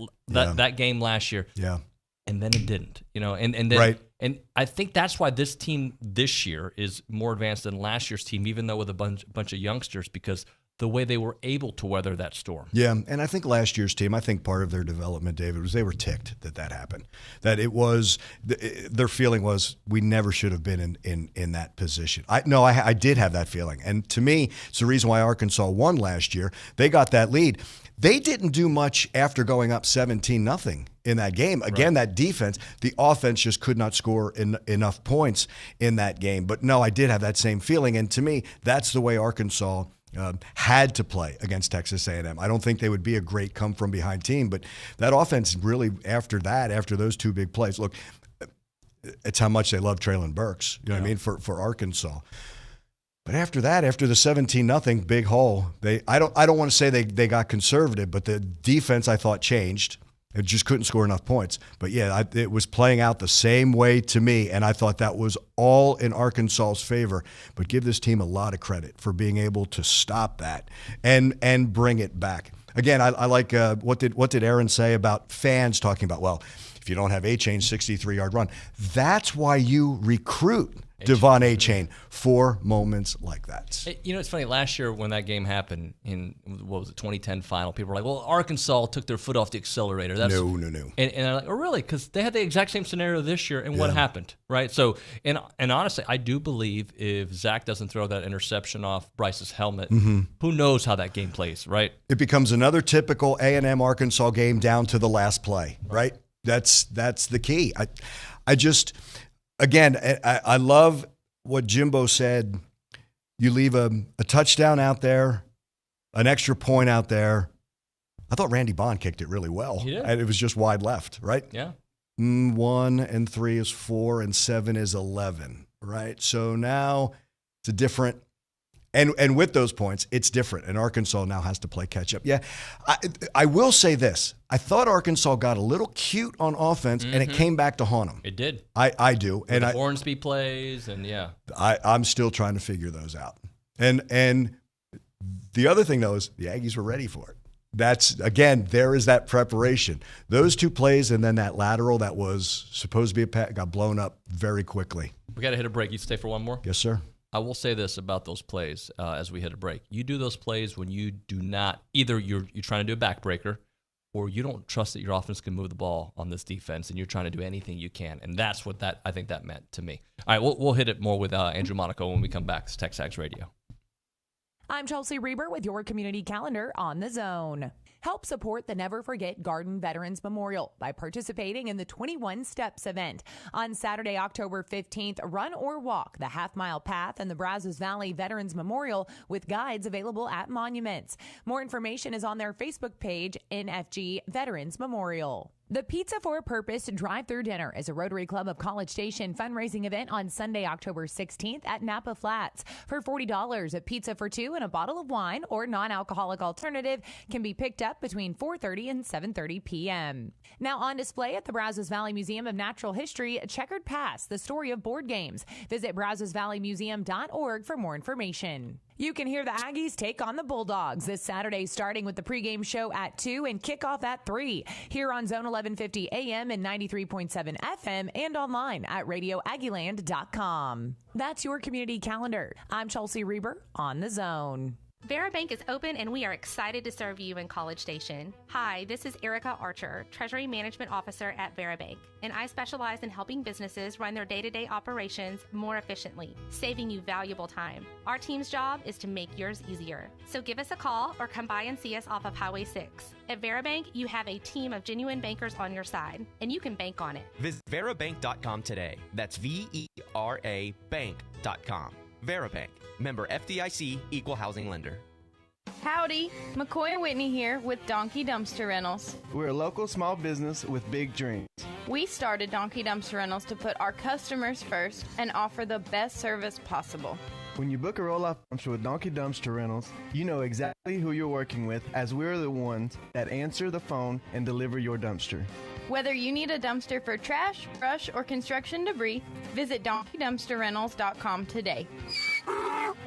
game last year. Yeah. And then it didn't, and then, right. And I think that's why this team this year is more advanced than last year's team, even though with a bunch of youngsters, because the way they were able to weather that storm. Yeah, and I think last year's team, I think part of their development, David, was they were ticked that happened. That it was, their feeling was we never should have been in that position. I did have that feeling. And to me, it's the reason why Arkansas won last year. They got that lead. They didn't do much after going up 17-0 in that game. Again, that defense, the offense just could not score enough points in that game. But no, I did have that same feeling. And to me, that's the way Arkansas had to play against Texas A&M. I don't think they would be a great come-from-behind team, but that offense really, after those 2 big plays, look, it's how much they love Traylon Burks, you know what I mean, for Arkansas. But after that, after the 17-0 big hole, I don't want to say they got conservative, but the defense I thought changed. It just couldn't score enough points. But yeah, it was playing out the same way to me, and I thought that was all in Arkansas's favor. But give this team a lot of credit for being able to stop that and bring it back. Again, I like what did Aaron say about fans talking about, well, if you don't have A-Chain's 63-yard run, that's why you recruit Devon A-Chain for moments like that. It's funny. Last year when that game happened in, 2010 final, people were like, well, Arkansas took their foot off the accelerator. No. And I'm like, oh, really? Because they had the exact same scenario this year, and what happened, right? So, and honestly, I do believe if Zach doesn't throw that interception off Bryce's helmet, who knows how that game plays, right? It becomes another typical A&M Arkansas game down to the last play, right? That's the key. Again, I love what Jimbo said. You leave a touchdown out there, an extra point out there. I thought Randy Bond kicked it really well. He did. And it was just wide left, right? Yeah. 1 and 3 is 4 and 7 is 11, right? So now it's a different. And with those points, it's different. And Arkansas now has to play catch up. Yeah, I will say this. I thought Arkansas got a little cute on offense, and it came back to haunt them. It did. I do. With the Hornsby plays, and yeah. I'm still trying to figure those out. And the other thing, though, is the Aggies were ready for it. That's, again, there is that preparation. Those 2 plays and then that lateral that was supposed to be a pass got blown up very quickly. We got to hit a break. You stay for one more? Yes, sir. I will say this about those plays as we hit a break. You do those plays when you do not, either you're trying to do a backbreaker or you don't trust that your offense can move the ball on this defense and you're trying to do anything you can. And that's what I think that meant to me. All right, we'll hit it more with Andrew Monaco when we come back. It's TexAgs Radio. I'm Chelsea Reber with your community calendar on the Zone. Help support the Never Forget Garden Veterans Memorial by participating in the 21 Steps event. On Saturday, October 15th, run or walk the half-mile path in the Brazos Valley Veterans Memorial with guides available at monuments. More information is on their Facebook page, NFG Veterans Memorial. The Pizza for a Purpose drive-through dinner is a Rotary Club of College Station fundraising event on Sunday, October 16th at Napa Flats. For $40, a pizza for 2 and a bottle of wine or non-alcoholic alternative can be picked up between 4:30 and 7:30 p.m. Now on display at the Brazos Valley Museum of Natural History, Checkered Past, the story of board games. Visit brazosvalleymuseum.org for more information. You can hear the Aggies take on the Bulldogs this Saturday, starting with the pregame show at 2 and kickoff at 3 here on Zone 1150 AM and 93.7 FM and online at radioaggieland.com. That's your community calendar. I'm Chelsea Reber on the Zone. VeraBank is open and we are excited to serve you in College Station. Hi, this is Erica Archer, Treasury Management Officer at VeraBank, and I specialize in helping businesses run their day-to-day operations more efficiently, saving you valuable time. Our team's job is to make yours easier. So give us a call or come by and see us off of Highway 6. At VeraBank, you have a team of genuine bankers on your side, and you can bank on it. Visit verabank.com today. That's VERA bank.com. VeraBank, member FDIC, equal housing lender. Howdy, McCoy and Whitney here with Donkey Dumpster Rentals. We're a local small business with big dreams. We started Donkey Dumpster Rentals to put our customers first and offer the best service possible. When you book a roll-off dumpster with Donkey Dumpster Rentals, you know exactly who you're working with, as we're the ones that answer the phone and deliver your dumpster. Whether you need a dumpster for trash, brush, or construction debris, visit DonkeyDumpsterRentals.com today.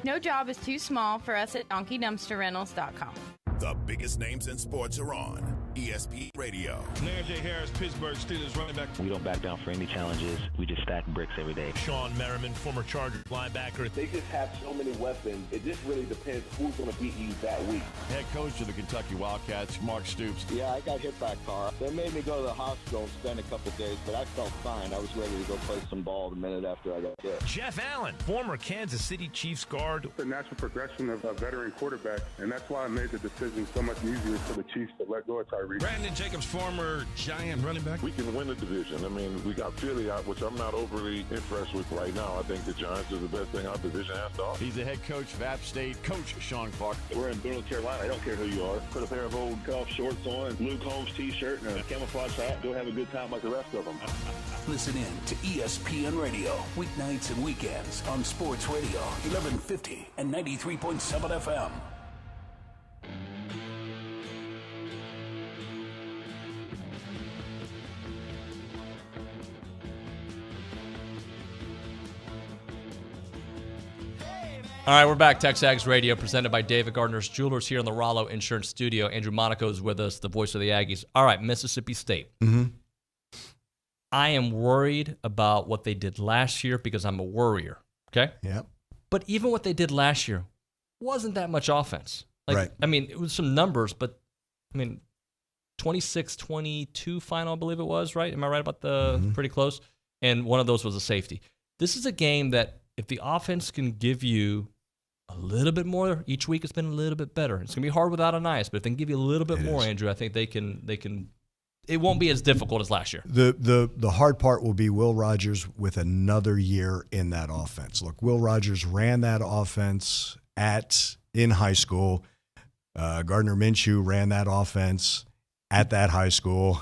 No job is too small for us at DonkeyDumpsterRentals.com. The biggest names in sports are on ESPN Radio. Najee Harris, Pittsburgh Steelers running back. We don't back down for any challenges. We just stack bricks every day. Sean Merriman, former Charger linebacker. They just have so many weapons. It just really depends who's going to beat you that week. Head coach of the Kentucky Wildcats, Mark Stoops. Yeah, I got hit by a car. They made me go to the hospital and spend a couple of days, but I felt fine. I was ready to go play some ball the minute after I got hit. Jeff Allen, former Kansas City Chiefs guard. The natural progression of a veteran quarterback, and that's why I made the decision so much easier for the Chiefs to let go of Tyreek. Brandon Jacobs, former Giant running back. We can win the division. I mean, we got Philly out, which I'm not overly impressed with right now. I think the Giants are the best thing our division has to offer. He's the head coach of App State, Coach Sean Clark. We're in North Carolina. I don't care who you are. Put a pair of old cutoff shorts on, Luke Holmes t-shirt, and a camouflage hat. Go have a good time like the rest of them. Listen in to ESPN Radio, weeknights and weekends on Sports Radio, 1150 and 93.7 FM. All right, we're back. TexAgs Radio, presented by David Gardner's Jewelers here in the Rollo Insurance Studio. Andrew Monaco is with us, the voice of the Aggies. All right, Mississippi State. Mm-hmm. I am worried about what they did last year because I'm a worrier, okay? Yeah. But even what they did last year wasn't that much offense. Right. I mean, it was some numbers, but, 26-22 final, I believe it was, right? Am I right about the pretty close? And one of those was a safety. This is a game that if the offense can give you a little bit more each week, it's been a little bit better. It's going to be hard without Anias, but if they can give you a little bit more, Andrew, I think they can. It won't be as difficult as last year. The hard part will be Will Rogers with another year in that offense. Look, Will Rogers ran that offense in high school. Gardner Minshew ran that offense at that high school.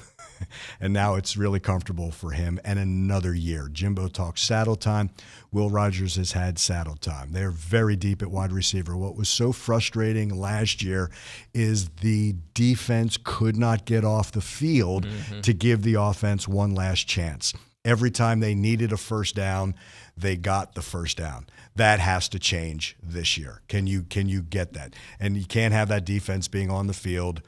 And now it's really comfortable for him. And another year. Jimbo talks saddle time. Will Rogers has had saddle time. They're very deep at wide receiver. What was so frustrating last year is the defense could not get off the field to give the offense one last chance. Every time they needed a first down, they got the first down. That has to change this year. Can you get that? And you can't have that defense being on the field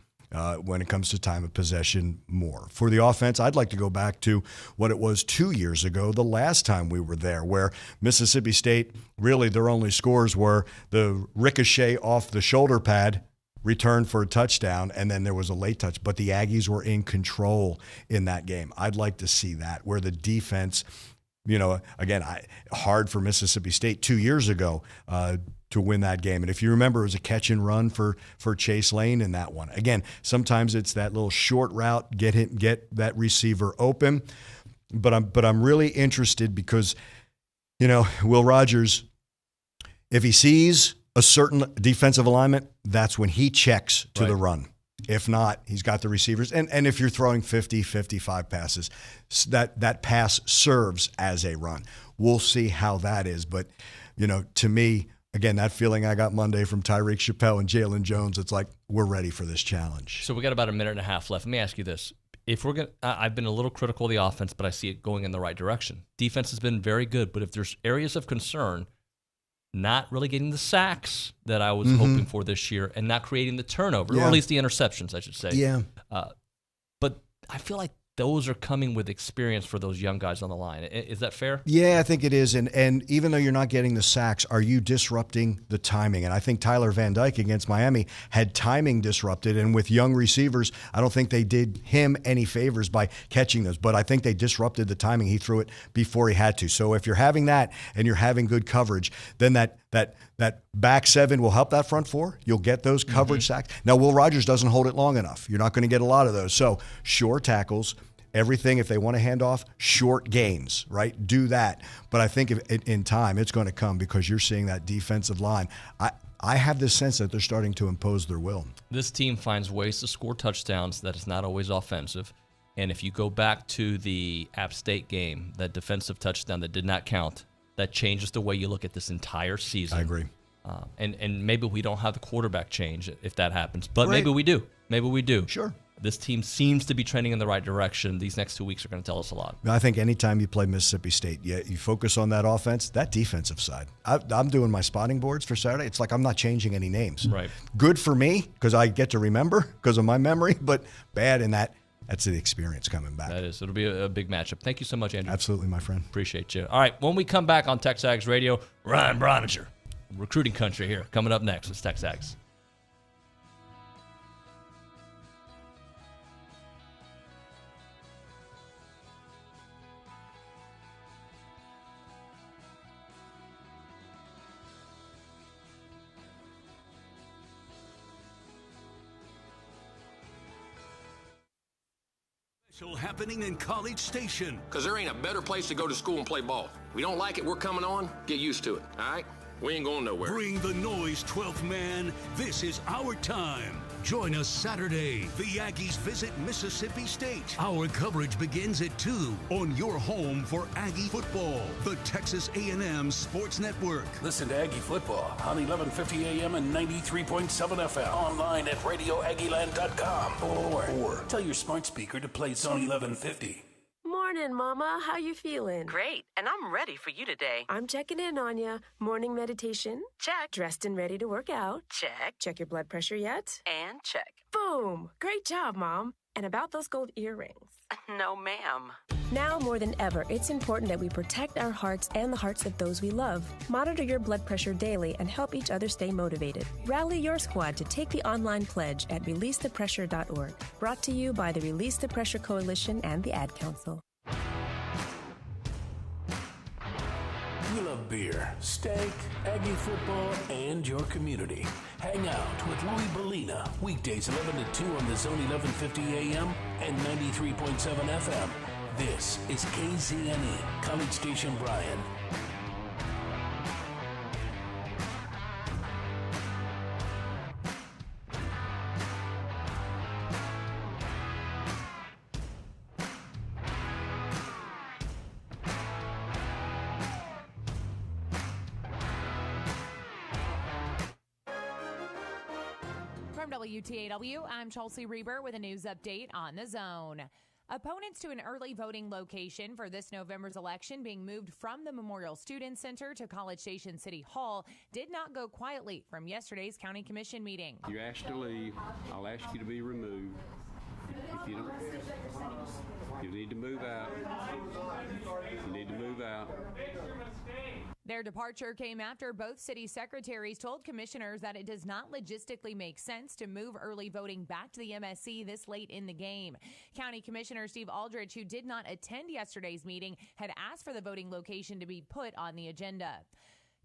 when it comes to time of possession more. For the offense, I'd like to go back to what it was 2 years ago, the last time we were there, where Mississippi State, really their only scores were the ricochet off the shoulder pad, return for a touchdown, and then there was a late touch. But the Aggies were in control in that game. I'd like to see that, where the defense, again, hard for Mississippi State 2 years ago to win that game. And if you remember, it was a catch and run for Chase Lane in that one. Again, sometimes it's that little short route, get that receiver open. But I'm really interested because, Will Rogers, if he sees a certain defensive alignment, that's when he checks to the run. If not, he's got the receivers. And if you're throwing 50, 55 passes, that pass serves as a run. We'll see how that is. But, to me, again, that feeling I got Monday from Tyreek Chappelle and Jalen Jones, it's like we're ready for this challenge. So we got about a minute and a half left. Let me ask you this. If we're going, I've been a little critical of the offense, but I see it going in the right direction. Defense has been very good, but if there's areas of concern, not really getting the sacks that I was hoping for this year and not creating the turnover, or at least the interceptions, I should say. Yeah. But I feel like those are coming with experience for those young guys on the line. Is that fair? Yeah, I think it is. And even though you're not getting the sacks, are you disrupting the timing? And I think Tyler Van Dyke against Miami had timing disrupted. And with young receivers, I don't think they did him any favors by catching those. But I think they disrupted the timing. He threw it before he had to. So if you're having that and you're having good coverage, then that back seven will help that front four. You'll get those coverage sacks. Now, Will Rogers doesn't hold it long enough. You're not going to get a lot of those. So short tackles, everything, if they want to hand off, short gains, right? Do that. But I think in time, it's going to come because you're seeing that defensive line. I have this sense that they're starting to impose their will. This team finds ways to score touchdowns that is not always offensive. And if you go back to the App State game, that defensive touchdown that did not count, that changes the way you look at this entire season. I agree. And maybe we don't have the quarterback change if that happens, but Right. maybe we do. Maybe we do. Sure. This team seems to be trending in the right direction. These next 2 weeks are going to tell us a lot. I think anytime you play Mississippi State, you focus on that offense, that defensive side. I'm doing my spotting boards for Saturday. It's like I'm not changing any names. Right. Good for me because I get to remember because of my memory, but bad in that's the experience coming back. That is. It'll be a big matchup. Thank you so much, Andrew. Absolutely, my friend. Appreciate you. All right, when we come back on TexAgs Radio, Ryan Broniger, recruiting country here. Coming up next with TexAgs. Happening in College Station. Because there ain't a better place to go to school and play ball. We don't like it, we're coming on. Get used to it, all right? We ain't going nowhere. Bring the noise, 12th man. This is our time. Join us Saturday. The Aggies visit Mississippi State. Our coverage begins at 2 on your home for Aggie football, the Texas A&M Sports Network. Listen to Aggie football on 1150 AM and 93.7 FM. Online at radioaggieland.com or tell your smart speaker to play Zone 1150. Morning, Mama. How you feeling? Great, and I'm ready for you today. I'm checking in on you. Morning meditation? Check. Dressed and ready to work out? Check. Check your blood pressure yet? And check. Boom! Great job, Mom. And about those gold earrings? No, ma'am. Now more than ever, it's important that we protect our hearts and the hearts of those we love. Monitor your blood pressure daily and help each other stay motivated. Rally your squad to take the online pledge at releasethepressure.org. Brought to you by the Release the Pressure Coalition and the Ad Council. We love beer, steak, Aggie football, and your community. Hang out with Louis Bellina, weekdays 11 to 2 on the Zone 1150 AM and 93.7 FM. This is KZNE, College Station Bryan. From WTAW, I'm Chelsea Reber with a news update on the Zone. Opponents to an early voting location for this November's election being moved from the Memorial Student Center to College Station City Hall did not go quietly from yesterday's County Commission meeting. You're asked to leave. I'll ask you to be removed. If you don't, you need to move out. You need to move out. Their departure came after both city secretaries told commissioners that it does not logistically make sense to move early voting back to the MSC this late in the game. County Commissioner Steve Aldrich, who did not attend yesterday's meeting, had asked for the voting location to be put on the agenda.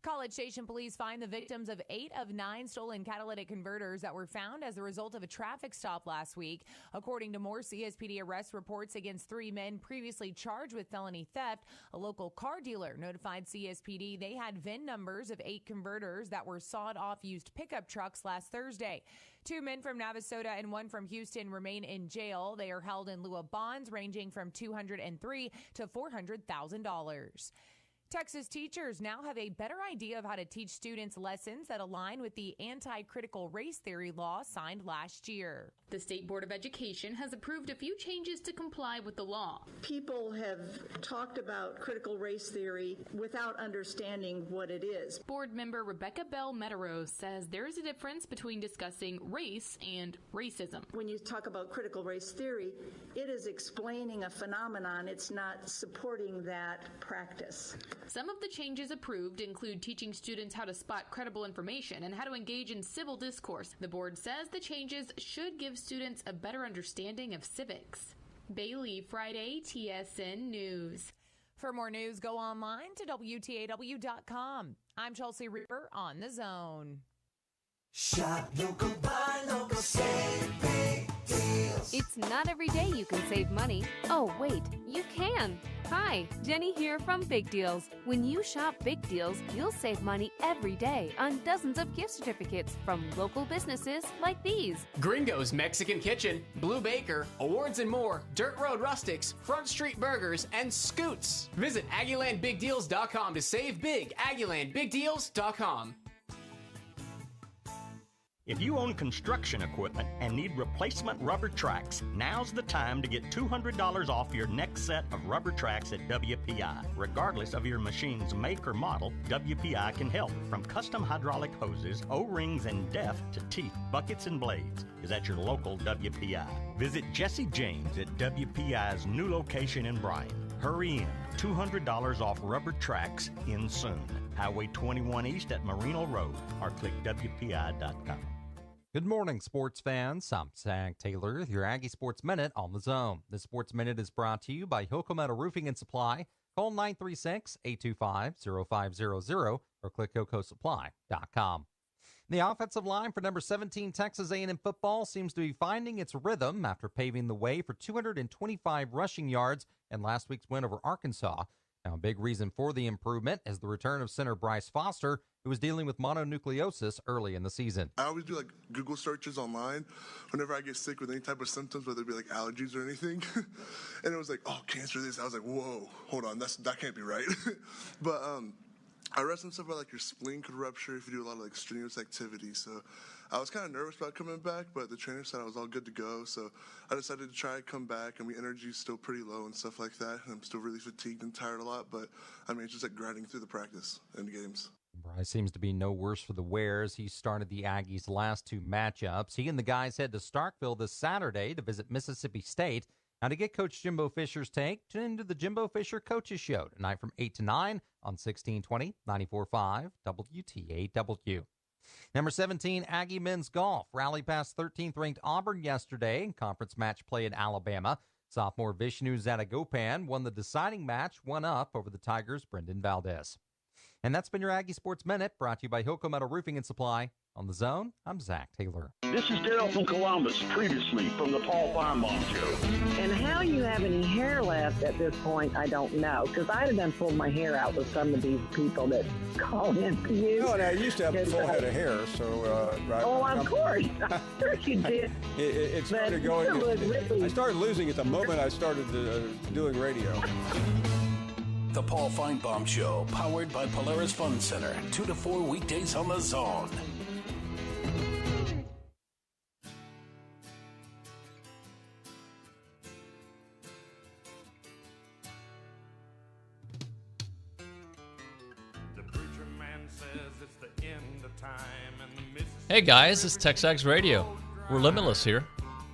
College Station police find the victims of 8 of 9 stolen catalytic converters that were found as a result of a traffic stop last week. According to more CSPD arrest reports against 3 men previously charged with felony theft, a local car dealer notified CSPD they had VIN numbers of 8 converters that were sawed-off used pickup trucks last Thursday. 2 men from Navasota and 1 from Houston remain in jail. They are held in lieu of bonds ranging from $203,000 to $400,000. Texas teachers now have a better idea of how to teach students lessons that align with the anti-critical race theory law signed last year. The State Board of Education has approved a few changes to comply with the law. People have talked about critical race theory without understanding what it is. Board member Rebecca Bell Meadows says there is a difference between discussing race and racism. When you talk about critical race theory, it is explaining a phenomenon. It's not supporting that practice. Some of the changes approved include teaching students how to spot credible information and how to engage in civil discourse. The board says the changes should give students a better understanding of civics. Bailey, Friday, TSN News. For more news, go online to WTAW.com. I'm Chelsea Reber on The Zone. Shop local, buy local, save big. It's not every day you can save money. Oh, wait, you can. Hi, Jenny here from Big Deals. When you shop Big Deals, you'll save money every day on dozens of gift certificates from local businesses like these. Gringo's Mexican Kitchen, Blue Baker, Awards and More, Dirt Road Rustics, Front Street Burgers, and Scoots. Visit AggielandBigDeals.com to save big. AggielandBigDeals.com. If you own construction equipment and need replacement rubber tracks, now's the time to get $200 off your next set of rubber tracks at WPI. Regardless of your machine's make or model, WPI can help. From custom hydraulic hoses, O-rings, and depth to teeth, buckets, and blades is at your local WPI. Visit Jesse James at WPI's new location in Bryan. Hurry in. $200 off rubber tracks in soon. Highway 21 East at Marino Road or click WPI.com. Good morning, sports fans. I'm Zach Taylor with your Aggie Sports Minute on the Zone. The Sports Minute is brought to you by Hilco Metal Roofing and Supply. Call 936-825-0500 or click HilcoSupply.com. The offensive line for number 17 Texas A&M football seems to be finding its rhythm after paving the way for 225 rushing yards in last week's win over Arkansas. Now, a big reason for the improvement is the return of center Bryce Foster, who was dealing with mononucleosis early in the season. I always do Google searches online whenever I get sick with any type of symptoms, whether it be allergies or anything. And it was cancer this. I was like, whoa, hold on, that can't be right. But I read some stuff about your spleen could rupture if you do a lot of strenuous activity. So I was kind of nervous about coming back, but the trainer said I was all good to go. So I decided to try to come back, and my energy's still pretty low and stuff like that. And I'm still really fatigued and tired a lot, but it's just grinding through the practice and the games. Bryce seems to be no worse for the wear as he started the Aggies' last two matchups. He and the guys head to Starkville this Saturday to visit Mississippi State. Now, to get Coach Jimbo Fisher's take, tune into the Jimbo Fisher Coaches Show tonight from 8 to 9 on 1620, 94.5 WTAW. Number 17, Aggie men's golf rallied past 13th-ranked Auburn yesterday in conference match play in Alabama. Sophomore Vishnu Zadagopan won the deciding match, one up over the Tigers' Brendan Valdez. And that's been your Aggie Sports Minute, brought to you by Hilco Metal Roofing and Supply. On the Zone, I'm Zach Taylor. This is Daryl from Columbus, previously from the Paul Feinbaum Show. And how you have any hair left at this point, I don't know, because I'd have done pulled my hair out with some of these people that call in to you. No, and I used to have a full head of hair, so right. Oh, of course. I'm sure you did. It started going. I started losing it the moment I started doing radio. The Paul Feinbaum Show, powered by Polaris Fun Center, 2 to 4 weekdays on the Zone. Hey guys, it's TexAgs Radio. We're limitless here,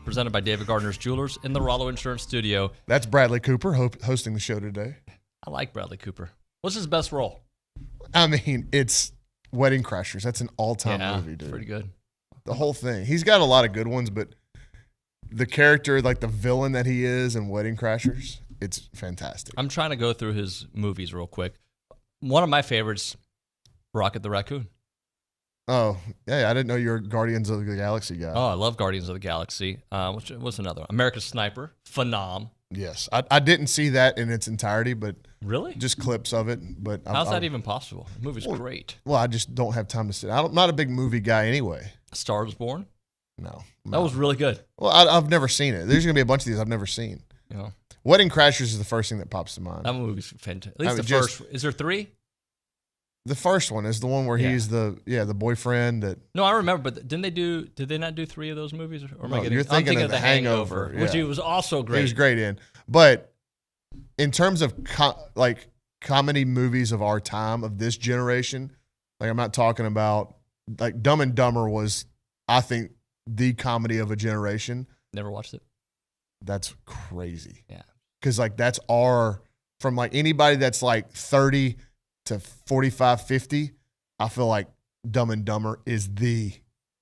presented by David Gardner's Jewelers in the Rollo Insurance Studio. That's Bradley Cooper hosting the show today. I like Bradley Cooper. What's his best role? It's Wedding Crashers. That's an all-time movie, dude. Pretty good. The whole thing. He's got a lot of good ones, but the character, the villain that he is in Wedding Crashers, it's fantastic. I'm trying to go through his movies real quick. One of my favorites, Rocket the Raccoon. Oh, yeah, I didn't know you were Guardians of the Galaxy guy. Oh, I love Guardians of the Galaxy. What's another one? American Sniper, Phenom. Yes, I didn't see that in its entirety, but really, just clips of it. But how's that even possible? The movie's great. Well, I just don't have time to sit. I'm not a big movie guy anyway. Star is Born. No, that was really good. Well, I've never seen it. There's gonna be a bunch of these I've never seen. Yeah. Wedding Crashers is the first thing that pops to mind. That movie's fantastic. At least the first. Is there 3? The first one is the one where he's the boyfriend that. No, I remember, but did they not do 3 of those movies? Or am I you're thinking of The Hangover, which he was also great. He was great in, but in terms of comedy movies of our time, of this generation, I'm not talking about Dumb and Dumber was, I think, the comedy of a generation. Never watched it. That's crazy. Yeah, because that's from anybody that's 30 to 45, 50, I feel like Dumb and Dumber is the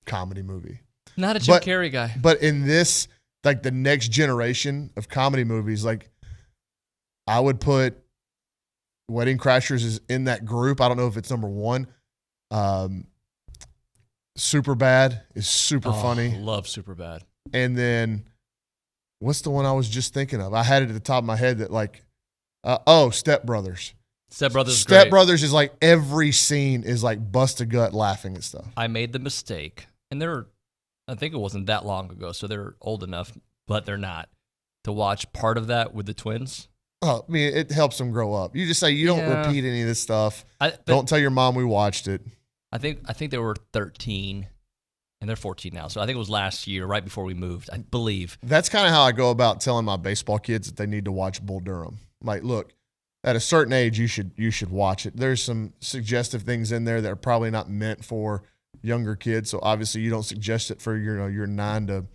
comedy movie. Not a Jim Carrey guy. But in this, the next generation of comedy movies, I would put Wedding Crashers is in that group. I don't know if it's number 1. Superbad is super funny. Love Superbad. and then what's the one I was just thinking of? I had it at the top of my head that like, Step Brothers. Step Brothers. Step Brothers is like every scene is like bust a gut laughing and stuff. I made the mistake, and I think it wasn't that long ago, so they're old enough, but they're not, to watch part of that with the twins. Oh, I mean, it helps them grow up. You just say you don't repeat any of this stuff. Don't tell your mom we watched it. I think they were 13, and they're 14 now. So I think it was last year, right before we moved, I believe. That's kind of how I go about telling my baseball kids that they need to watch Bull Durham. Like, look, at a certain age, you should watch it. There's some suggestive things in there that are probably not meant for younger kids. So obviously, you don't suggest it for your 9 to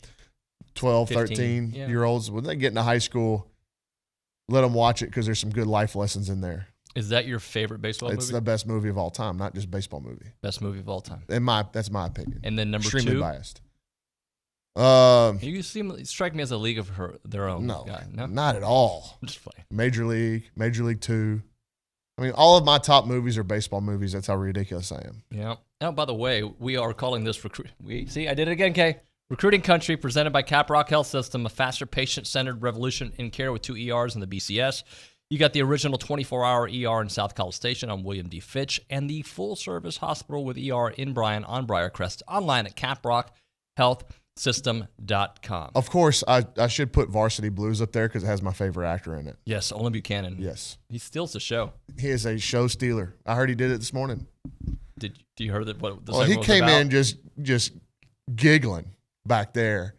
12, 13 year olds. When they get into high school, let them watch it because there's some good life lessons in there. Is that your favorite baseball movie? It's the best movie of all time, not just baseball movie. Best movie of all time. That's my opinion. And then number Extremely 2? biased. You strike me as a league of their own guy. No, not at all. I'm just playing. Major League 2. I mean, all of my top movies are baseball movies. That's how ridiculous I am. Yeah. Oh, by the way, we are calling this see, I did it again, Kay. Recruiting Country, presented by Caprock Health System, a faster, patient-centered revolution in care with 2 ERs in the BCS. You got the original 24-hour ER in South College Station on William D. Fitch, and the full-service hospital with ER in Bryan on Briarcrest, online at caprockhealthsystem.com. Of course, I should put Varsity Blues up there because it has my favorite actor in it. Yes, Olin Buchanan. Yes. He steals the show. He is a show stealer. I heard he did it this morning. Do you heard that? What the well, he was came about? in just giggling back there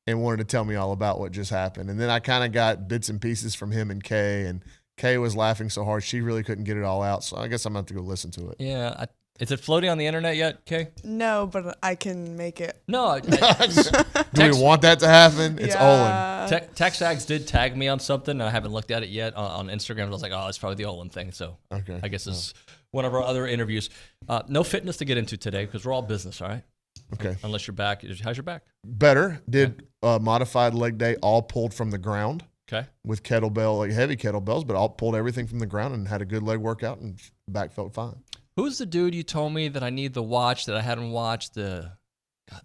and wanted to tell me all about what just happened. And then I kind of got bits and pieces from him and Kay, and Kay was laughing so hard she really couldn't get it all out. So I guess I'm going to have to go listen to it. Yeah. Is it floating on the internet yet, Kay? No, but I can make it. No. Do we want that to happen? It's Olin. TexAgs did tag me on something, and I haven't looked at it yet on Instagram. I was like, it's probably the Olin thing. So okay. I guess it's one of our other interviews. No fitness to get into today because we're all business, all right? Okay. Unless your back. How's your back? Better. Did modified leg day, all pulled from the ground. Okay. With kettlebell, like heavy kettlebells, but all pulled everything from the ground and had a good leg workout and back felt fine. Who's the dude you told me that I need to watch that I hadn't watched? The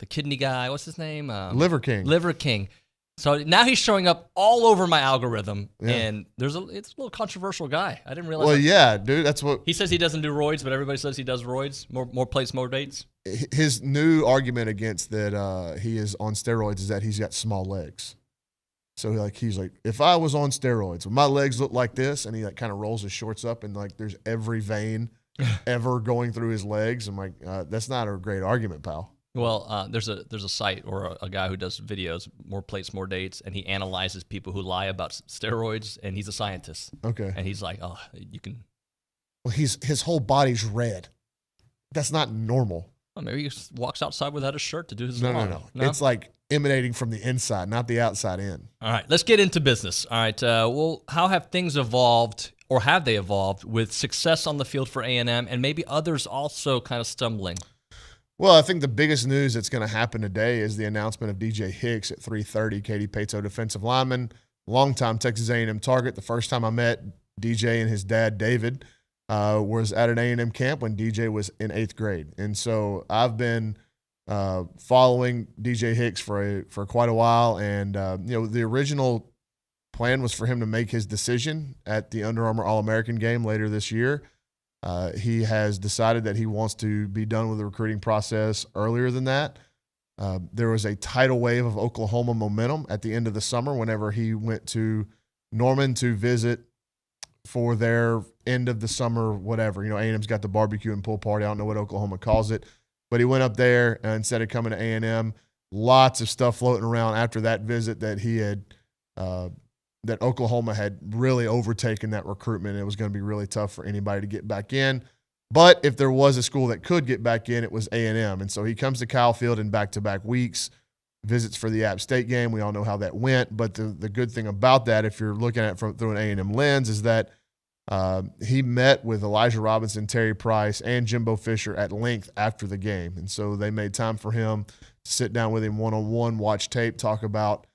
kidney guy. What's his name? Liver King. Liver King. So now he's showing up all over my algorithm, and it's a little controversial guy. I didn't realize. Well, yeah, dude, that's what he says. He doesn't do roids, but everybody says he does roids. More plates, more dates. His new argument against that he is on steroids is that he's got small legs. So he's like, if I was on steroids, would my legs look like this? And he like kind of rolls his shorts up, and like there's every vein ever going through his legs. I'm like, that's not a great argument, pal. Well, there's a site or a guy who does videos, more plates, more dates, and he analyzes people who lie about steroids, and he's a scientist. Okay. And he's like, you can. Well, his whole body's red. That's not normal. Well, maybe he just walks outside without a shirt to do his No. It's like emanating from the inside, not the outside in. All right, let's get into business. All right, well, how have things evolved, or have they evolved, with success on the field for A&M and maybe others also kind of stumbling? Well, I think the biggest news that's going to happen today is the announcement of DJ Hicks at 3:30. Katy Pato, defensive lineman, longtime Texas A&M target. The first time I met DJ and his dad, David, was at an A&M camp when DJ was in 8th grade. And so I've been following DJ Hicks for quite a while. And, the original plan was for him to make his decision at the Under Armour All-American game later this year. He has decided that he wants to be done with the recruiting process earlier than that. There was a tidal wave of Oklahoma momentum at the end of the summer whenever he went to Norman to visit for their end of the summer, whatever. A&M's got the barbecue and pool party. I don't know what Oklahoma calls it. But he went up there instead of coming to A&M. Lots of stuff floating around after that visit that he had that Oklahoma had really overtaken that recruitment. It was going to be really tough for anybody to get back in. But if there was a school that could get back in, it was A&M. And so he comes to Kyle Field in back-to-back weeks, visits for the App State game. We all know how that went. But the good thing about that, if you're looking at it through an A&M lens, is that he met with Elijah Robinson, Terry Price, and Jimbo Fisher at length after the game. And so they made time for him to sit down with him one-on-one, watch tape, talk about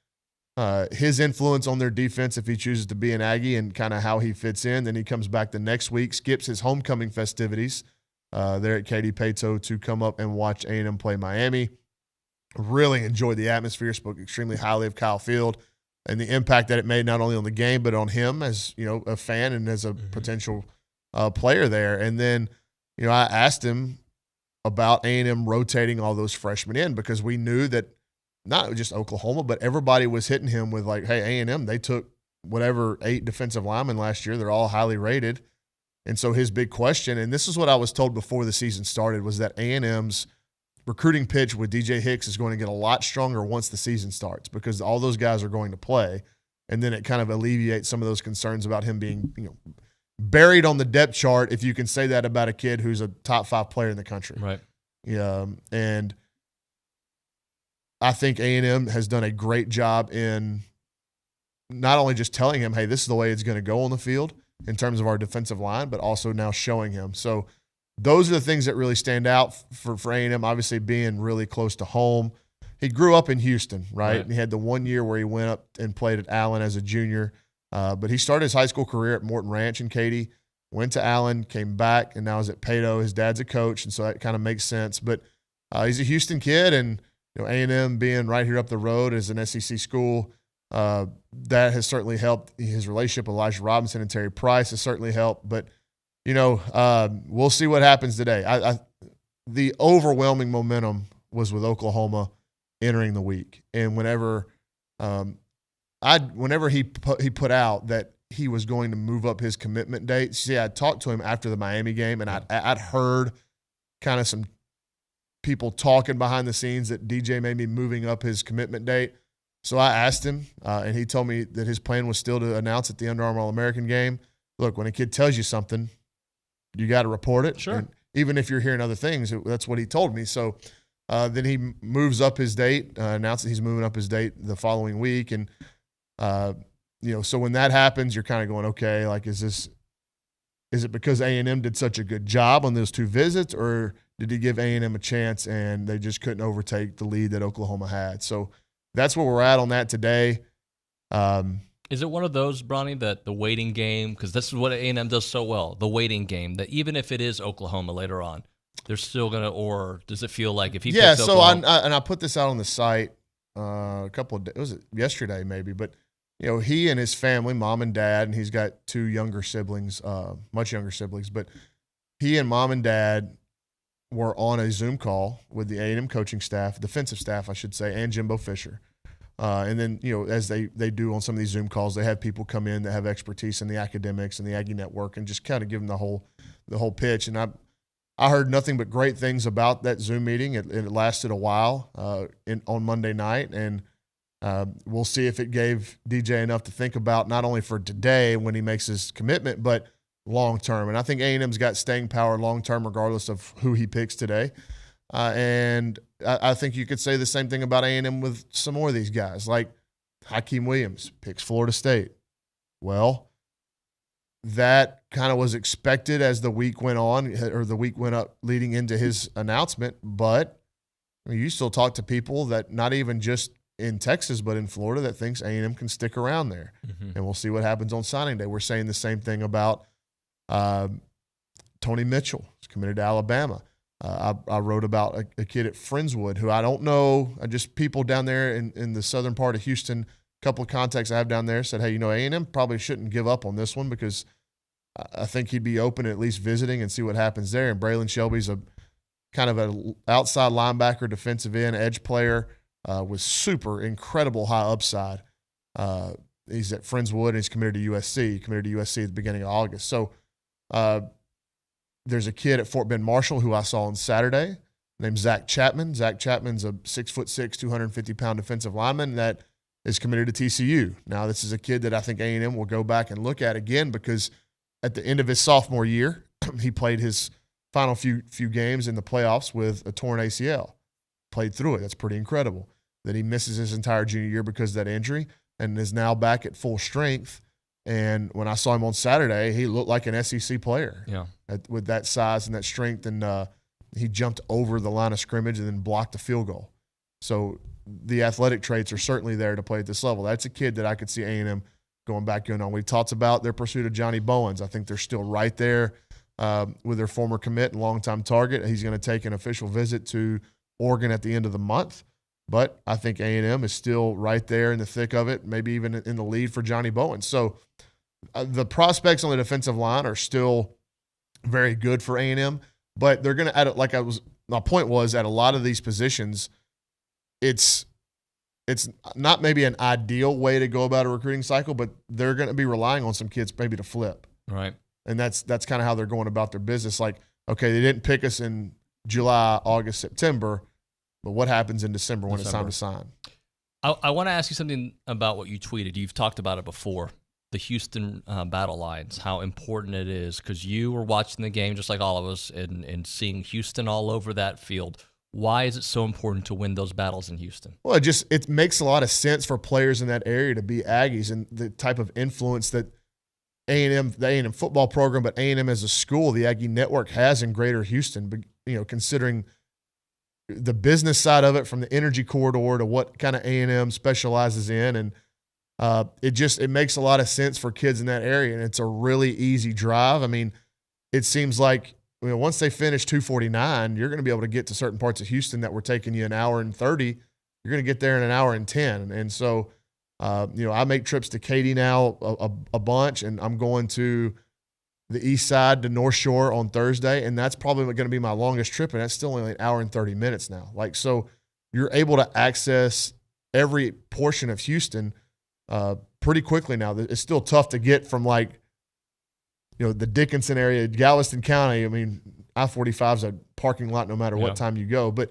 his influence on their defense if he chooses to be an Aggie and kind of how he fits in. Then he comes back the next week, skips his homecoming festivities there at Katy Pato to come up and watch A&M play Miami. really enjoyed the atmosphere, spoke extremely highly of Kyle Field and the impact that it made not only on the game but on him as, a fan and as a potential player there. And then, I asked him about A&M rotating all those freshmen in because we knew that not just Oklahoma, but everybody was hitting him with like, hey, A&M, they took whatever 8 defensive linemen last year. They're all highly rated. And so his big question, and this is what I was told before the season started, was that A&M's recruiting pitch with DJ Hicks is going to get a lot stronger once the season starts because all those guys are going to play. And then it kind of alleviates some of those concerns about him being, buried on the depth chart, if you can say that about a kid who's a top 5 player in the country. Right. Yeah. And I think A&M has done a great job in not only just telling him, hey, this is the way it's going to go on the field in terms of our defensive line, but also now showing him. So those are the things that really stand out for A&M, obviously being really close to home. He grew up in Houston, right? And he had the 1 year where he went up and played at Allen as a junior. But he started his high school career at Morton Ranch in Katy, went to Allen, came back, and now is at Pato. His dad's a coach, and so that kind of makes sense. But he's a Houston kid, and A&M being right here up the road as an SEC school, that has certainly helped. His relationship with Elijah Robinson and Terry Price has certainly helped. But, we'll see what happens today. The overwhelming momentum was with Oklahoma entering the week. And whenever he put out that he was going to move up his commitment date, see, I talked to him after the Miami game, and I'd heard kind of some people talking behind the scenes that DJ may be moving up his commitment date. So I asked him, and he told me that his plan was still to announce at the Under Armour All-American game. Look, when a kid tells you something, you got to report it. Sure. And even if you're hearing other things, that's what he told me. So then he moves up his date, announced that he's moving up his date the following week. And, so when that happens, you're kind of going, okay, like, is it because A&M did such a good job on those 2 visits, or did he give A&M a chance and they just couldn't overtake the lead that Oklahoma had? So that's where we're at on that today. Is it one of those, Bronny, that the waiting game, because this is what A&M does so well, the waiting game, that even if it is Oklahoma later on, they're still going to, or does it feel like if he picks Oklahoma? I put this out on the site a couple of days, was it yesterday maybe, but he and his family, mom and dad, and he's got 2 younger siblings, much younger siblings, but he and mom and dad were on a Zoom call with the A&M coaching staff, defensive staff, I should say, and Jimbo Fisher. And then, as they do on some of these Zoom calls, they have people come in that have expertise in the academics and the Aggie network and just kind of give them the whole pitch. And I heard nothing but great things about that Zoom meeting. It lasted a while on Monday night, and we'll see if it gave DJ enough to think about, not only for today when he makes his commitment, but long term. And I think A&M's got staying power long term regardless of who he picks today. And I think you could say the same thing about A&M with some more of these guys, like Hakeem Williams picks Florida State. Well, that kind of was expected as the week went on, or the week went up leading into his announcement. But you still talk to people that not even just in Texas but in Florida that thinks A&M can stick around there. Mm-hmm. And we'll see what happens on signing day. We're saying the same thing about Tony Mitchell. He's committed to Alabama. I wrote about a kid at Friendswood who I don't know, just people down there in the southern part of Houston. A couple of contacts I have down there said, hey, A&M probably shouldn't give up on this one because I think he'd be open to at least visiting and see what happens there. And Braylon Shelby's a kind of an outside linebacker, defensive end, edge player with super incredible high upside. He's at Friendswood and he's committed to USC. He committed to USC at the beginning of August. So there's a kid at Fort Bend Marshall who I saw on Saturday named Zach Chapman. Zach Chapman's a 6'6", 250-pound defensive lineman that is committed to TCU. Now, this is a kid that I think A&M will go back and look at again because at the end of his sophomore year, he played his final few games in the playoffs with a torn ACL. Played through it. That's pretty incredible. That he misses his entire junior year because of that injury and is now back at full strength. And when I saw him on Saturday, he looked like an SEC player. Yeah. With that size and that strength, and he jumped over the line of scrimmage and then blocked a field goal. So the athletic traits are certainly there to play at this level. That's a kid that I could see A&M going on. We've talked about their pursuit of Johnny Bowens. I think they're still right there with their former commit and longtime target. He's going to take an official visit to Oregon at the end of the month. But I think A&M is still right there in the thick of it, maybe even in the lead for Johnny Bowen. So the prospects on the defensive line are still very good for A&M, but they're going to add, my point was, at a lot of these positions, it's not maybe an ideal way to go about a recruiting cycle, but they're going to be relying on some kids maybe to flip. Right. And that's kind of how they're going about their business. Like, okay, they didn't pick us in July, August, September, but what happens in December when it's time to sign? I want to ask you something about what you tweeted. You've talked about it before, the Houston battle lines, how important it is, because you were watching the game just like all of us and seeing Houston all over that field. Why is it so important to win those battles in Houston? Well, it makes a lot of sense for players in that area to be Aggies, and the type of influence that the A&M football program, but A&M as a school, the Aggie network has in Greater Houston. But, considering the business side of it, from the energy corridor to what kind of A&M specializes in, and it makes a lot of sense for kids in that area, and it's a really easy drive. I mean, it seems like, once they finish 249, you're going to be able to get to certain parts of Houston that were taking you an hour and 30. You're going to get there in an hour and 10. And so, I make trips to Katy now a bunch, and I'm going to the east side to North Shore on Thursday, and that's probably going to be my longest trip, and that's still only an hour and 30 minutes now. So you're able to access every portion of Houston pretty quickly now. It's still tough to get from the Dickinson area, Galveston County. I mean, I-45 is a parking lot no matter what time you go. But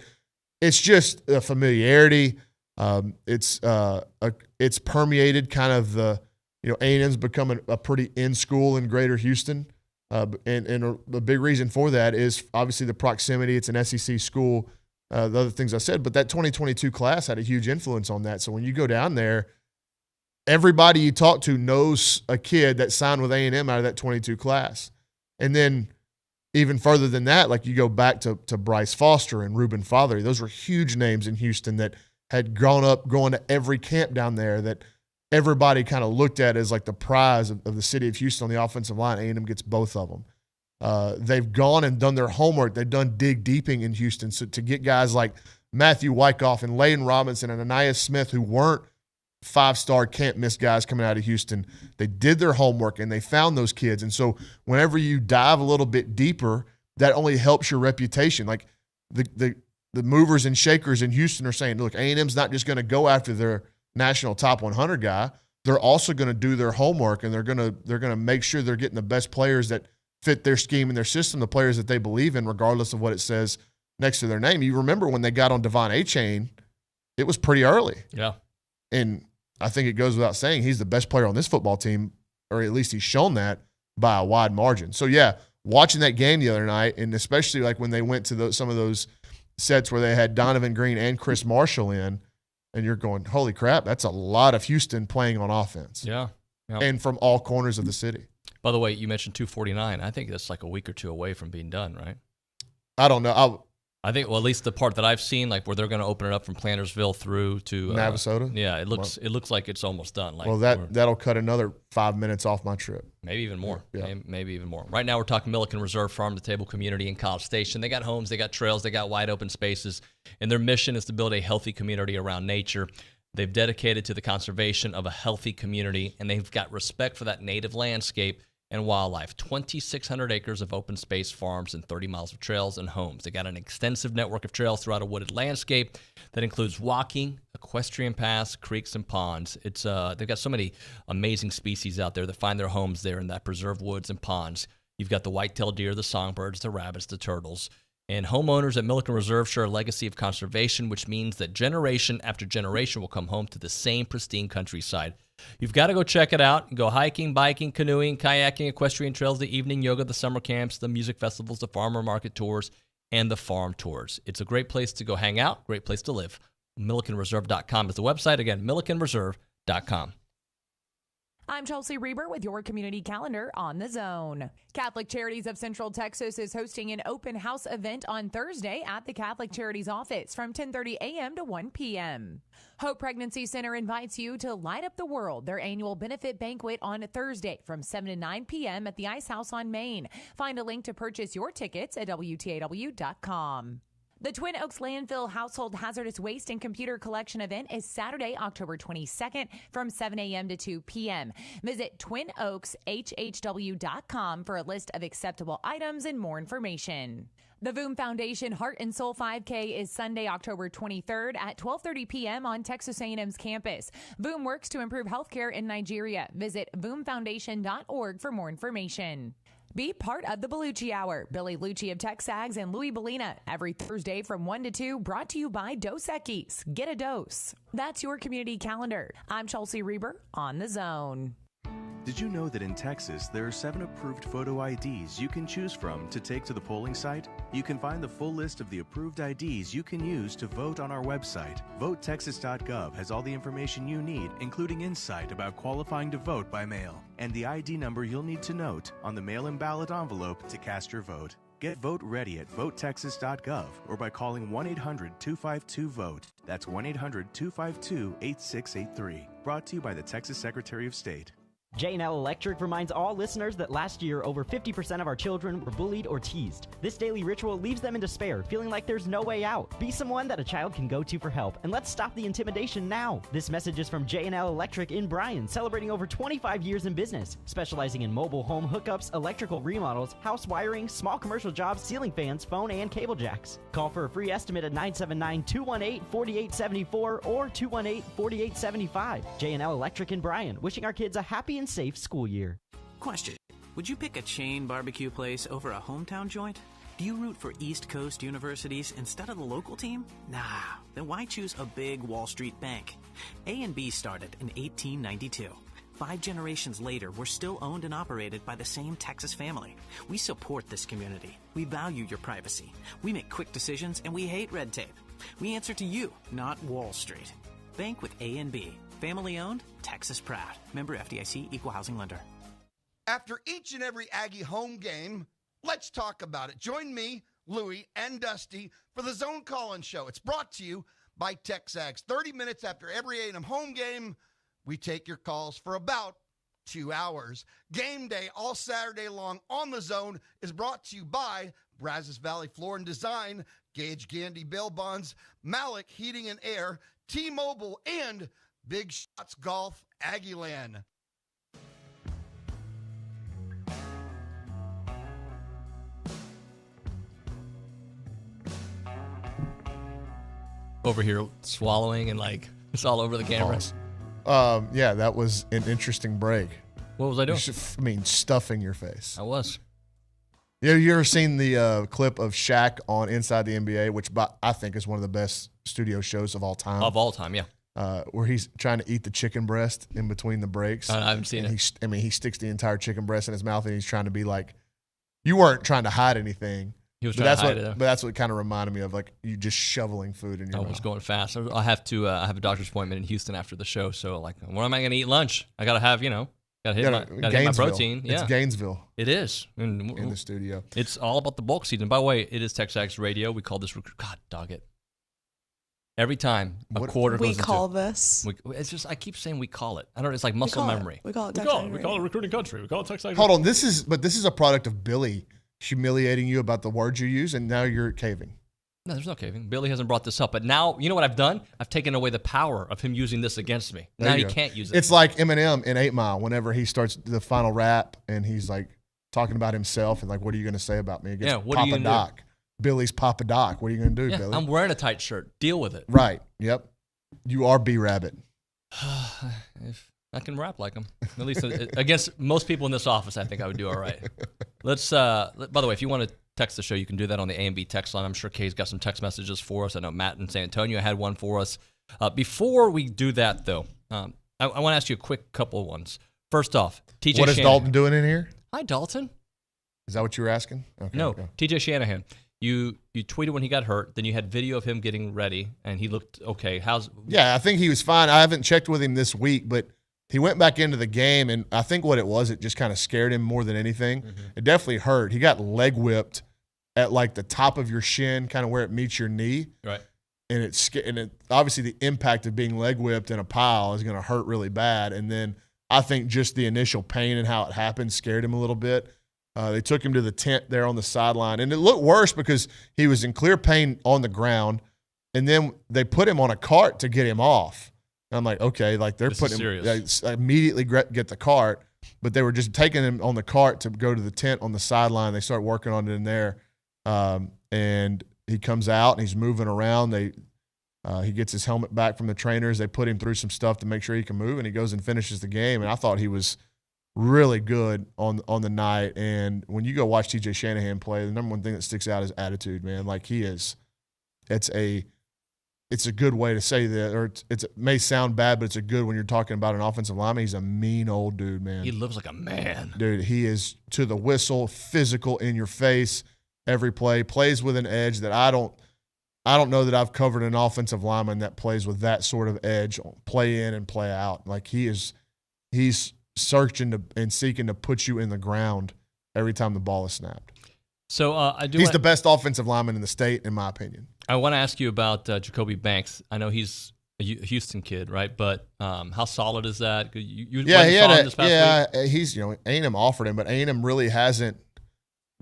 it's just a familiarity. It's permeated kind of the, A&M's becoming a pretty in-school in Greater Houston. And a big reason for that is obviously the proximity. It's an SEC school, the other things I said. But that 2022 class had a huge influence on that. So when you go down there, everybody you talk to knows a kid that signed with A&M out of that 22 class. And then even further than that, you go back to Bryce Foster and Reuben Father. Those were huge names in Houston that had grown up going to every camp down there, that everybody kind of looked at as the prize of the city of Houston on the offensive line. A&M gets both of them. They've gone and done their homework. They've done dig deeping in Houston. So to get guys like Matthew Wyckoff and Layden Robinson and Ananias Smith, who weren't 5-star can't miss guys coming out of Houston, they did their homework and they found those kids. And so whenever you dive a little bit deeper, that only helps your reputation. The movers and shakers in Houston are saying, look, A&M's not just going to go after their national top 100 guy. They're also going to do their homework, and they're going to make sure they're getting the best players that fit their scheme and their system, the players that they believe in, regardless of what it says next to their name. You remember when they got on Devon Achane, it was pretty early. Yeah. And I think it goes without saying he's the best player on this football team, or at least he's shown that by a wide margin. So, yeah, watching that game the other night, and especially when they went to some of those sets where they had Donovan Green and Chris Marshall in, and you're going, holy crap, that's a lot of Houston playing on offense. Yeah. Yep. And from all corners of the city. By the way, you mentioned 249. I think that's a week or two away from being done, right? I don't know. I think, at least the part that I've seen, where they're going to open it up from Plantersville through to Navasota. Yeah, it looks like it's almost done. That'll cut another 5 minutes off my trip. Maybe even more. Yeah. Maybe even more. Right now, we're talking Milliken Reserve Farm to Table community in College Station. They got homes, they got trails, they got wide open spaces, and their mission is to build a healthy community around nature. They've dedicated to the conservation of a healthy community, and they've got respect for that native landscape and wildlife. 2,600 acres of open space farms and 30 miles of trails and homes. They got an extensive network of trails throughout a wooded landscape that includes walking, equestrian paths, creeks, and ponds. They've got so many amazing species out there that find their homes there in that preserved woods and ponds. You've got the white-tailed deer, the songbirds, the rabbits, the turtles. And homeowners at Milliken Reserve share a legacy of conservation, which means that generation after generation will come home to the same pristine countryside. You've got to go check it out. Go hiking, biking, canoeing, kayaking, equestrian trails, the evening yoga, the summer camps, the music festivals, the farmer market tours, and the farm tours. It's a great place to go hang out, great place to live. MillikenReserve.com is the website. Again, MillikenReserve.com. I'm Chelsea Reber with your community calendar on the Zone. Catholic Charities of Central Texas is hosting an open house event on Thursday at the Catholic Charities office from 10:30 a.m. to 1 p.m. Hope Pregnancy Center invites you to Light Up the World, their annual benefit banquet on Thursday from 7 to 9 p.m. at the Ice House on Main. Find a link to purchase your tickets at WTAW.com. The Twin Oaks Landfill Household Hazardous Waste and Computer Collection event is Saturday, October 22nd from 7 a.m. to 2 p.m. Visit twinoakshhw.com for a list of acceptable items and more information. The VOOM Foundation Heart and Soul 5K is Sunday, October 23rd at 12:30 p.m. on Texas A&M's campus. VOOM works to improve healthcare in Nigeria. Visit voomfoundation.org for more information. Be part of the Bellucci Hour. Billy Lucci of TexAgs and Louis Bellina every Thursday from 1 to 2, brought to you by Dos Equis. Get a dose. That's your community calendar. I'm Chelsea Reber on The Zone. Did you know that in Texas, there are 7 approved photo IDs you can choose from to take to the polling site? You can find the full list of the approved IDs you can use to vote on our website. VoteTexas.gov has all the information you need, including insight about qualifying to vote by mail, and the ID number you'll need to note on the mail-in ballot envelope to cast your vote. Get vote ready at VoteTexas.gov or by calling 1-800-252-VOTE. That's 1-800-252-8683. Brought to you by the Texas Secretary of State. J&L Electric reminds all listeners that last year, over 50% of our children were bullied or teased. This daily ritual leaves them in despair, feeling like there's no way out. Be someone that a child can go to for help, and let's stop the intimidation now. This message is from J&L Electric in Bryan, celebrating over 25 years in business, specializing in mobile home hookups, electrical remodels, house wiring, small commercial jobs, ceiling fans, phone, and cable jacks. Call for a free estimate at 979-218-4874 or 218-4875. J&L Electric in Bryan, wishing our kids a happy and safe school year. Question: would you pick a chain barbecue place over a hometown joint? Do you root for East Coast universities instead of the local team? Nah, then why choose a big Wall Street bank? A&B started in 1892. 5 generations later, we're still owned and operated by the same Texas family. We support this community. We value your privacy. We make quick decisions, and we hate red tape. We answer to you, not Wall Street. Bank with A&B. Family owned, Texas proud. Member FDIC, Equal Housing Lender. After each and every Aggie home game, let's talk about it. Join me, Louie, and Dusty for the Zone Call-In Show. It's brought to you by TexAgs. 30 minutes after every A&M home game, we take your calls for about 2 hours. Game day all Saturday long on the Zone is brought to you by Brazos Valley Floor and Design, Gage Gandy Bail Bonds, Malik Heating and Air, T-Mobile, and Big Shots Golf, Aggieland. Over here swallowing and like it's all over the camera. Yeah, that was an interesting break. What was I doing? Stuffing your face. I was. Yeah, you ever seen the clip of Shaq on Inside the NBA, which I think is one of the best studio shows of all time? Of all time, yeah. Where he's trying to eat the chicken breast in between the breaks. I haven't seen it. He sticks the entire chicken breast in his mouth, and he's trying to be like, you weren't trying to hide anything. He was trying to hide it. But that's what kind of reminded me of, like, you just shoveling food in your mouth. I was going fast. I have to. I have a doctor's appointment in Houston after the show, so like, when am I going to eat lunch? I got to have, got to hit my protein. It's yeah. Gainesville. It is in the studio. It's all about the bulk season. By the way, it is TexAgs Radio. We call this. God dog it. Every time a quarter goes into... We call this. It's just, I keep saying we call it. I don't know, it's like muscle memory. We call it recruiting country. We call it TexAgs. Hold on, this is a product of Billy humiliating you about the words you use, and now you're caving. No, there's no caving. Billy hasn't brought this up, but now, you know what I've done? I've taken away the power of him using this against me. Now he can't use it. It's like Eminem in 8 Mile, whenever he starts the final rap, and he's like talking about himself, and like, what are you going to say about me? Against what are you going to do? Billy's Papa Doc. What are you going to do, Billy? I'm wearing a tight shirt. Deal with it. Right. Yep. You are B-Rabbit. If I can rap like him. At least against most people in this office, I think I would do all right. Let's. By the way, if you want to text the show, you can do that on the A&B text line. I'm sure Kay's got some text messages for us. I know Matt in San Antonio had one for us. Before we do that, though, I want to ask you a quick couple of ones. First off, TJ What is Shanahan. Dalton doing in here? Hi, Dalton. Is that what you were asking? Okay, no, TJ Shanahan. You tweeted when he got hurt. Then you had video of him getting ready, and he looked okay. Yeah, I think he was fine. I haven't checked with him this week, but he went back into the game, and I think what it was, it just kind of scared him more than anything. Mm-hmm. It definitely hurt. He got leg whipped at like the top of your shin, kind of where it meets your knee. Right. And it obviously the impact of being leg whipped in a pile is going to hurt really bad. And then I think just the initial pain and how it happened scared him a little bit. They took him to the tent there on the sideline, and it looked worse because he was in clear pain on the ground, and then they put him on a cart to get him off. And I'm like, okay, like they're putting him immediately get the cart, but they were just taking him on the cart to go to the tent on the sideline. They start working on it in there, and he comes out and he's moving around. He gets his helmet back from the trainers. They put him through some stuff to make sure he can move, and he goes and finishes the game. And I thought he was really good on the night. And when you go watch TJ Shanahan play, the number one thing that sticks out is attitude, man. Like it's a good way to say that, or it may sound bad, but it's a good when you're talking about an offensive lineman. He's a mean old dude, man. He lives like a man. Dude, he is to the whistle, physical, in your face every play, plays with an edge that I don't know that I've covered an offensive lineman that plays with that sort of edge, play in and play out. Like he's searching and seeking to put you in the ground every time the ball is snapped. So he's the best offensive lineman in the state, in my opinion. I want to ask you about Jacoby Banks. I know he's a Houston kid, right? But how solid is that? He's A&M offered him, but A&M really hasn't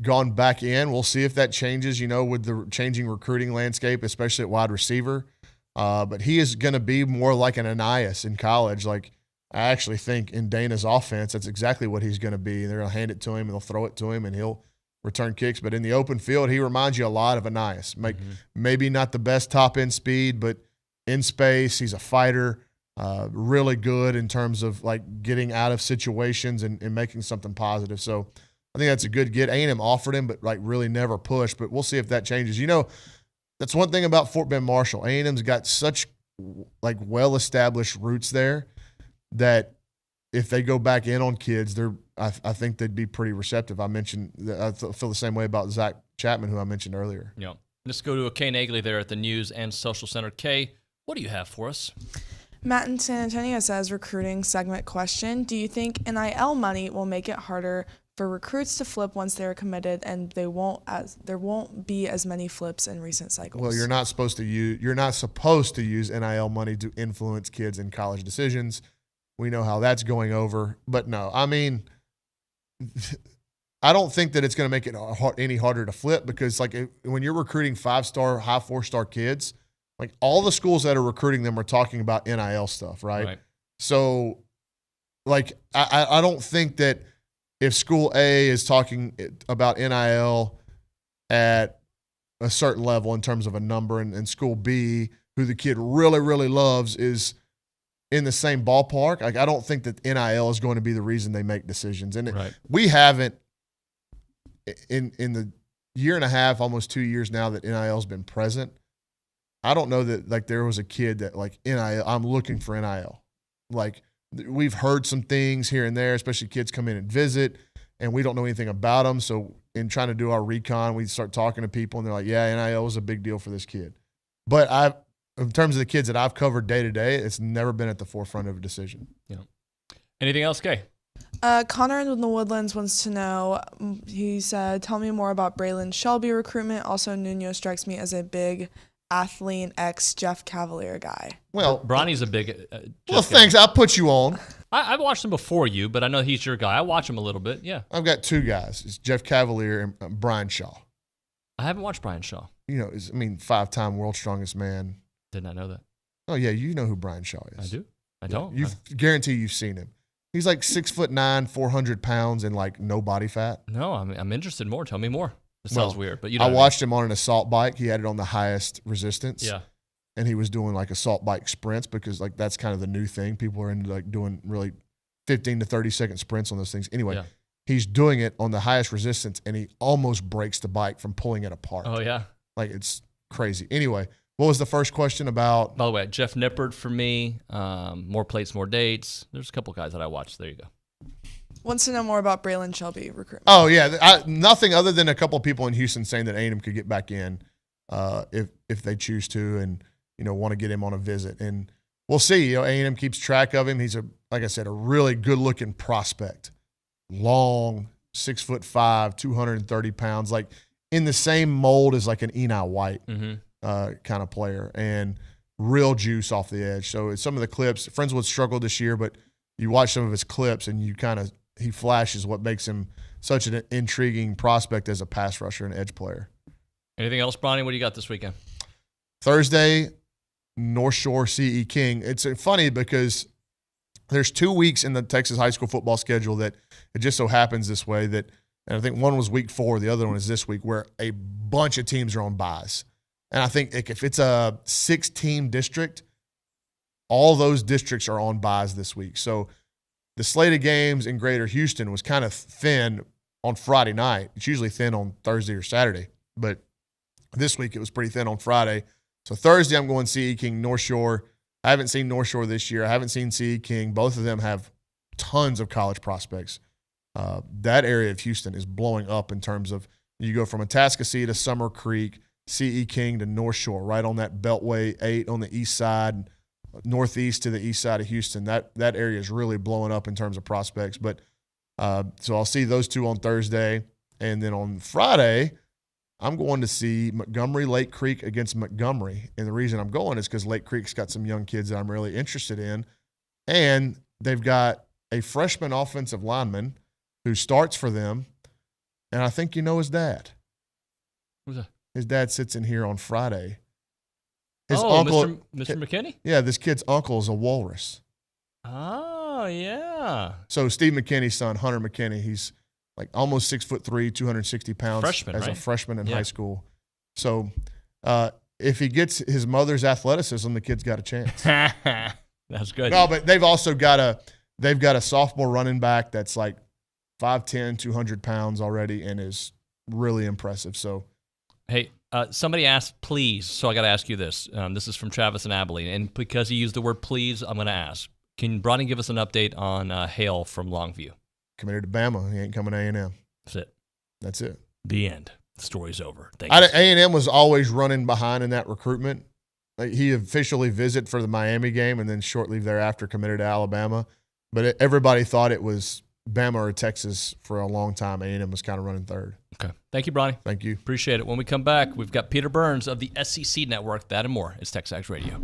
gone back in. We'll see if that changes, with the changing recruiting landscape, especially at wide receiver. But he is going to be more like an Anias in college. Like, I actually think in Dana's offense, that's exactly what he's going to be. They're going to hand it to him, and they'll throw it to him, and he'll return kicks. But in the open field, he reminds you a lot of Anias. Maybe not the best top-end speed, but in space, he's a fighter, really good in terms of, like, getting out of situations and making something positive. So I think that's a good get. A&M offered him, but, like, really never pushed. But we'll see if that changes. That's one thing about Fort Bend Marshall. A&M's got such, like, well-established roots there that if they go back in on kids, I think they'd be pretty receptive. I mentioned that I feel the same way about Zach Chapman, who I mentioned earlier. Yeah. Let's go to a Kay Nagley there at the News and Social Center. Kay, what do you have for us? Matt in San Antonio says, recruiting segment question. Do you think NIL money will make it harder for recruits to flip once they're committed, and there won't be as many flips in recent cycles? Well, you're not supposed to use NIL money to influence kids in college decisions. We know how that's going over. But no, I mean, I don't think that it's going to make it any harder to flip because, like, when you're recruiting 5-star, high 4-star kids, like, all the schools that are recruiting them are talking about NIL stuff, right? So, like, I don't think that if school A is talking about NIL at a certain level in terms of a number and school B, who the kid really, really loves, is in the same ballpark, like, I don't think that NIL is going to be the reason they make decisions. And we haven't, in the year and a half, almost 2 years now that NIL has been present, I don't know that, like, there was a kid that, like, NIL, I'm looking for NIL. Like, we've heard some things here and there, especially kids come in and visit, and we don't know anything about them. So in trying to do our recon, we start talking to people, and they're like, yeah, NIL is a big deal for this kid. But in terms of the kids that I've covered day to day, it's never been at the forefront of a decision. Yeah. Anything else, Kay? Connor in the Woodlands wants to know, he said, tell me more about Braylon Shelby recruitment. Also, Nuño strikes me as a big athlete, ex-Jeff Cavalier guy. Well, Bronny's a big thanks. I'll put you on. I've watched him before you, but I know he's your guy. I watch him a little bit, yeah. I've got two guys. It's Jeff Cavalier and Brian Shaw. I haven't watched Brian Shaw. 5-time world's strongest man. Did not know that. Oh, yeah, you know who Brian Shaw is. I do. I don't. Guarantee you've seen him. He's like 6'9", 400 pounds, and like no body fat. No, I'm interested more. Tell me more. It sounds weird, but I watched him on an assault bike. He had it on the highest resistance. Yeah. And he was doing like assault bike sprints because, like, that's kind of the new thing. People are into, like, doing really 15 to 30-second sprints on those things. Anyway, he's doing it on the highest resistance, and he almost breaks the bike from pulling it apart. Oh, yeah. Like, it's crazy. Anyway, what was the first question about? By the way, Jeff Nippert for me, more plates, more dates. There's a couple guys that I watched. There you go. Wants to know more about Braylon Shelby recruitment. Oh, yeah. Nothing other than a couple of people in Houston saying that A&M could get back in if they choose to and, want to get him on a visit. And we'll see. A&M keeps track of him. He's, like I said, a really good-looking prospect. Long, 6'5", 230 pounds, like in the same mold as like an Eni White kind of player, and real juice off the edge. So some of the clips, Friendswood struggled this year, but you watch some of his clips and he flashes what makes him such an intriguing prospect as a pass rusher and edge player. Anything else, Bronny? What do you got this weekend? Thursday, North Shore CE King. It's funny because there's 2 weeks in the Texas high school football schedule that it just so happens this way that, and I think one was week 4, the other one is this week, where a bunch of teams are on byes. And I think if it's a 6-team district, all those districts are on byes this week. So the slate of games in Greater Houston was kind of thin on Friday night. It's usually thin on Thursday or Saturday, but this week it was pretty thin on Friday. So Thursday I'm going CE King, North Shore. I haven't seen North Shore this year. I haven't seen CE King. Both of them have tons of college prospects. That area of Houston is blowing up in terms of you go from Atascocita to Summer Creek, CE King to North Shore, right on that Beltway 8 on the east side, northeast to the east side of Houston. That area is really blowing up in terms of prospects. But so I'll see those two on Thursday. And then on Friday, I'm going to see Montgomery Lake Creek against Montgomery. And the reason I'm going is because Lake Creek's got some young kids that I'm really interested in. And they've got a freshman offensive lineman who starts for them. And I think you know his dad. Who's that? His dad sits in here on Friday. His uncle, Mr. McKinney? Yeah, this kid's uncle is a walrus. Oh, yeah. So Steve McKinney's son, Hunter McKinney, he's like almost 6'3", 260 pounds Freshman, as right? a freshman in high school. So if he gets his mother's athleticism, the kid's got a chance. That's good. No, but they've also got a sophomore running back that's like 5'10", 200 pounds already and is really impressive. So, hey, somebody asked, please, so I got to ask you this. This is from Travis and Abilene, and because he used the word please, I'm going to ask. Can Bronny give us an update on Hale from Longview? Committed to Bama. He ain't coming to A&M. That's it. That's it. The end. The story's over. Thank you. A&M was always running behind in that recruitment. Like, he officially visited for the Miami game and then shortly thereafter committed to Alabama. But everybody thought it was Bama or Texas for a long time. A&M was kind of running third. Okay. Thank you, Bronny. Thank you. Appreciate it. When we come back, we've got Peter Burns of the SEC Network. That and more. It's TexAgs Radio.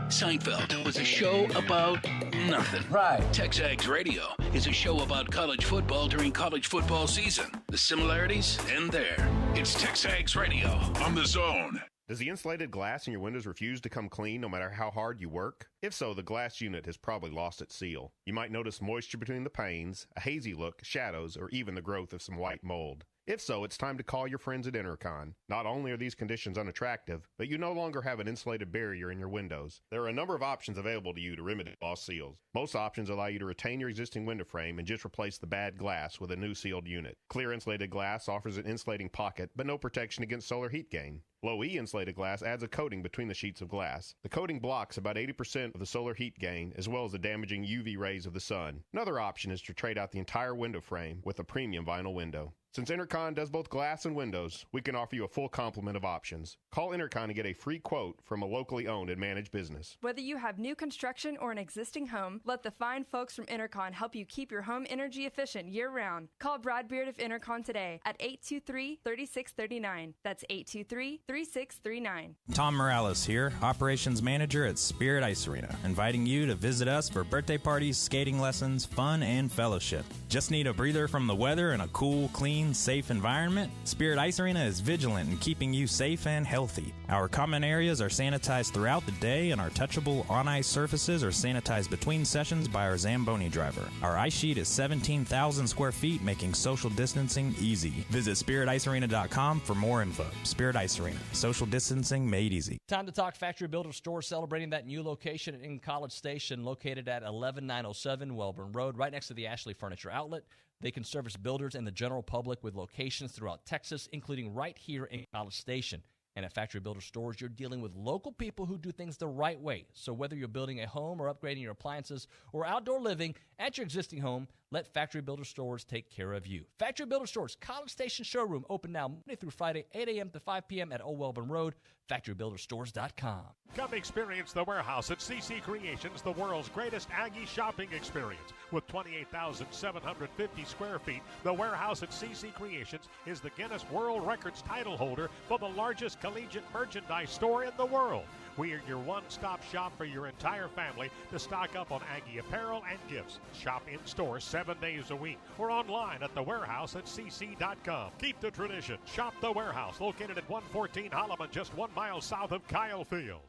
Seinfeld was a show about nothing. Right. TexAgs Radio is a show about college football during college football season. The similarities end there. It's TexAgs Radio on The Zone. Does the insulated glass in your windows refuse to come clean no matter how hard you work? If so, the glass unit has probably lost its seal. You might notice moisture between the panes, a hazy look, shadows, or even the growth of some white mold. If so, it's time to call your friends at Intercon. Not only are these conditions unattractive, but you no longer have an insulated barrier in your windows. There are a number of options available to you to remedy lost seals. Most options allow you to retain your existing window frame and just replace the bad glass with a new sealed unit. Clear insulated glass offers an insulating pocket, but no protection against solar heat gain. Low-E insulated glass adds a coating between the sheets of glass. The coating blocks about 80% of the solar heat gain, as well as the damaging UV rays of the sun. Another option is to trade out the entire window frame with a premium vinyl window. Since Intercon does both glass and windows, we can offer you a full complement of options. Call Intercon to get a free quote from a locally owned and managed business. Whether you have new construction or an existing home, let the fine folks from Intercon help you keep your home energy efficient year-round. Call Brad Beard of Intercon today at 823-3639. That's 823-3639. Tom Morales here, Operations Manager at Spirit Ice Arena, inviting you to visit us for birthday parties, skating lessons, fun, and fellowship. Just need a breather from the weather and a cool, clean, safe environment? Spirit Ice Arena is vigilant in keeping you safe and healthy. Our common areas are sanitized throughout the day, and our touchable on-ice surfaces are sanitized between sessions by our Zamboni driver. Our ice sheet is 17,000 square feet, making social distancing easy. Visit SpiritIceArena.com for more info. Spirit Ice Arena, social distancing made easy. Time to talk Factory Builder Store, celebrating that new location in College Station, located at 11907 Welborn Road, right next to the Ashley Furniture Outlet. They can service builders and the general public with locations throughout Texas, including right here in College Station. And at Factory Builder Stores, you're dealing with local people who do things the right way. So whether you're building a home or upgrading your appliances or outdoor living at your existing home, let Factory Builder Stores take care of you. Factory Builder Stores, College Station Showroom, open now Monday through Friday, 8 a.m. to 5 p.m. at Old Welborn Road, factorybuilderstores.com. Come experience the Warehouse at CC Creations, the world's greatest Aggie shopping experience. With 28,750 square feet, the Warehouse at CC Creations is the Guinness World Records title holder for the largest collegiate merchandise store in the world. We are your one-stop shop for your entire family to stock up on Aggie apparel and gifts. Shop in-store 7 days a week or online at thewarehouse@cc.com. Keep the tradition. Shop The Warehouse, located at 114 Holloman, just 1 mile south of Kyle Field.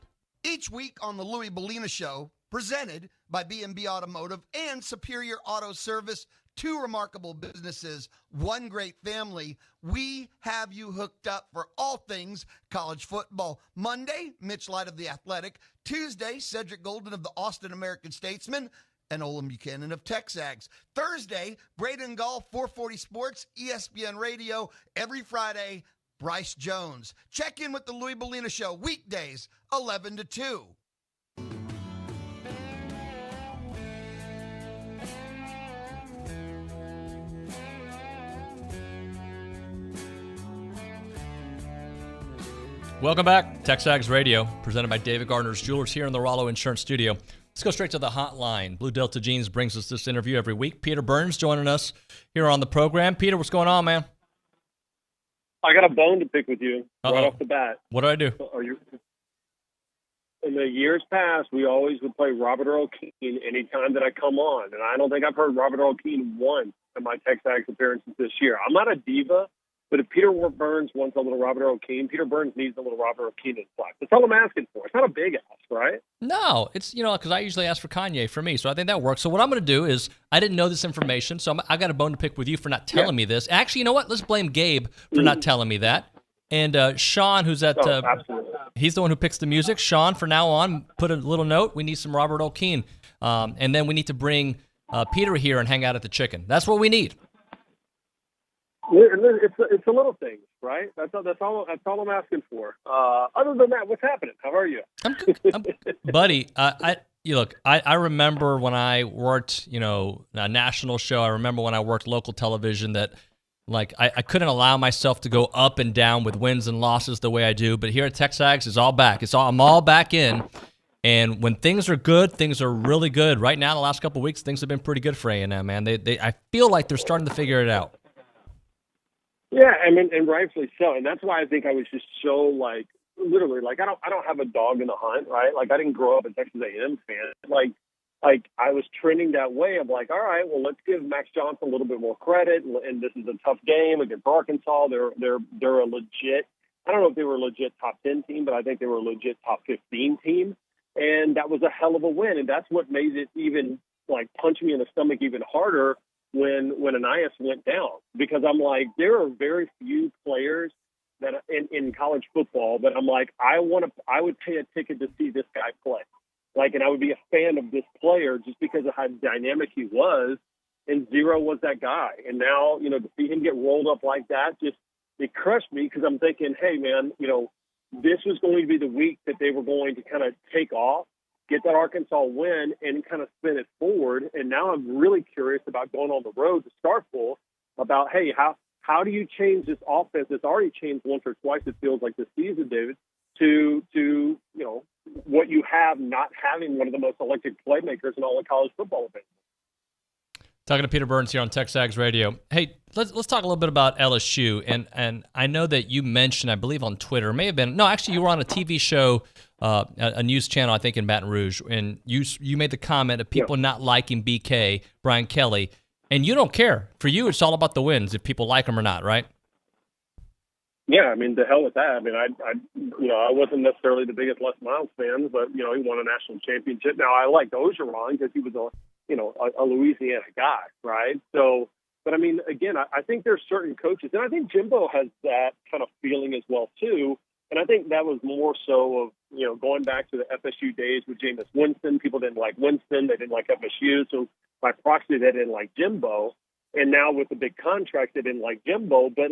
Each week on the Louis Buchanan Show, presented by B&B Automotive and Superior Auto Service, 2 remarkable businesses, 1 great family, we have you hooked up for all things college football. Monday, Mitch Light of The Athletic. Tuesday, Cedric Golden of the Austin American-Statesman and Olin Buchanan of TexAgs. Thursday, Braden Gall, 440 Sports, ESPN Radio. Every Friday, Bryce Jones. Check in with the Louis Buchanan Show weekdays, 11 to 2. Welcome back. TexAgs Radio, presented by David Gardner's Jewelers here in the Rollo Insurance Studio. Let's go straight to the hotline. Blue Delta Jeans brings us this interview every week. Peter Burns joining us here on the program. Peter, what's going on, man? I got a bone to pick with you right off the bat. What did I do? In the years past, we always would play Robert Earl Keen anytime that I come on, and I don't think I've heard Robert Earl Keen once in my TexAgs appearances this year. I'm not a diva, but if Peter Burns wants a little Robert Earl Keen, Peter Burns needs a little Robert Earl Keen in his life. That's all I'm asking for. It's not a big ask, right? No, it's, because I usually ask for Kanye for me, so I think that works. So what I'm going to do is, I didn't know this information, so I got a bone to pick with you for not telling me this. Actually, you know what? Let's blame Gabe for not telling me that. And Sean, who's at, he's the one who picks the music. Sean, from now on, put a little note. We need some Robert Earl Keen. And then we need to bring Peter here and hang out at the Chicken. That's what we need. It's a little thing, right? That's all I'm asking for. Other than that, what's happening? How are you? I'm buddy. I remember when I worked, a national show. I remember when I worked local television that, I couldn't allow myself to go up and down with wins and losses the way I do. But here at TexAgs, it's all back. I'm all back in. And when things are good, things are really good. Right now, the last couple of weeks, things have been pretty good for A&M, man. I feel like they're starting to figure it out. Yeah, and rightfully so, and that's why I think I was just so literally I don't have a dog in the hunt, right? I didn't grow up a Texas A&M fan. I was trending that way. I'm like, all right, well, let's give Max Johnson a little bit more credit, and this is a tough game against Arkansas. They're a legit. I don't know if they were a legit top 10 team, but I think they were a legit top 15 team, and that was a hell of a win, and that's what made it even punch me in the stomach even harder when Anias went down, because I'm like, there are very few players that in college football that I'm like, I would pay a ticket to see this guy play. And I would be a fan of this player just because of how dynamic he was, and Zero was that guy. And now, to see him get rolled up like that, it crushed me, because I'm thinking, hey, man, this was going to be the week that they were going to kind of take off, get that Arkansas win, and kind of spin it forward. And now I'm really curious about going on the road to Starkville about, hey, how do you change this offense that's already changed once or twice, it feels like, this season, David, to what you have not having one of the most electric playmakers in all of college football. Talking to Peter Burns here on TexAgs Radio. Hey, let's talk a little bit about LSU. And I know that you mentioned, I believe on Twitter, you were on a TV show, a news channel, I think in Baton Rouge, and you made the comment of people not liking BK, Brian Kelly, and you don't care. For you, it's all about the wins, if people like them or not, right? Yeah, the hell with that. I wasn't necessarily the biggest Les Miles fan, but, he won a national championship. Now, I liked Ogeron because he was a Louisiana guy, right? So, but again, I think there's certain coaches, and I think Jimbo has that kind of feeling as well, too. And I think that was more so of, going back to the FSU days with Jameis Winston. People didn't like Winston. They didn't like FSU. So by proxy, they didn't like Jimbo. And now with the big contract, they didn't like Jimbo. But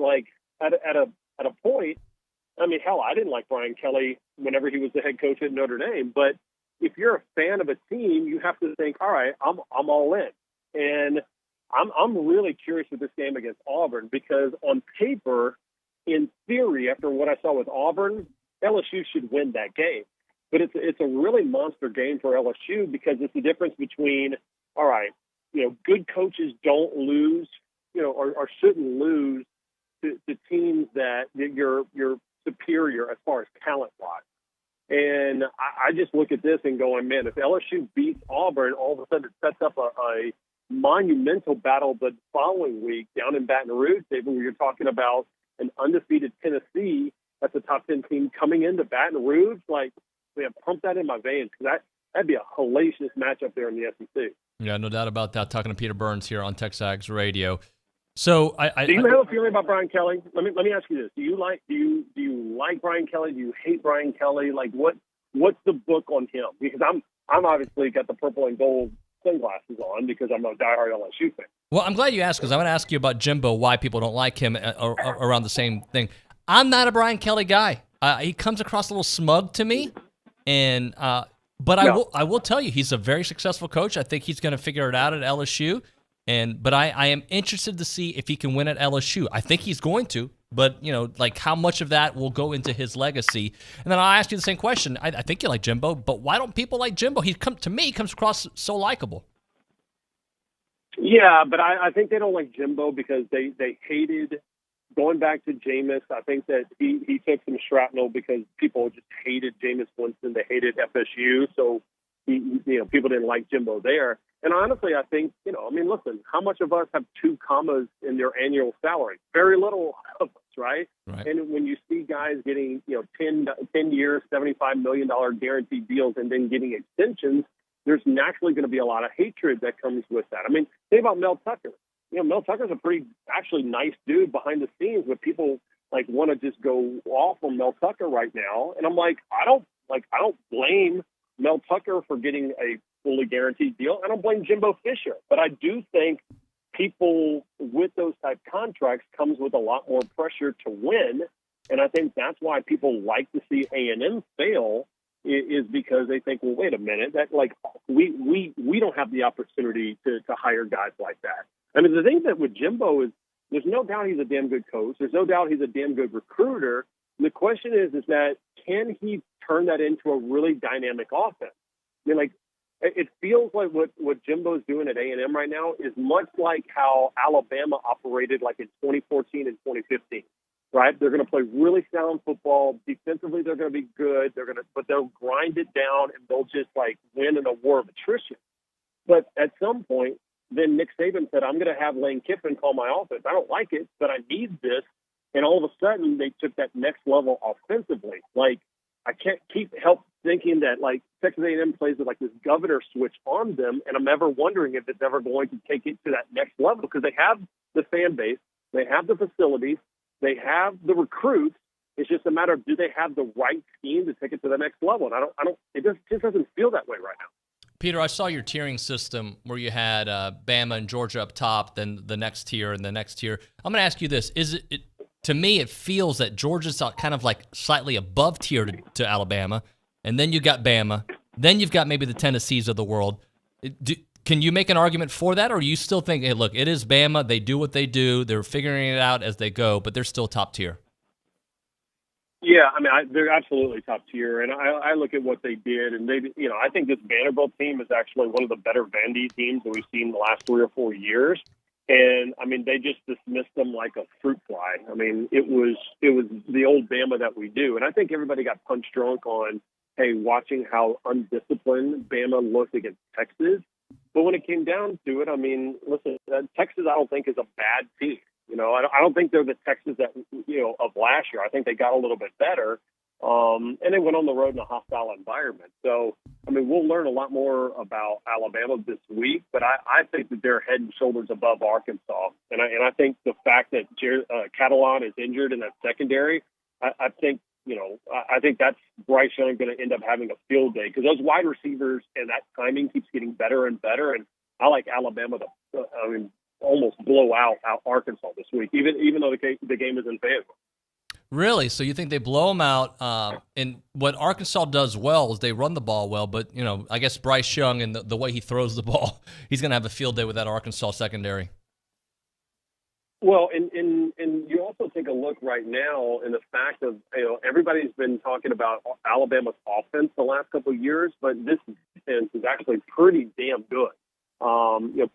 at a point, hell, I didn't like Brian Kelly whenever he was the head coach at Notre Dame. But if you're a fan of a team, you have to think, all right, I'm all in. And I'm really curious with this game against Auburn, because on paper, in theory, after what I saw with Auburn, LSU should win that game. But it's a really monster game for LSU, because it's the difference between, all right, good coaches don't lose, or shouldn't lose to teams that you're superior as far as talent-wise. And I just look at this and going, man, if LSU beats Auburn, all of a sudden it sets up a monumental battle the following week down in Baton Rouge, David, where you're talking about an undefeated Tennessee that's a top 10 team coming into Baton Rouge. Like, man, pump that in my veins, because that'd be a hellacious matchup there in the SEC. Yeah, no doubt about that. Talking to Peter Burns here on TexAgs Radio. So do you have a feeling about Brian Kelly? Let me ask you this: Do you like Brian Kelly? Do you hate Brian Kelly? Like, what's the book on him? Because I'm obviously got the purple and gold sunglasses on because I'm a diehard LSU fan. Well, I'm glad you asked, because I want to ask you about Jimbo, why people don't like him around the same thing. I'm not a Brian Kelly guy. He comes across a little smug to me, and but I will tell you, he's a very successful coach. I think he's going to figure it out at LSU. But I am interested to see if he can win at LSU. I think he's going to, but like how much of that will go into his legacy. And then I'll ask you the same question. I think you like Jimbo, but why don't people like Jimbo? To me, he comes across so likable. Yeah, but I think they don't like Jimbo because they hated going back to Jameis. I think that he took some shrapnel because people just hated Jameis Winston. They hated FSU, so people didn't like Jimbo there. And honestly, I think, listen, how much of us have 2 commas in their annual salary? Very little of us, right? And when you see guys getting, 10 years, $75 million guaranteed deals and then getting extensions, there's naturally going to be a lot of hatred that comes with that. I mean, think about Mel Tucker. Mel Tucker's a pretty actually nice dude behind the scenes, but people want to just go off on Mel Tucker right now. And I'm like, I don't blame Mel Tucker for getting a fully guaranteed deal. I don't blame Jimbo Fisher, but I do think people with those type contracts comes with a lot more pressure to win. And I think that's why people like to see A&M fail, is because they think, well, wait a minute, that we don't have the opportunity to hire guys like that. I mean, the thing that with Jimbo is there's no doubt he's a damn good coach. There's no doubt he's a damn good recruiter. And the question is that can he turn that into a really dynamic offense? I mean, it feels like what Jimbo's doing at A&M right now is much like how Alabama operated in 2014 and 2015, right? They're going to play really sound football. Defensively, they're going to be good. But they'll grind it down and they'll just win in a war of attrition. But at some point, then Nick Saban said, I'm going to have Lane Kiffin call my offense. I don't like it, but I need this. And all of a sudden, they took that next level offensively. I can't help thinking that Texas A&M plays with this governor switch on them, and I'm ever wondering if it's ever going to take it to that next level, because they have the fan base, they have the facilities, they have the recruits. It's just a matter of, do they have the right scheme to take it to the next level? And it just doesn't feel that way right now. Peter, I saw your tiering system where you had Bama and Georgia up top, then the next tier and the next tier. I'm going to ask you this: to me, it feels that Georgia's kind of slightly above tier to Alabama, and then you got Bama, then you've got maybe the Tennessees of the world. Can you make an argument for that, or do you still think, hey, look, it is Bama, they do what they do, they're figuring it out as they go, but they're still top tier? Yeah, I mean, they're absolutely top tier, and I look at what they did, and I think this Vanderbilt team is actually one of the better Vandy teams that we've seen in the last 3 or 4 years. And I mean, they just dismissed them like a fruit fly. I mean, it was the old Bama that we do, and I think everybody got punch drunk on, hey, watching how undisciplined Bama looked against Texas. But when it came down to it, I mean, listen, Texas, I don't think is a bad team. I don't think they're the Texas that of last year. I think they got a little bit better, and they went on the road in a hostile environment. So, I mean, we'll learn a lot more about Alabama this week, but I think that they're head and shoulders above Arkansas. And I think the fact that Catalan is injured in that secondary, I think that's Bryce Young going to end up having a field day, because those wide receivers and that timing keeps getting better and better. And I like Alabama to, almost blow out Arkansas this week, even though the game is in Fayetteville. Really? So you think they blow them out? And what Arkansas does well is they run the ball well, but I guess Bryce Young and the way he throws the ball, he's going to have a field day with that Arkansas secondary. Well, and you also take a look right now in the fact of, everybody's been talking about Alabama's offense the last couple of years, but this defense is actually pretty damn good.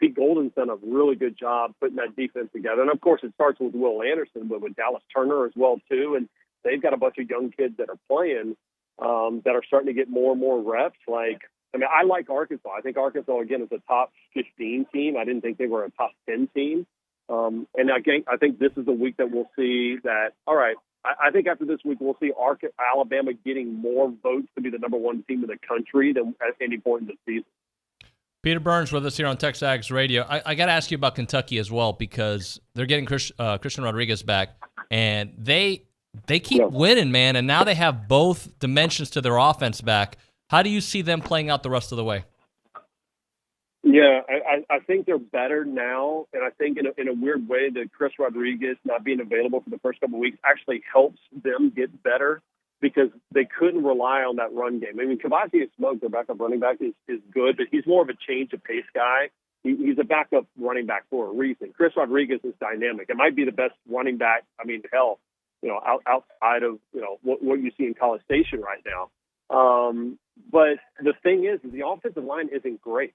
Pete Golden's done a really good job putting that defense together. And of course it starts with Will Anderson, but with Dallas Turner as well too. And they've got a bunch of young kids that are playing that are starting to get more and more reps. Like, I mean, I like Arkansas. I think Arkansas, again, is a top 15 team. I didn't think they were a top 10 team. And I think this is the week that we'll see that, all right, I think after this week we'll see Alabama getting more votes to be the number one team in the country than at any point in the season. Peter Burns with us here on TexAgs Radio. I got to ask you about Kentucky as well, because they're getting Christian Rodriguez back, and they keep winning, man, and now they have both dimensions to their offense back. How do you see them playing out the rest of the way? Yeah, I think they're better now, and I think in a weird way that Chris Rodriguez not being available for the first couple of weeks actually helps them get better, because they couldn't rely on that run game. I mean, Kavasi Smoke, their backup running back, is good, but he's more of a change of pace guy. He's a backup running back for a reason. Chris Rodriguez is dynamic. It might be the best running back, I mean, hell, outside of, what you see in College Station right now. But the thing is the offensive line isn't great.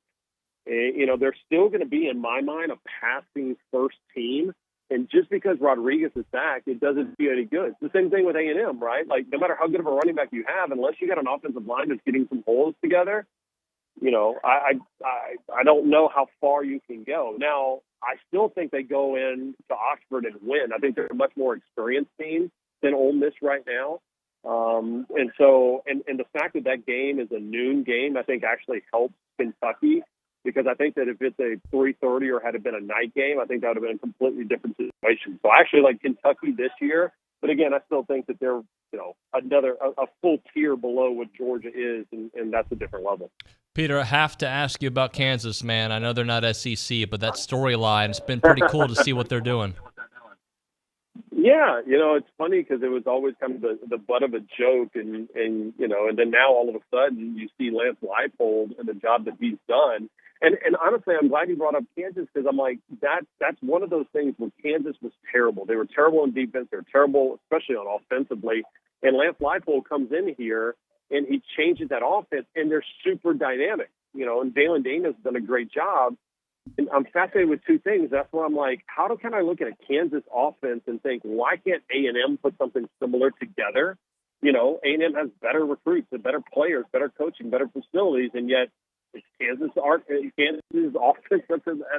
They're still going to be, in my mind, a passing first team. And just because Rodriguez is back, it doesn't do any good. It's the same thing with A&M, right? Like, no matter how good of a running back you have, unless you got an offensive line that's getting some holes together, I don't know how far you can go. Now, I still think they go in to Oxford and win. I think they're a much more experienced team than Ole Miss right now. And the fact that game is a noon game, I think actually helps Kentucky, because I think that if it's a 3:30 or had it been a night game, I think that would have been a completely different situation. So I actually like Kentucky this year, but again, I still think that they're a full tier below what Georgia is, and that's a different level. Peter, I have to ask you about Kansas, man. I know they're not SEC, but that storyline, it's been pretty cool to see what they're doing. Yeah, it's funny because it was always kind of the butt of a joke, and then now all of a sudden you see Lance Leipold and the job that he's done. And honestly, I'm glad you brought up Kansas, because I'm like, that's one of those things where Kansas was terrible. They were terrible in defense. They were terrible, especially on offensively. And Lance Leipold comes in here, and he changes that offense, and they're super dynamic. And Dalen Daniels has done a great job. And I'm fascinated with two things. That's where I'm like, can I look at a Kansas offense and think, why can't A&M put something similar together? A&M has better recruits, better players, better coaching, better facilities, and yet Kansas offense,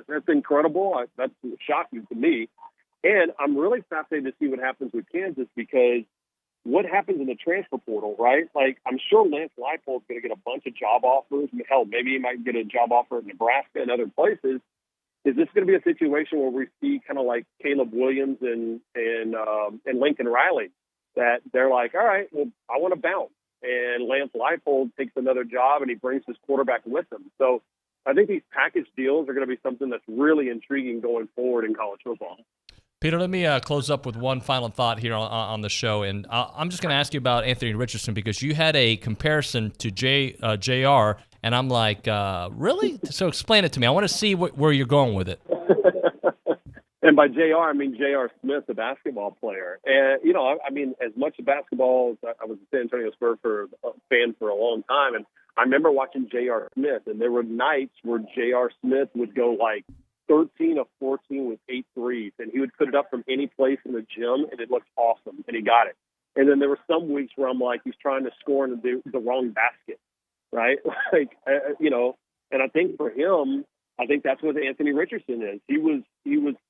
that's incredible. That's shocking to me. And I'm really fascinated to see what happens with Kansas, because what happens in the transfer portal, right? Like, I'm sure Lance Leipold's going to get a bunch of job offers. Hell, maybe he might get a job offer in Nebraska and other places. Is this going to be a situation where we see kind of like Caleb Williams and Lincoln Riley, that they're like, all right, well, I want to bounce, and Lance Leipold takes another job and he brings his quarterback with him? So I think these package deals are going to be something that's really intriguing going forward in college football. Peter, let me close up with one final thought here on the show, and I'm just going to ask you about Anthony Richardson, because you had a comparison to JR, and I'm like, really? So explain it to me. I want to see where you're going with it. And by JR, I mean J.R. Smith, the basketball player. And, I mean, as much basketball as I was a San Antonio Spurs fan for a long time, and I remember watching J.R. Smith, and there were nights where J.R. Smith would go like 13 of 14 with 8 threes, and he would put it up from any place in the gym, and it looked awesome, and he got it. And then there were some weeks where I'm like, he's trying to score in the wrong basket, right? And I think for him, I think that's what Anthony Richardson is. He was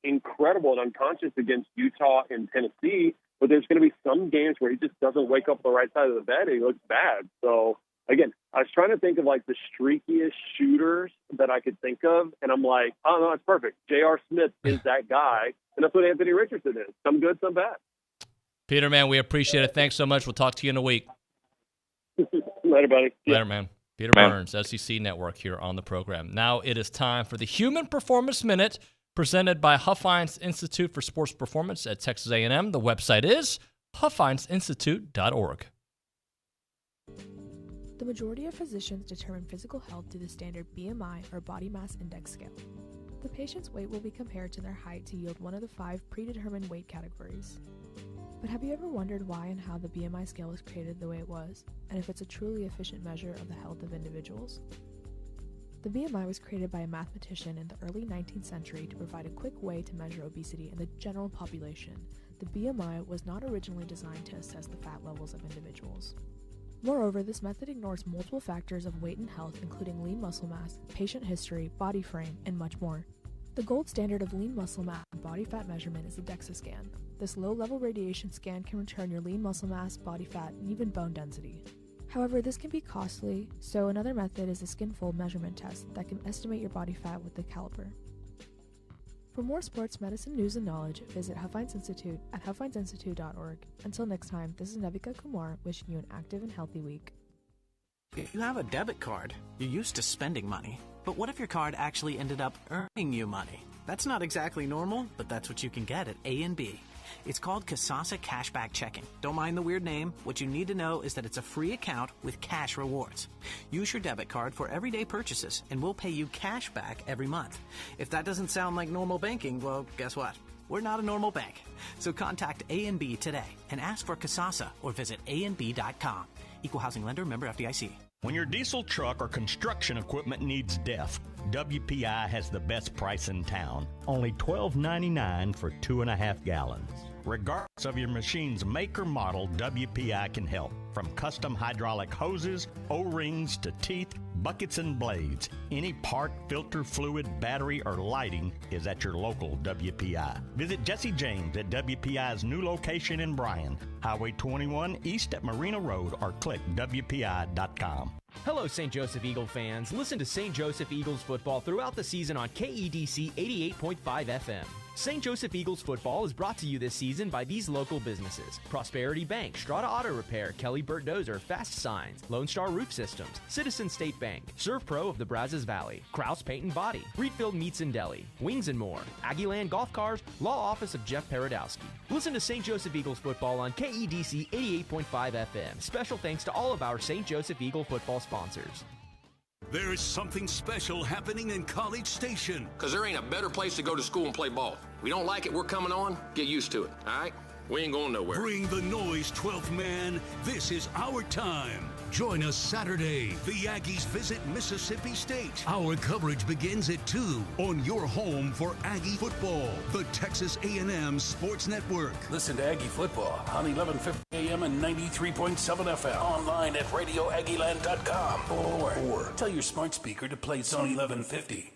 incredible and unconscious against Utah and Tennessee, but there's going to be some games where he just doesn't wake up on the right side of the bed and he looks bad. So, again, I was trying to think of like the streakiest shooters that I could think of, and I'm like, oh, no, that's perfect. J.R. Smith is that guy, and that's what Anthony Richardson is. Some good, some bad. Peter, man, we appreciate it. Thanks so much. We'll talk to you in a week. Later, buddy. Later, man. Peter Burns, SEC Network, here on the program. Now it is time for the Human Performance Minute, presented by Huffines Institute for Sports Performance at Texas A&M. The website is huffinesinstitute.org. The majority of physicians determine physical health through the standard BMI or body mass index scale. The patient's weight will be compared to their height to yield one of the 5 predetermined weight categories. But have you ever wondered why and how the BMI scale was created the way it was, and if it's a truly efficient measure of the health of individuals? The BMI was created by a mathematician in the early 19th century to provide a quick way to measure obesity in the general population. The BMI was not originally designed to assess the fat levels of individuals. Moreover, this method ignores multiple factors of weight and health, including lean muscle mass, patient history, body frame, and much more. The gold standard of lean muscle mass and body fat measurement is the DEXA scan. This low-level radiation scan can return your lean muscle mass, body fat, and even bone density. However, this can be costly, so another method is a skin fold measurement test that can estimate your body fat with the caliper. For more sports medicine news and knowledge, visit Huffines Institute at huffinesinstitute.org. Until next time, this is Nevika Kumar wishing you an active and healthy week. If you have a debit card, you're used to spending money. But what if your card actually ended up earning you money? That's not exactly normal, but that's what you can get at A&B. It's called Kasasa Cashback Checking. Don't mind the weird name. What you need to know is that it's a free account with cash rewards. Use your debit card for everyday purchases, and we'll pay you cash back every month. If that doesn't sound like normal banking, well, guess what? We're not a normal bank. So contact A&B today and ask for Kasasa or visit ANB.com. Equal housing lender, member FDIC. When your diesel truck or construction equipment needs DEF, WPI has the best price in town. Only $12.99 for 2.5 gallons. Regardless of your machine's make or model, WPI can help. From custom hydraulic hoses, O-rings to teeth, buckets and blades. Any part, filter, fluid, battery, or lighting is at your local WPI. Visit Jesse James at WPI's new location in Bryan, Highway 21 east at Marina Road, or click WPI.com. Hello, St. Joseph Eagle fans. Listen to St. Joseph Eagles football throughout the season on KEDC 88.5 FM. St. Joseph Eagles football is brought to you this season by these local businesses: Prosperity Bank, Strata Auto Repair, Kelly Burt Dozer, Fast Signs, Lone Star Roof Systems, Citizen State Bank, Surf Pro of the Brazos Valley, Krause Paint and Body, Reedfield Meats and Deli, Wings and More, Aggieland Golf Cars, Law Office of Jeff Paradowski. Listen to St. Joseph Eagles football on KEDC 88.5 FM. Special thanks to all of our St. Joseph Eagle football sponsors. There's something special happening in College Station. Because there ain't a better place to go to school and play ball. We don't like it, we're coming on. Get used to it, all right? We ain't going nowhere. Bring the noise, 12th man. This is our time. Join us Saturday. The Aggies visit Mississippi State. Our coverage begins at 2 on your home for Aggie football, the Texas A&M Sports Network. Listen to Aggie football on 1150 AM and 93.7 FM. Online at radioaggieland.com or tell your smart speaker to play Zone 1150.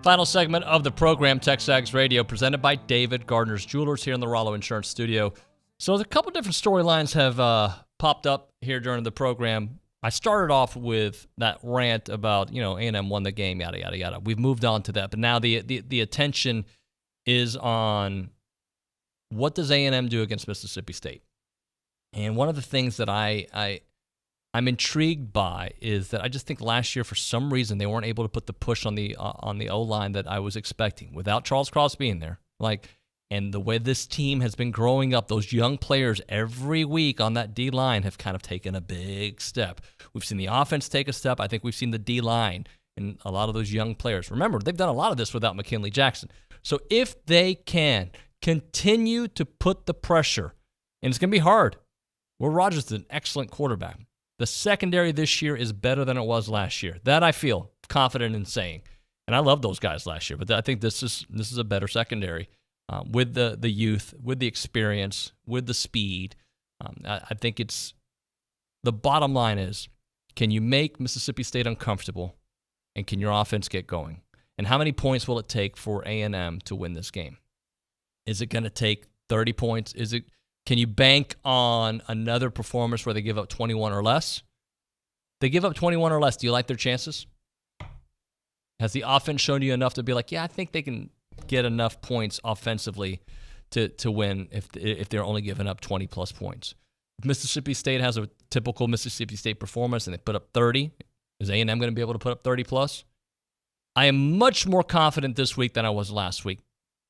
Final segment of the program, TexAgs Radio, presented by David Gardner's Jewelers here in the Rollo Insurance Studio. So a couple different storylines have popped up here during the program. I started off with that rant about, A&M won the game, yada, yada, yada. We've moved on to that. But now the attention is on what does A&M do against Mississippi State? And one of the things that I'm intrigued by is that I just think last year, for some reason, they weren't able to put the push on the O-line that I was expecting without Charles Cross being there. And the way this team has been growing up, those young players every week on that D-line have kind of taken a big step. We've seen the offense take a step. I think we've seen the D-line and a lot of those young players. Remember, they've done a lot of this without McKinley Jackson. So if they can continue to put the pressure, and it's going to be hard. Will Rogers is an excellent quarterback. The secondary this year is better than it was last year. That I feel confident in saying. And I love those guys last year, but I think this is a better secondary with the youth, with the experience, with the speed. I think it's the bottom line is, can you make Mississippi State uncomfortable, and can your offense get going? And how many points will it take for A&M to win this game? Is it going to take 30 points? Can you bank on another performance where they give up 21 or less? They give up 21 or less. Do you like their chances? Has the offense shown you enough to be like, yeah, I think they can get enough points offensively to win if they're only giving up 20-plus points? If Mississippi State has a typical Mississippi State performance and they put up 30, is A&M going to be able to put up 30-plus? I am much more confident this week than I was last week.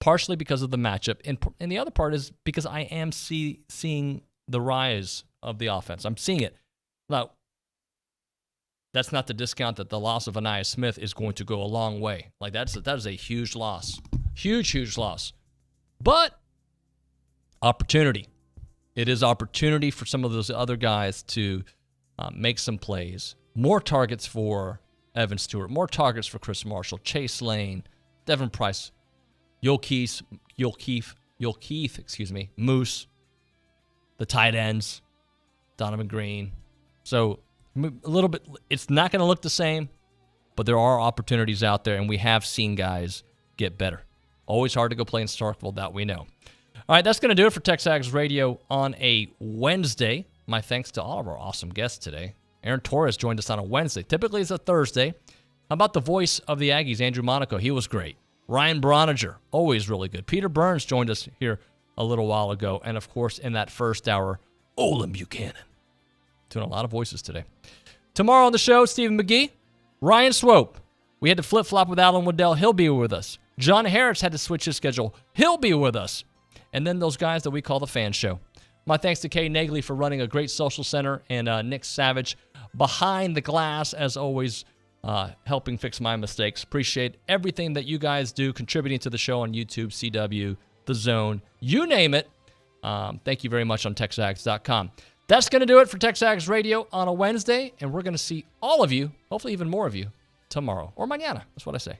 Partially because of the matchup, and the other part is because I am seeing the rise of the offense. I'm seeing it. Now, that's not to discount that the loss of Anaya Smith is going to go a long way. That is a huge loss. Huge, huge loss. But opportunity. It is opportunity for some of those other guys to make some plays. More targets for Evan Stewart. More targets for Chris Marshall, Chase Lane, Devin Price, Yulkeith, Moose, the tight ends, Donovan Green. So a little bit, it's not going to look the same, but there are opportunities out there, and we have seen guys get better. Always hard to go play in Starkville, that we know. All right, that's going to do it for TexAgs Radio on a Wednesday. My thanks to all of our awesome guests today. Aaron Torres joined us on a Wednesday. Typically, it's a Thursday. How about the voice of the Aggies, Andrew Monaco? He was great. Ryan Broniger, always really good. Peter Burns joined us here a little while ago. And, of course, in that first hour, Olin Buchanan. Doing a lot of voices today. Tomorrow on the show, Stephen McGee, Ryan Swope. We had to flip-flop with Alan Waddell. He'll be with us. John Harris had to switch his schedule. He'll be with us. And then those guys that we call the Fan Show. My thanks to Kay Nagley for running a great social center, and Nick Savage behind the glass, as always, helping fix my mistakes. Appreciate everything that you guys do, contributing to the show on YouTube, CW, The Zone, you name it. Thank you very much on TexAgs.com. That's going to do it for TexAgs Radio on a Wednesday, and we're going to see all of you, hopefully even more of you, tomorrow. Or mañana. That's what I say.